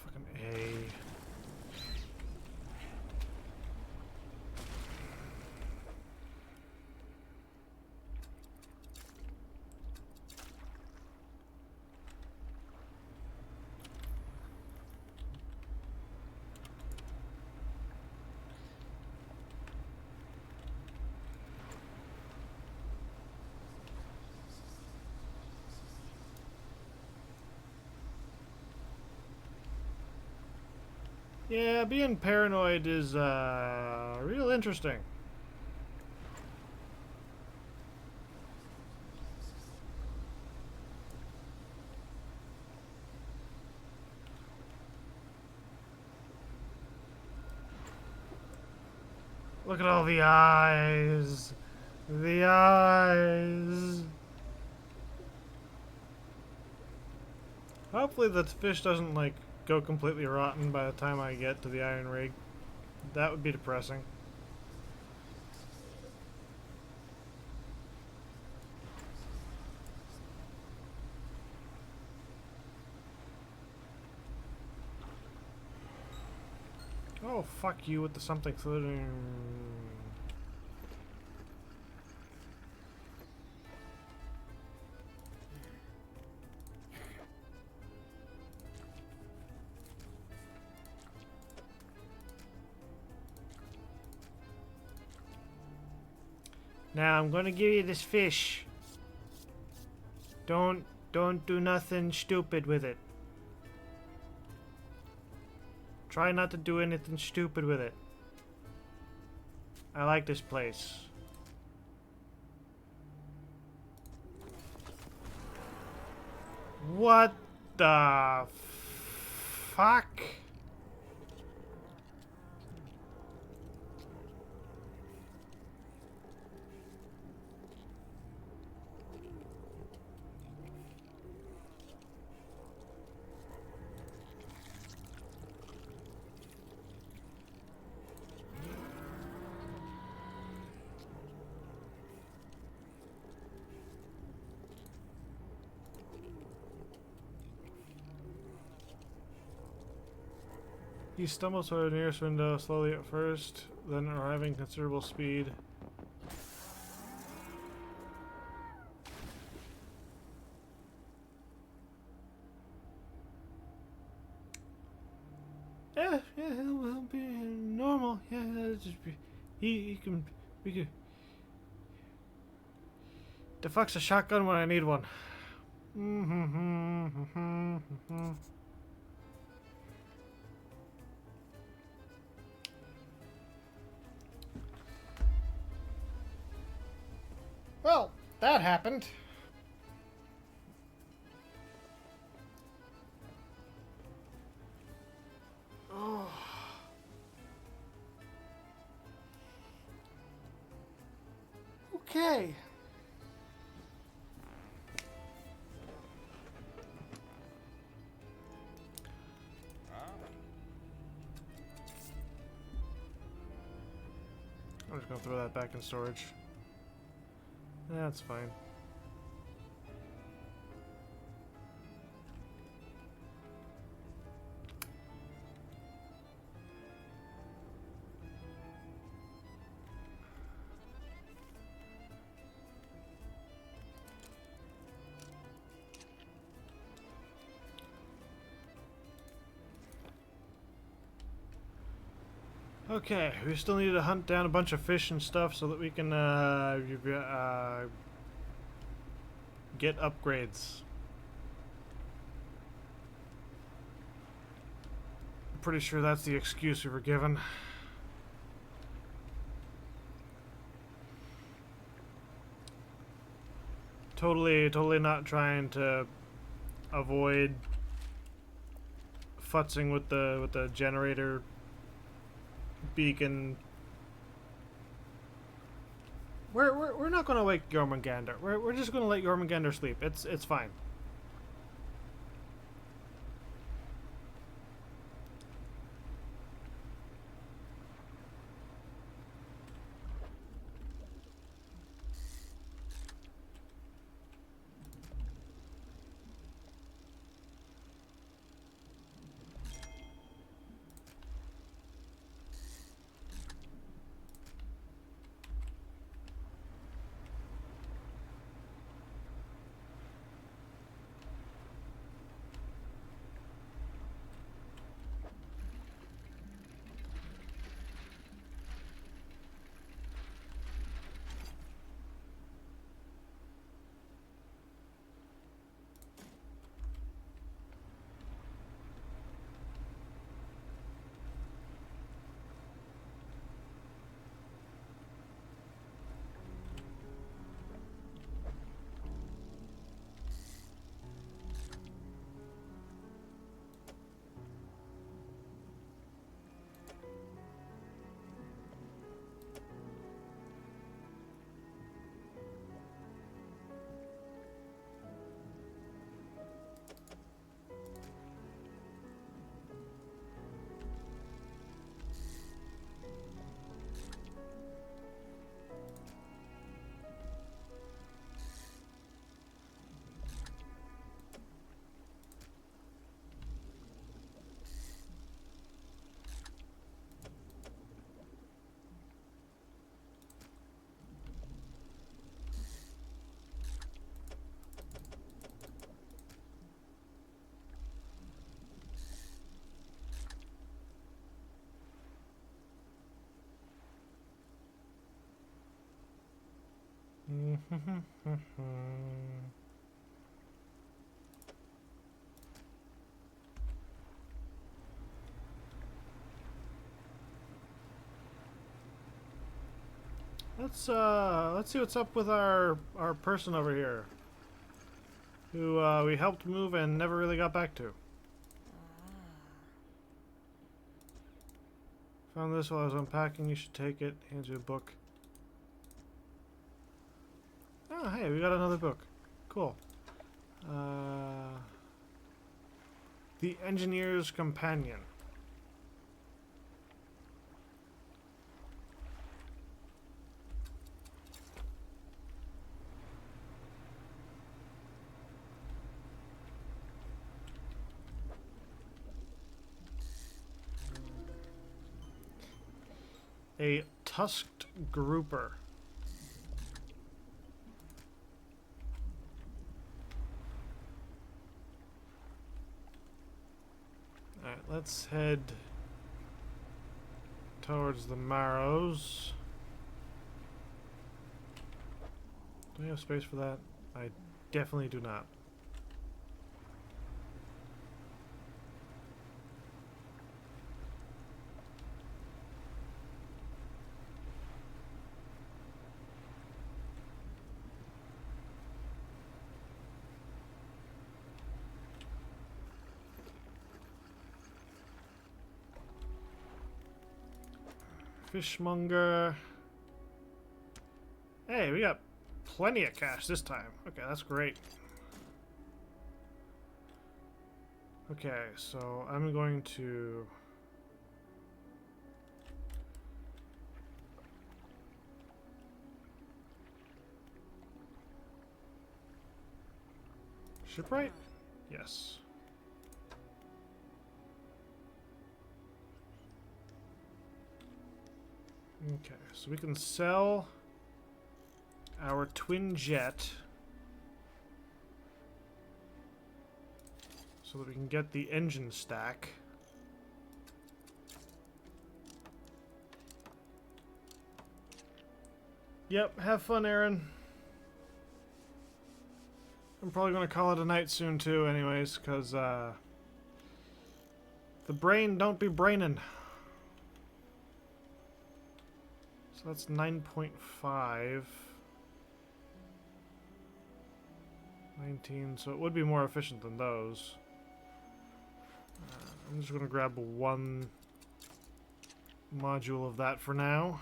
Fucking A. Yeah, being paranoid is real interesting. Look at all the eyes. The eyes. Hopefully the fish doesn't like go completely rotten by the time I get to the iron rig. That would be depressing. Oh, fuck you with the something floating. Now I'm gonna give you this fish. Don't do nothing stupid with it. Try not to do anything stupid with it. I like this place. What the fuck? He stumbles toward the nearest window slowly at first, then arriving considerable speed. Yeah, he'll be normal. Yeah, it'll just be. We can. The fuck's a shotgun when I need one? Well, that happened. Oh. Okay. I'm just gonna throw that back in storage. That's fine. Okay, we still need to hunt down a bunch of fish and stuff so that we can get upgrades. I'm pretty sure that's the excuse we were given. Totally not trying to avoid futzing with the generator beacon. We're not gonna wake Jormungandr. We're just gonna let Jormungandr sleep. It's fine. Let's see what's up with our person over here, who we helped move and never really got back to. Found this while I was unpacking. You should take it. Hands you a book. Oh, hey, we got another book. Cool. The Engineer's Companion. A tusked grouper. Alright, let's head towards the Marrows. Do we have space for that? I definitely do not. Fishmonger. Hey, we got plenty of cash this time. Okay, that's great. Okay, so I'm going to... Shipwright? Yes. Okay, so we can sell our twin jet so that we can get the engine stack. Yep, have fun, Aaron. I'm probably going to call it a night soon, too, anyways, because, the brain don't be braining. So that's 9.5. 19, so it would be more efficient than those. I'm just going to grab one module of that for now.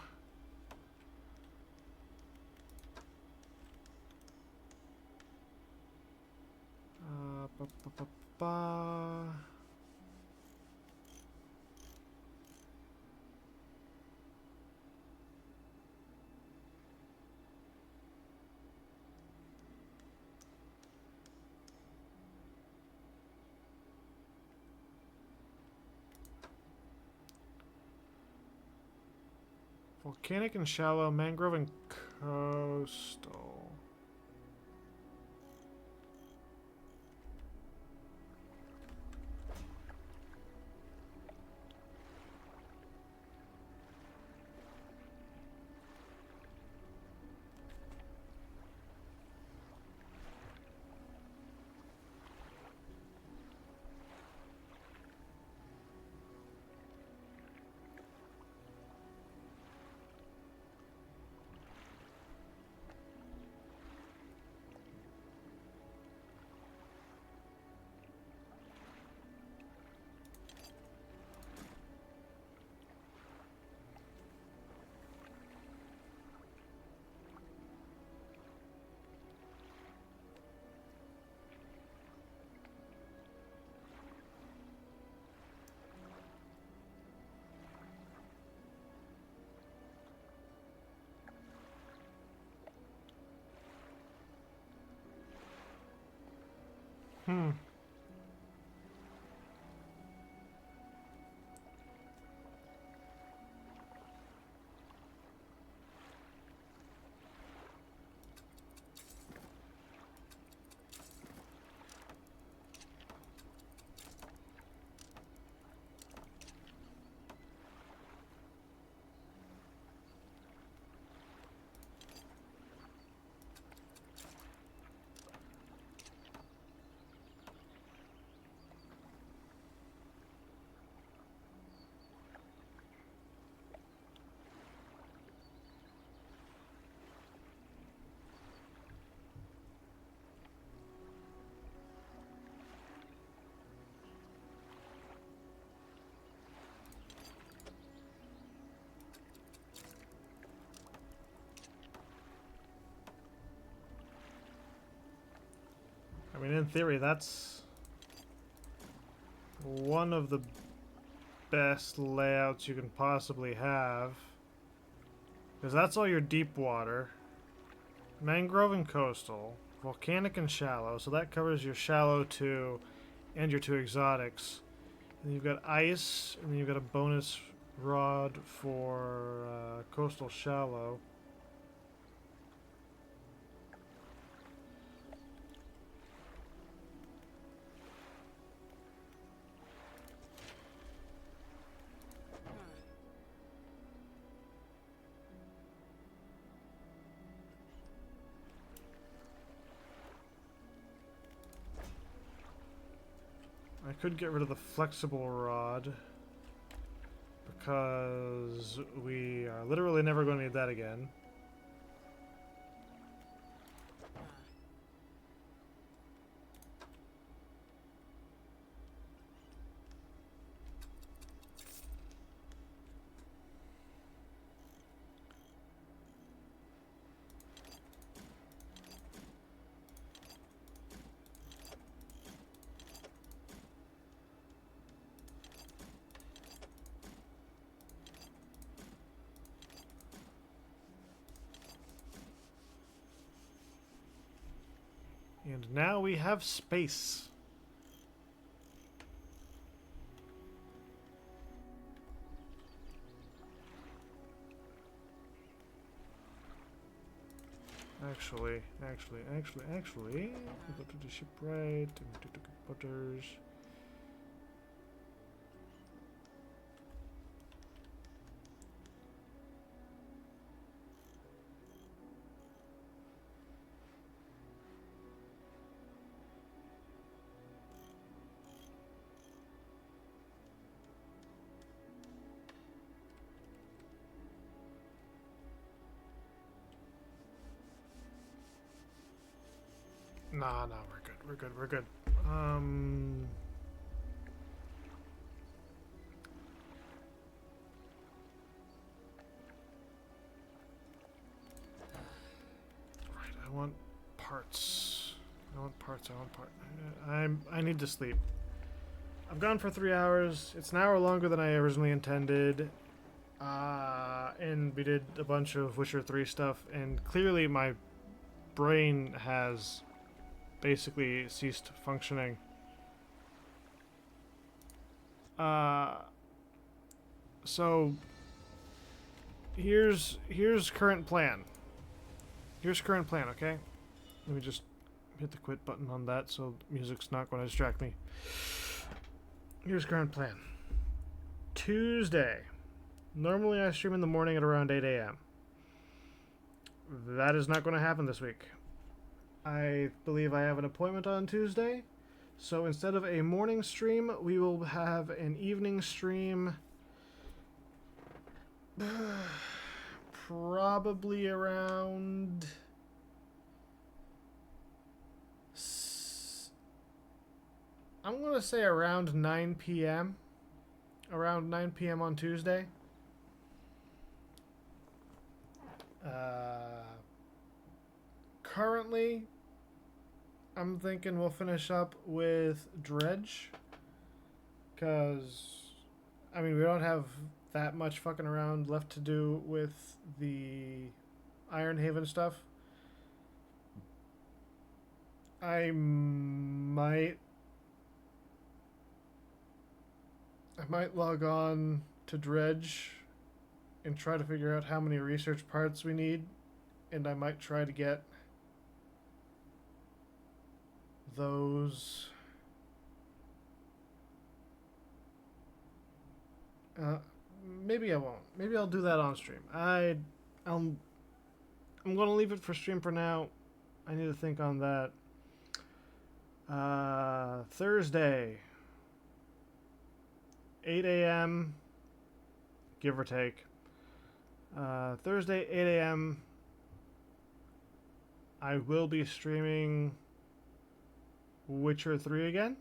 Ba, ba, ba, ba. Volcanic and shallow, mangrove and coastal. I mean, in theory, that's one of the best layouts you can possibly have. Because that's all your deep water. Mangrove and coastal. Volcanic and shallow. So that covers your shallow two and your two exotics. And then you've got ice, and then you've got a bonus rod for coastal shallow. I could get rid of the flexible rod because we are literally never going to need that again. And now we have space. Actually, we go to the shipwright and to the butters. Nah, we're good. We're good. We're good. Right, I want parts. I want parts. I need to sleep. I've gone for 3 hours. It's an hour longer than I originally intended. And we did a bunch of Witcher 3 stuff, and clearly my brain has basically ceased functioning. So here's current plan. Here's current plan, okay? Let me just hit the quit button on that so music's not going to distract me. Here's current plan. Tuesday. Normally I stream in the morning at around 8 a.m. That is not going to happen this week. I believe I have an appointment on Tuesday. So instead of a morning stream, we will have an evening stream. Probably around... I'm going to say around 9 p.m. Around 9 p.m. on Tuesday. Currently, I'm thinking we'll finish up with Dredge. Because, I mean, we don't have that much fucking around left to do with the Ironhaven stuff. I might log on to Dredge and try to figure out how many research parts we need, and I might try to get those maybe I won't. Maybe I'll do that on stream. I'm gonna leave it for stream for now. I need to think on that. Thursday, 8 a.m. give or take. Thursday, 8 a.m. I will be streaming Witcher 3 again.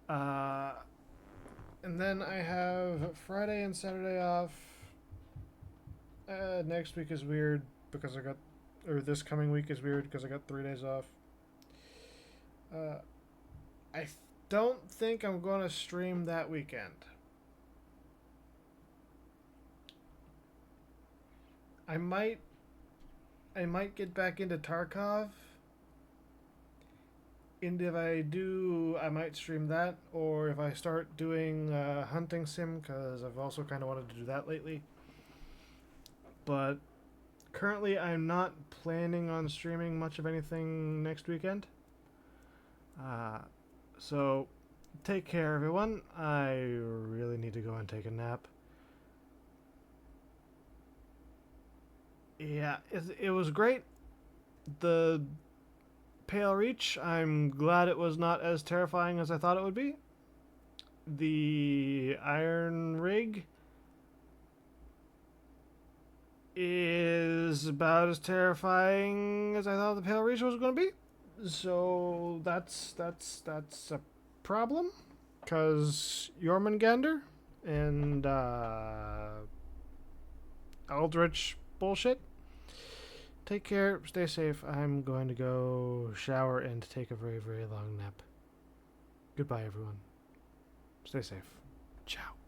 And then I have Friday and Saturday off. Next week is weird because this coming week is weird because I got 3 days off. I don't think I'm going to stream that weekend. I might get back into Tarkov. And if I do, I might stream that. Or if I start doing Hunting Sim, because I've also kind of wanted to do that lately. But currently I'm not planning on streaming much of anything next weekend. So take care, everyone. I really need to go and take a nap. Yeah, it was great. The Pale Reach, I'm glad it was not as terrifying as I thought it would be. The Iron Rig is about as terrifying as I thought the Pale Reach was going to be. So that's a problem, because Jormungandr and Eldritch bullshit. Take care, stay safe. I'm going to go shower and take a very, very long nap. Goodbye, everyone. Stay safe. Ciao.